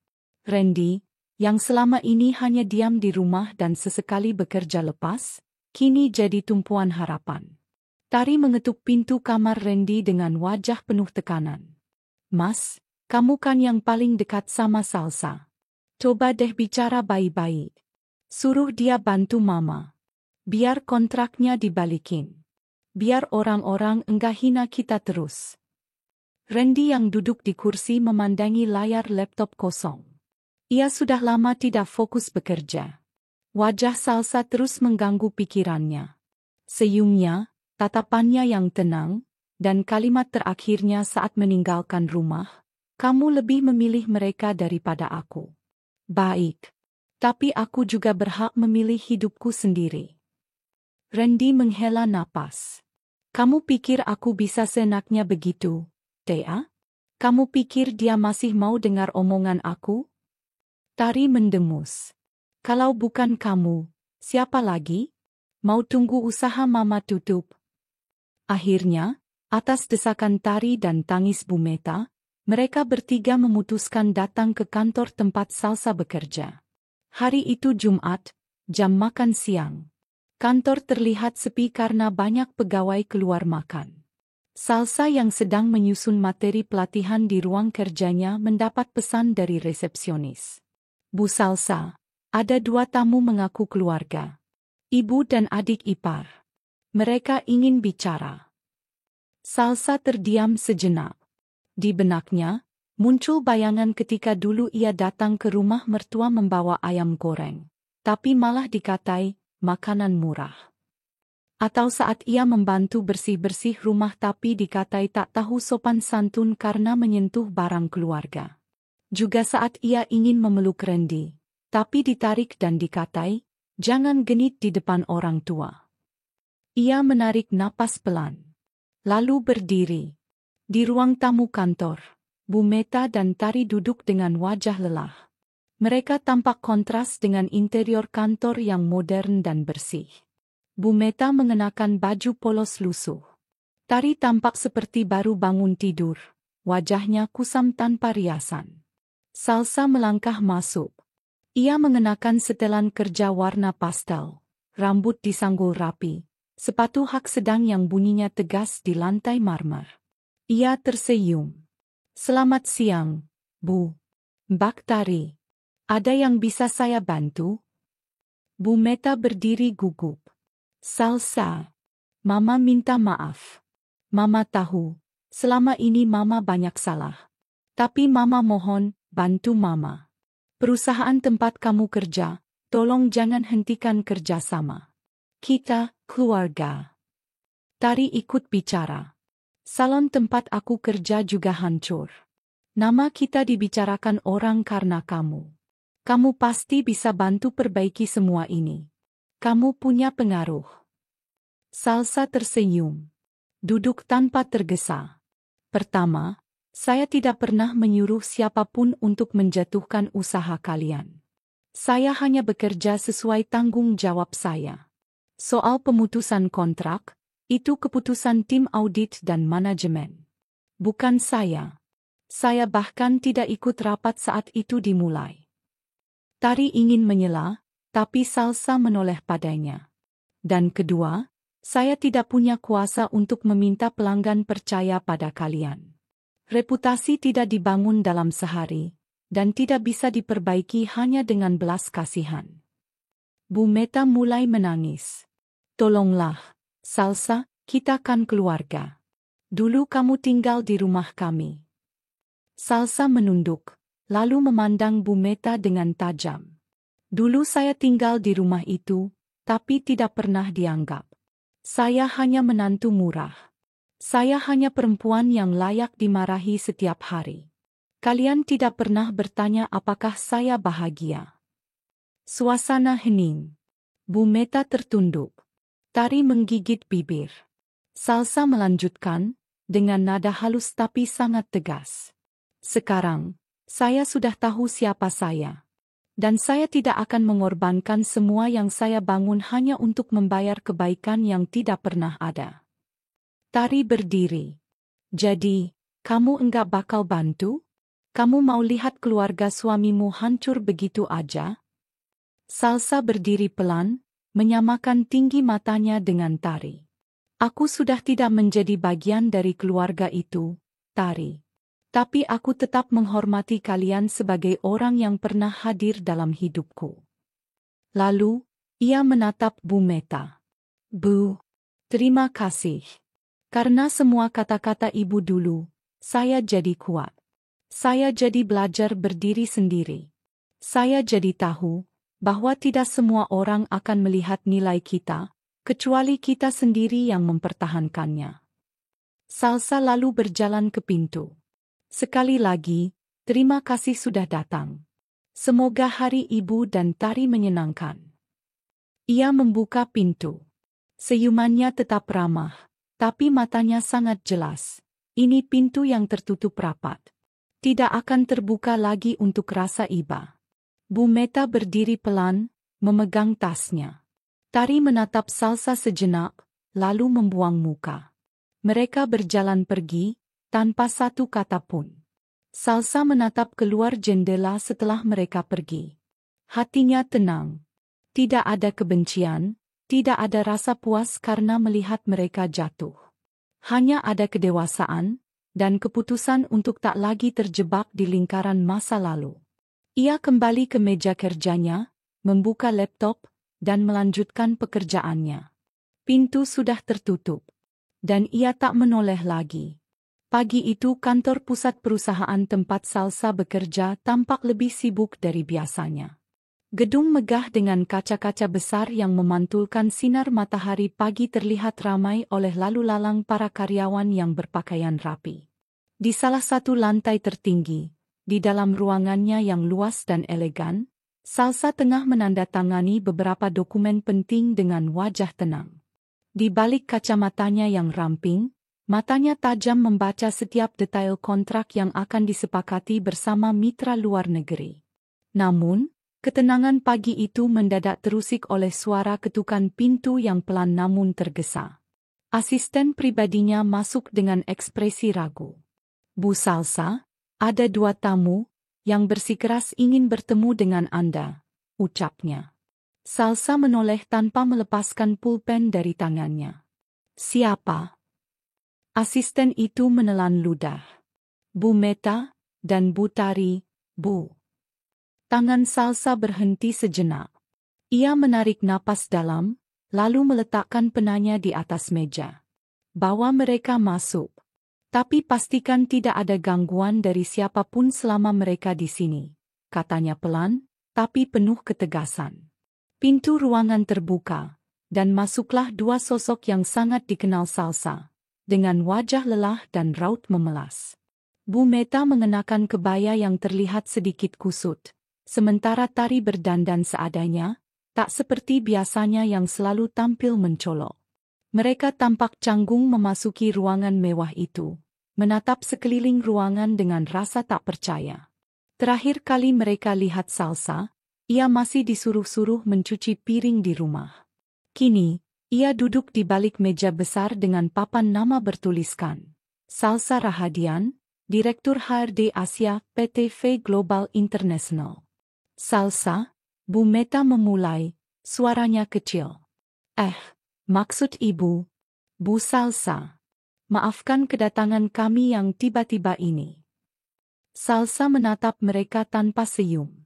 Randy, yang selama ini hanya diam di rumah dan sesekali bekerja lepas, kini jadi tumpuan harapan. Tari mengetuk pintu kamar Randy dengan wajah penuh tekanan. Mas, kamu kan yang paling dekat sama Salsa. Coba deh bicara baik-baik. Suruh dia bantu Mama. Biar kontraknya dibalikin. Biar orang-orang enggak hina kita terus. Randy yang duduk di kursi memandangi layar laptop kosong. Ia sudah lama tidak fokus bekerja. Wajah Salsa terus mengganggu pikirannya. Senyumnya, tatapannya yang tenang, dan kalimat terakhirnya saat meninggalkan rumah, kamu lebih memilih mereka daripada aku. Baik. Tapi aku juga berhak memilih hidupku sendiri. Randy menghela napas. Kamu pikir aku bisa seenaknya begitu, Thea? Kamu pikir dia masih mau dengar omongan aku? Tari mendengus. Kalau bukan kamu, siapa lagi? Mau tunggu usaha Mama tutup? Akhirnya, atas desakan Tari dan tangis Bu Meta, mereka bertiga memutuskan datang ke kantor tempat Salsa bekerja. Hari itu Jumat, jam makan siang. Kantor terlihat sepi karena banyak pegawai keluar makan. Salsa yang sedang menyusun materi pelatihan di ruang kerjanya mendapat pesan dari resepsionis. Bu Salsa, ada 2 tamu mengaku keluarga. Ibu dan adik ipar. Mereka ingin bicara. Salsa terdiam sejenak. Di benaknya, muncul bayangan ketika dulu ia datang ke rumah mertua membawa ayam goreng, tapi malah dikatai makanan murah. Atau saat ia membantu bersih-bersih rumah tapi dikatai tak tahu sopan santun karena menyentuh barang keluarga. Juga saat ia ingin memeluk Randy, tapi ditarik dan dikatai, jangan genit di depan orang tua. Ia menarik napas pelan. Lalu berdiri. Di ruang tamu kantor, Bu Meta dan Tari duduk dengan wajah lelah. Mereka tampak kontras dengan interior kantor yang modern dan bersih. Bu Meta mengenakan baju polos lusuh. Tari tampak seperti baru bangun tidur, wajahnya kusam tanpa riasan. Salsa melangkah masuk. Ia mengenakan setelan kerja warna pastel, rambut disanggul rapi, sepatu hak sedang yang bunyinya tegas di lantai marmer. Ia tersenyum. Selamat siang, Bu. Mbak Tari. Ada yang bisa saya bantu? Bu Meta berdiri gugup. Salsa. Mama minta maaf. Mama tahu, selama ini Mama banyak salah. Tapi Mama mohon, bantu Mama. Perusahaan tempat kamu kerja, tolong jangan hentikan kerjasama. Kita, keluarga. Tari ikut bicara. Salon tempat aku kerja juga hancur. Nama kita dibicarakan orang karena kamu. Kamu pasti bisa bantu perbaiki semua ini. Kamu punya pengaruh. Salsa tersenyum. Duduk tanpa tergesa. Pertama, saya tidak pernah menyuruh siapapun untuk menjatuhkan usaha kalian. Saya hanya bekerja sesuai tanggung jawab saya. Soal pemutusan kontrak, itu keputusan tim audit dan manajemen. Bukan saya. Saya bahkan tidak ikut rapat saat itu dimulai. Tari ingin menyela, tapi Salsa menoleh padanya. Dan kedua, saya tidak punya kuasa untuk meminta pelanggan percaya pada kalian. Reputasi tidak dibangun dalam sehari, dan tidak bisa diperbaiki hanya dengan belas kasihan. Bu Meta mulai menangis. Tolonglah, Salsa, kita kan keluarga. Dulu kamu tinggal di rumah kami. Salsa menunduk, lalu memandang Bu Meta dengan tajam. Dulu saya tinggal di rumah itu, tapi tidak pernah dianggap. Saya hanya menantu murah. Saya hanya perempuan yang layak dimarahi setiap hari. Kalian tidak pernah bertanya apakah saya bahagia. Suasana hening. Bu Meta tertunduk. Tari menggigit bibir. Salsa melanjutkan, dengan nada halus tapi sangat tegas. Sekarang, saya sudah tahu siapa saya. Dan saya tidak akan mengorbankan semua yang saya bangun hanya untuk membayar kebaikan yang tidak pernah ada. Tari berdiri. Jadi, kamu enggak bakal bantu? Kamu mau lihat keluarga suamimu hancur begitu aja? Salsa berdiri pelan, menyamakan tinggi matanya dengan Tari. Aku sudah tidak menjadi bagian dari keluarga itu, Tari. Tapi aku tetap menghormati kalian sebagai orang yang pernah hadir dalam hidupku. Lalu, ia menatap Bu Meta. Bu, terima kasih. Karena semua kata-kata ibu dulu, saya jadi kuat. Saya jadi belajar berdiri sendiri. Saya jadi tahu bahwa tidak semua orang akan melihat nilai kita, kecuali kita sendiri yang mempertahankannya. Salsa lalu berjalan ke pintu. Sekali lagi, terima kasih sudah datang. Semoga hari ibu dan Tari menyenangkan. Ia membuka pintu. Senyumannya tetap ramah, tapi matanya sangat jelas. Ini pintu yang tertutup rapat. Tidak akan terbuka lagi untuk rasa iba. Bu Meta berdiri pelan, memegang tasnya. Tari menatap Salsa sejenak, lalu membuang muka. Mereka berjalan pergi, tanpa satu kata pun. Salsa menatap keluar jendela setelah mereka pergi. Hatinya tenang. Tidak ada kebencian, tidak ada rasa puas karena melihat mereka jatuh. Hanya ada kedewasaan, dan keputusan untuk tak lagi terjebak di lingkaran masa lalu. Ia kembali ke meja kerjanya, membuka laptop, dan melanjutkan pekerjaannya. Pintu sudah tertutup, dan ia tak menoleh lagi. Pagi itu kantor pusat perusahaan tempat Salsa bekerja tampak lebih sibuk dari biasanya. Gedung megah dengan kaca-kaca besar yang memantulkan sinar matahari pagi terlihat ramai oleh lalu lalang para karyawan yang berpakaian rapi. Di salah satu lantai tertinggi, di dalam ruangannya yang luas dan elegan, Salsa tengah menandatangani beberapa dokumen penting dengan wajah tenang. Di balik kacamatanya yang ramping, matanya tajam membaca setiap detail kontrak yang akan disepakati bersama mitra luar negeri. Namun, ketenangan pagi itu mendadak terusik oleh suara ketukan pintu yang pelan namun tergesa. Asisten pribadinya masuk dengan ekspresi ragu. Bu Salsa, ada 2 tamu yang bersikeras ingin bertemu dengan Anda, ucapnya. Salsa menoleh tanpa melepaskan pulpen dari tangannya. Siapa? Asisten itu menelan ludah. Bu Meta dan Bu Tari, Bu. Tangan Salsa berhenti sejenak. Ia menarik napas dalam, lalu meletakkan penanya di atas meja. Bawa mereka masuk. Tapi pastikan tidak ada gangguan dari siapapun selama mereka di sini, katanya pelan, tapi penuh ketegasan. Pintu ruangan terbuka, dan masuklah dua sosok yang sangat dikenal Salsa, dengan wajah lelah dan raut memelas. Bu Meta mengenakan kebaya yang terlihat sedikit kusut, sementara Tari berdandan seadanya, tak seperti biasanya yang selalu tampil mencolok. Mereka tampak canggung memasuki ruangan mewah itu, menatap sekeliling ruangan dengan rasa tak percaya. Terakhir kali mereka lihat Salsa, ia masih disuruh-suruh mencuci piring di rumah. Kini, ia duduk di balik meja besar dengan papan nama bertuliskan Salsa Rahadian, Direktur HRD Asia PT V Global International. Salsa, Bu Meta memulai, suaranya kecil. Maksud Ibu, Bu Salsa. Maafkan kedatangan kami yang tiba-tiba ini. Salsa menatap mereka tanpa senyum.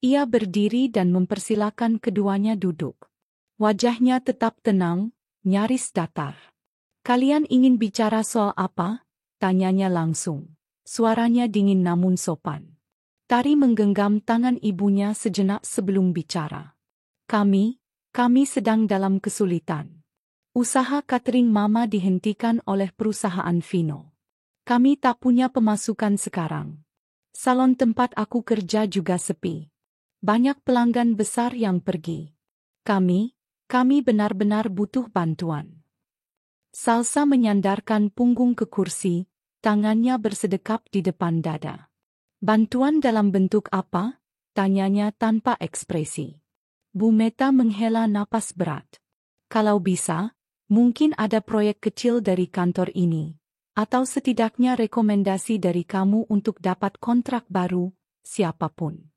Ia berdiri dan mempersilakan keduanya duduk. Wajahnya tetap tenang, nyaris datar. Kalian ingin bicara soal apa? Tanyanya langsung. Suaranya dingin namun sopan. Tari menggenggam tangan ibunya sejenak sebelum bicara. Kami sedang dalam kesulitan. Usaha catering Mama dihentikan oleh perusahaan Vino. Kami tak punya pemasukan sekarang. Salon tempat aku kerja juga sepi. Banyak pelanggan besar yang pergi. Kami benar-benar butuh bantuan. Salsa menyandarkan punggung ke kursi, tangannya bersedekap di depan dada. Bantuan dalam bentuk apa? Tanyanya tanpa ekspresi. Bu Meta menghela napas berat. Kalau bisa, mungkin ada proyek kecil dari kantor ini, atau setidaknya rekomendasi dari kamu untuk dapat kontrak baru, siapapun.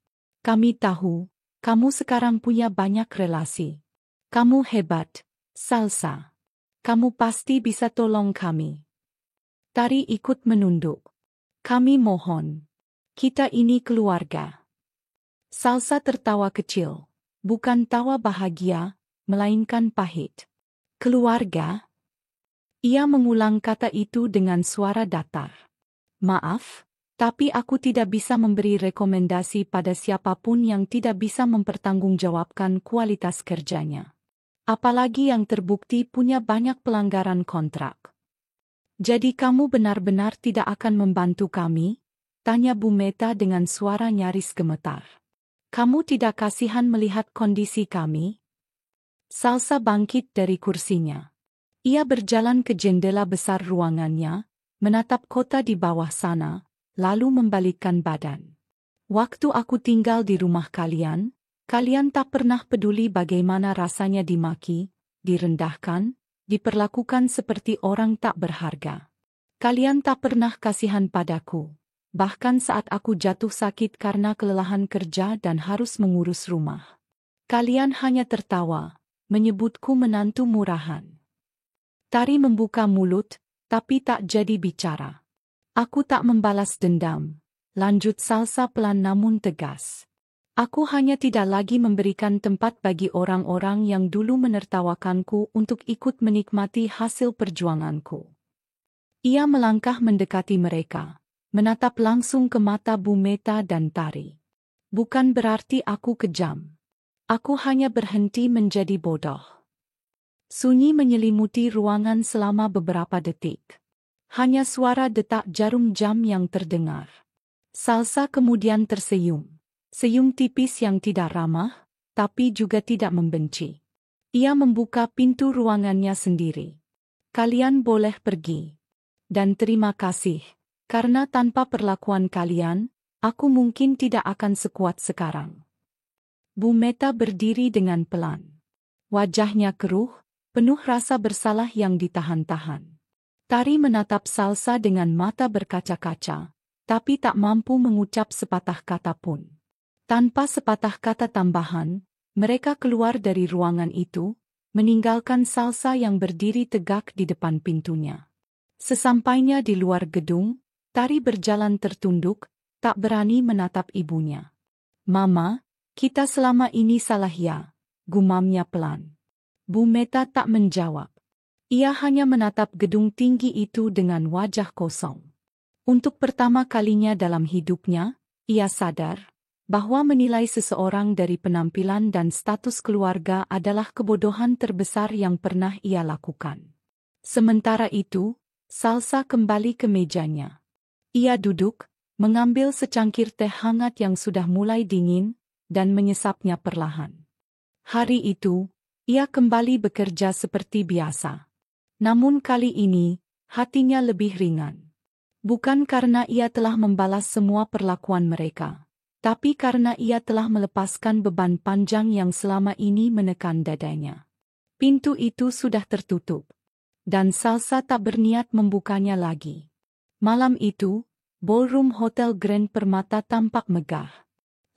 Kami tahu, kamu sekarang punya banyak relasi. Kamu hebat, Salsa. Kamu pasti bisa tolong kami. Tari ikut menunduk. Kami mohon. Kita ini keluarga. Salsa tertawa kecil. Bukan tawa bahagia, melainkan pahit. Keluarga? Ia mengulang kata itu dengan suara datar. Maaf, tapi aku tidak bisa memberi rekomendasi pada siapapun yang tidak bisa mempertanggungjawabkan kualitas kerjanya. Apalagi yang terbukti punya banyak pelanggaran kontrak. Jadi kamu benar-benar tidak akan membantu kami? Tanya Bu Meta dengan suara nyaris gemetar. Kamu tidak kasihan melihat kondisi kami? Salsa bangkit dari kursinya. Ia berjalan ke jendela besar ruangannya, menatap kota di bawah sana, lalu membalikkan badan. Waktu aku tinggal di rumah kalian tak pernah peduli bagaimana rasanya dimaki, direndahkan, diperlakukan seperti orang tak berharga. Kalian tak pernah kasihan padaku. Bahkan saat aku jatuh sakit karena kelelahan kerja dan harus mengurus rumah. Kalian hanya tertawa, menyebutku menantu murahan. Tari membuka mulut, tapi tak jadi bicara. Aku tak membalas dendam, lanjut Salsa pelan namun tegas. Aku hanya tidak lagi memberikan tempat bagi orang-orang yang dulu menertawakanku untuk ikut menikmati hasil perjuanganku. Ia melangkah mendekati mereka. Menatap langsung ke mata Bu Meta dan Tari. Bukan berarti aku kejam. Aku hanya berhenti menjadi bodoh. Sunyi menyelimuti ruangan selama beberapa detik. Hanya suara detak jarum jam yang terdengar. Salsa kemudian tersenyum. Senyum tipis yang tidak ramah, tapi juga tidak membenci. Ia membuka pintu ruangannya sendiri. Kalian boleh pergi. Dan terima kasih. Karena tanpa perlakuan kalian, aku mungkin tidak akan sekuat sekarang. Bu Meta berdiri dengan pelan. Wajahnya keruh, penuh rasa bersalah yang ditahan-tahan. Tari menatap Salsa dengan mata berkaca-kaca, tapi tak mampu mengucap sepatah kata pun. Tanpa sepatah kata tambahan, mereka keluar dari ruangan itu, meninggalkan Salsa yang berdiri tegak di depan pintunya. Sesampainya di luar gedung, Tari berjalan tertunduk, tak berani menatap ibunya. Mama, kita selama ini salah ya. gumamnya pelan. Bu Meta tak menjawab. Ia hanya menatap gedung tinggi itu dengan wajah kosong. Untuk pertama kalinya dalam hidupnya, ia sadar bahwa menilai seseorang dari penampilan dan status keluarga adalah kebodohan terbesar yang pernah ia lakukan. Sementara itu, Salsa kembali ke mejanya. Ia duduk, mengambil secangkir teh hangat yang sudah mulai dingin, dan menyesapnya perlahan. Hari itu, ia kembali bekerja seperti biasa. Namun kali ini, hatinya lebih ringan. Bukan karena ia telah membalas semua perlakuan mereka, tapi karena ia telah melepaskan beban panjang yang selama ini menekan dadanya. Pintu itu sudah tertutup, dan Salsa tak berniat membukanya lagi. Malam itu, ballroom Hotel Grand Permata tampak megah.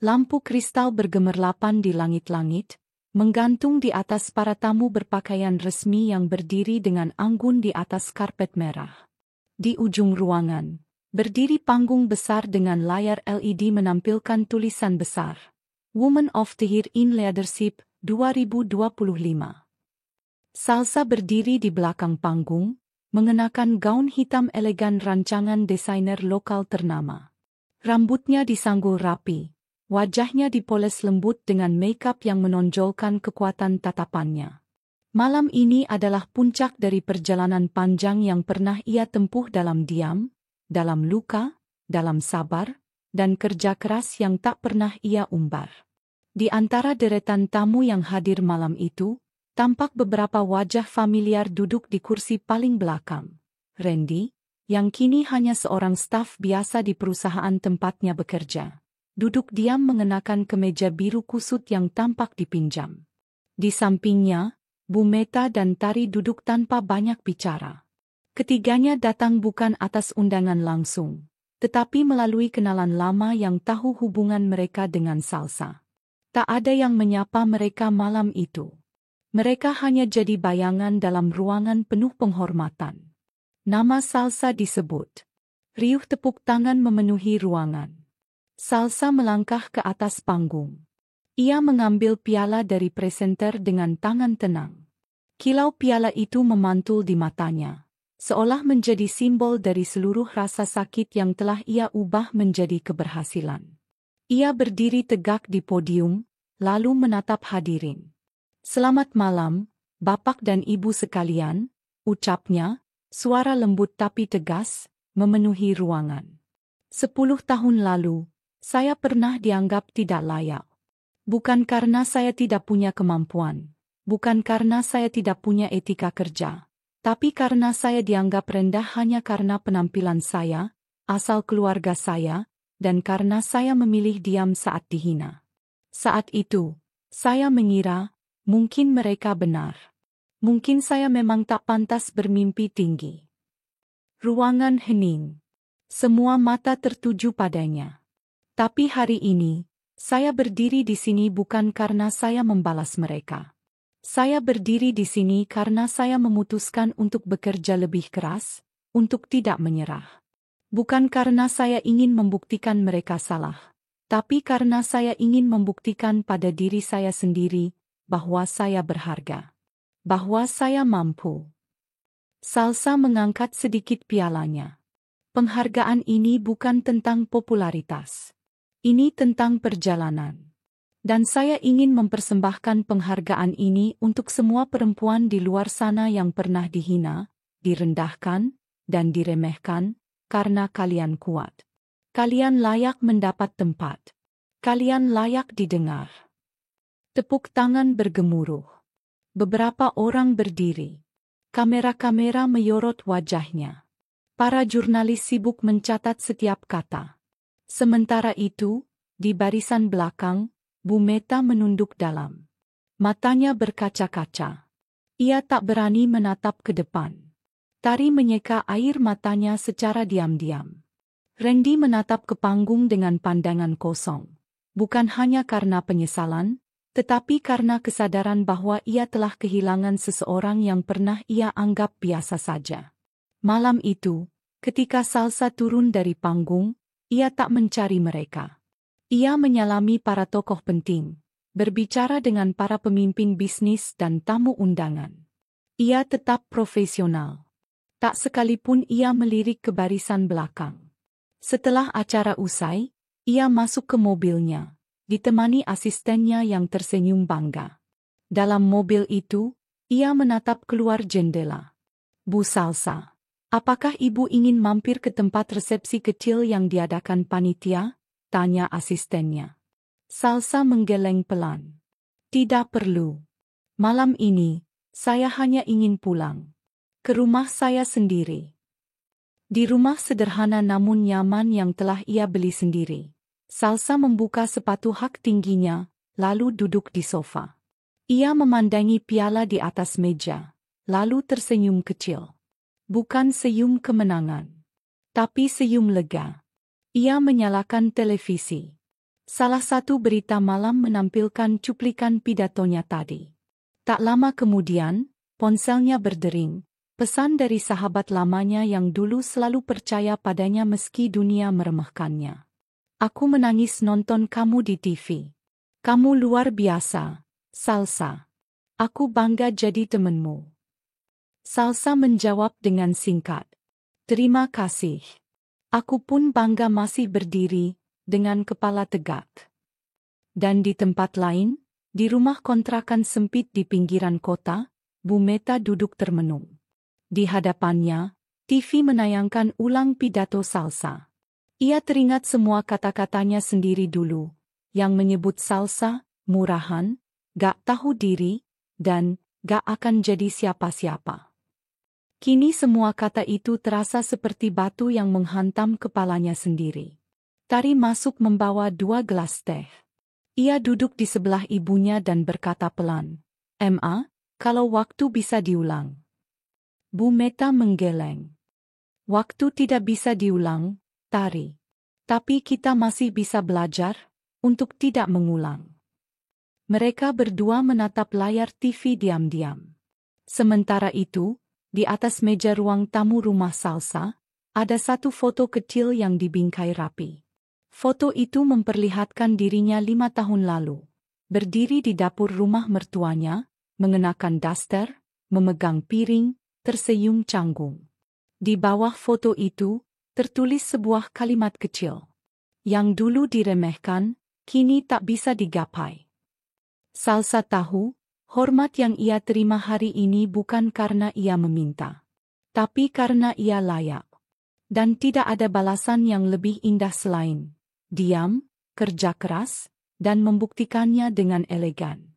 Lampu kristal bergemerlapan di langit-langit, menggantung di atas para tamu berpakaian resmi yang berdiri dengan anggun di atas karpet merah. Di ujung ruangan, berdiri panggung besar dengan layar LED menampilkan tulisan besar, Woman of the Year in Leadership 2025. Salsa berdiri di belakang panggung, mengenakan gaun hitam elegan rancangan desainer lokal ternama. Rambutnya disanggul rapi, wajahnya dipoles lembut dengan makeup yang menonjolkan kekuatan tatapannya. Malam ini adalah puncak dari perjalanan panjang yang pernah ia tempuh dalam diam, dalam luka, dalam sabar, dan kerja keras yang tak pernah ia umbar. Di antara deretan tamu yang hadir malam itu, tampak beberapa wajah familiar duduk di kursi paling belakang. Randy, yang kini hanya seorang staf biasa di perusahaan tempatnya bekerja, duduk diam mengenakan kemeja biru kusut yang tampak dipinjam. Di sampingnya, Bu Meta dan Tari duduk tanpa banyak bicara. Ketiganya datang bukan atas undangan langsung, tetapi melalui kenalan lama yang tahu hubungan mereka dengan Salsa. Tak ada yang menyapa mereka malam itu. Mereka hanya jadi bayangan dalam ruangan penuh penghormatan. Nama Salsa disebut. Riuh tepuk tangan memenuhi ruangan. Salsa melangkah ke atas panggung. Ia mengambil piala dari presenter dengan tangan tenang. Kilau piala itu memantul di matanya, seolah menjadi simbol dari seluruh rasa sakit yang telah ia ubah menjadi keberhasilan. Ia berdiri tegak di podium, lalu menatap hadirin. "Selamat malam, Bapak dan Ibu sekalian," ucapnya, suara lembut tapi tegas, memenuhi ruangan. 10 tahun lalu, saya pernah dianggap tidak layak. Bukan karena saya tidak punya kemampuan, bukan karena saya tidak punya etika kerja, tapi karena saya dianggap rendah hanya karena penampilan saya, asal keluarga saya, dan karena saya memilih diam saat dihina. Saat itu, saya mengira, mungkin mereka benar. Mungkin saya memang tak pantas bermimpi tinggi. Ruangan hening. Semua mata tertuju padanya. Tapi hari ini, saya berdiri di sini bukan karena saya membalas mereka. Saya berdiri di sini karena saya memutuskan untuk bekerja lebih keras, untuk tidak menyerah. Bukan karena saya ingin membuktikan mereka salah, tapi karena saya ingin membuktikan pada diri saya sendiri bahwa saya berharga, bahwa saya mampu. Salsa mengangkat sedikit pialanya. Penghargaan ini bukan tentang popularitas. Ini tentang perjalanan. Dan saya ingin mempersembahkan penghargaan ini untuk semua perempuan di luar sana yang pernah dihina, direndahkan, dan diremehkan, karena kalian kuat. Kalian layak mendapat tempat. Kalian layak didengar. Tepuk tangan bergemuruh. Beberapa orang berdiri. Kamera-kamera meyorot wajahnya. Para jurnalis sibuk mencatat setiap kata. Sementara itu, di barisan belakang, Bu Meta menunduk dalam. Matanya berkaca-kaca. Ia tak berani menatap ke depan. Tari menyeka air matanya secara diam-diam. Randy menatap ke panggung dengan pandangan kosong. Bukan hanya karena penyesalan, tetapi karena kesadaran bahwa ia telah kehilangan seseorang yang pernah ia anggap biasa saja. Malam itu, ketika Salsa turun dari panggung, ia tak mencari mereka. Ia menyalami para tokoh penting, berbicara dengan para pemimpin bisnis dan tamu undangan. Ia tetap profesional. Tak sekalipun ia melirik ke barisan belakang. Setelah acara usai, ia masuk ke mobilnya, ditemani asistennya yang tersenyum bangga. Dalam mobil itu, ia menatap keluar jendela. "Bu Salsa, apakah ibu ingin mampir ke tempat resepsi kecil yang diadakan panitia?" tanya asistennya. Salsa menggeleng pelan. "Tidak perlu. Malam ini, saya hanya ingin pulang ke rumah saya sendiri." Di rumah sederhana namun nyaman yang telah ia beli sendiri, Salsa membuka sepatu hak tingginya, lalu duduk di sofa. Ia memandangi piala di atas meja, lalu tersenyum kecil. Bukan senyum kemenangan, tapi senyum lega. Ia menyalakan televisi. Salah satu berita malam menampilkan cuplikan pidatonya tadi. Tak lama kemudian, ponselnya berdering. Pesan dari sahabat lamanya yang dulu selalu percaya padanya meski dunia meremehkannya. "Aku menangis nonton kamu di TV. Kamu luar biasa, Salsa. Aku bangga jadi temenmu." Salsa menjawab dengan singkat, "Terima kasih. Aku pun bangga," masih berdiri, dengan kepala tegak. Dan di tempat lain, di rumah kontrakan sempit di pinggiran kota, Bu Meta duduk termenung. Di hadapannya, TV menayangkan ulang pidato Salsa. Ia teringat semua kata-katanya sendiri dulu, yang menyebut Salsa, murahan, gak tahu diri, dan gak akan jadi siapa-siapa. Kini semua kata itu terasa seperti batu yang menghantam kepalanya sendiri. Tari masuk membawa 2 gelas teh. Ia duduk di sebelah ibunya dan berkata pelan, "Ma, kalau waktu bisa diulang." Bu Meta menggeleng. "Waktu tidak bisa diulang, Tari. Tapi kita masih bisa belajar untuk tidak mengulang." Mereka berdua menatap layar TV diam-diam. Sementara itu, di atas meja ruang tamu rumah Salsa, ada satu foto kecil yang dibingkai rapi. Foto itu memperlihatkan dirinya 5 tahun lalu, berdiri di dapur rumah mertuanya, mengenakan daster, memegang piring, tersenyum canggung. Di bawah foto itu, tertulis sebuah kalimat kecil. Yang dulu diremehkan, kini tak bisa digapai. Salsa tahu, hormat yang ia terima hari ini bukan karena ia meminta, tapi karena ia layak. Dan tidak ada balasan yang lebih indah selain diam, kerja keras, dan membuktikannya dengan elegan.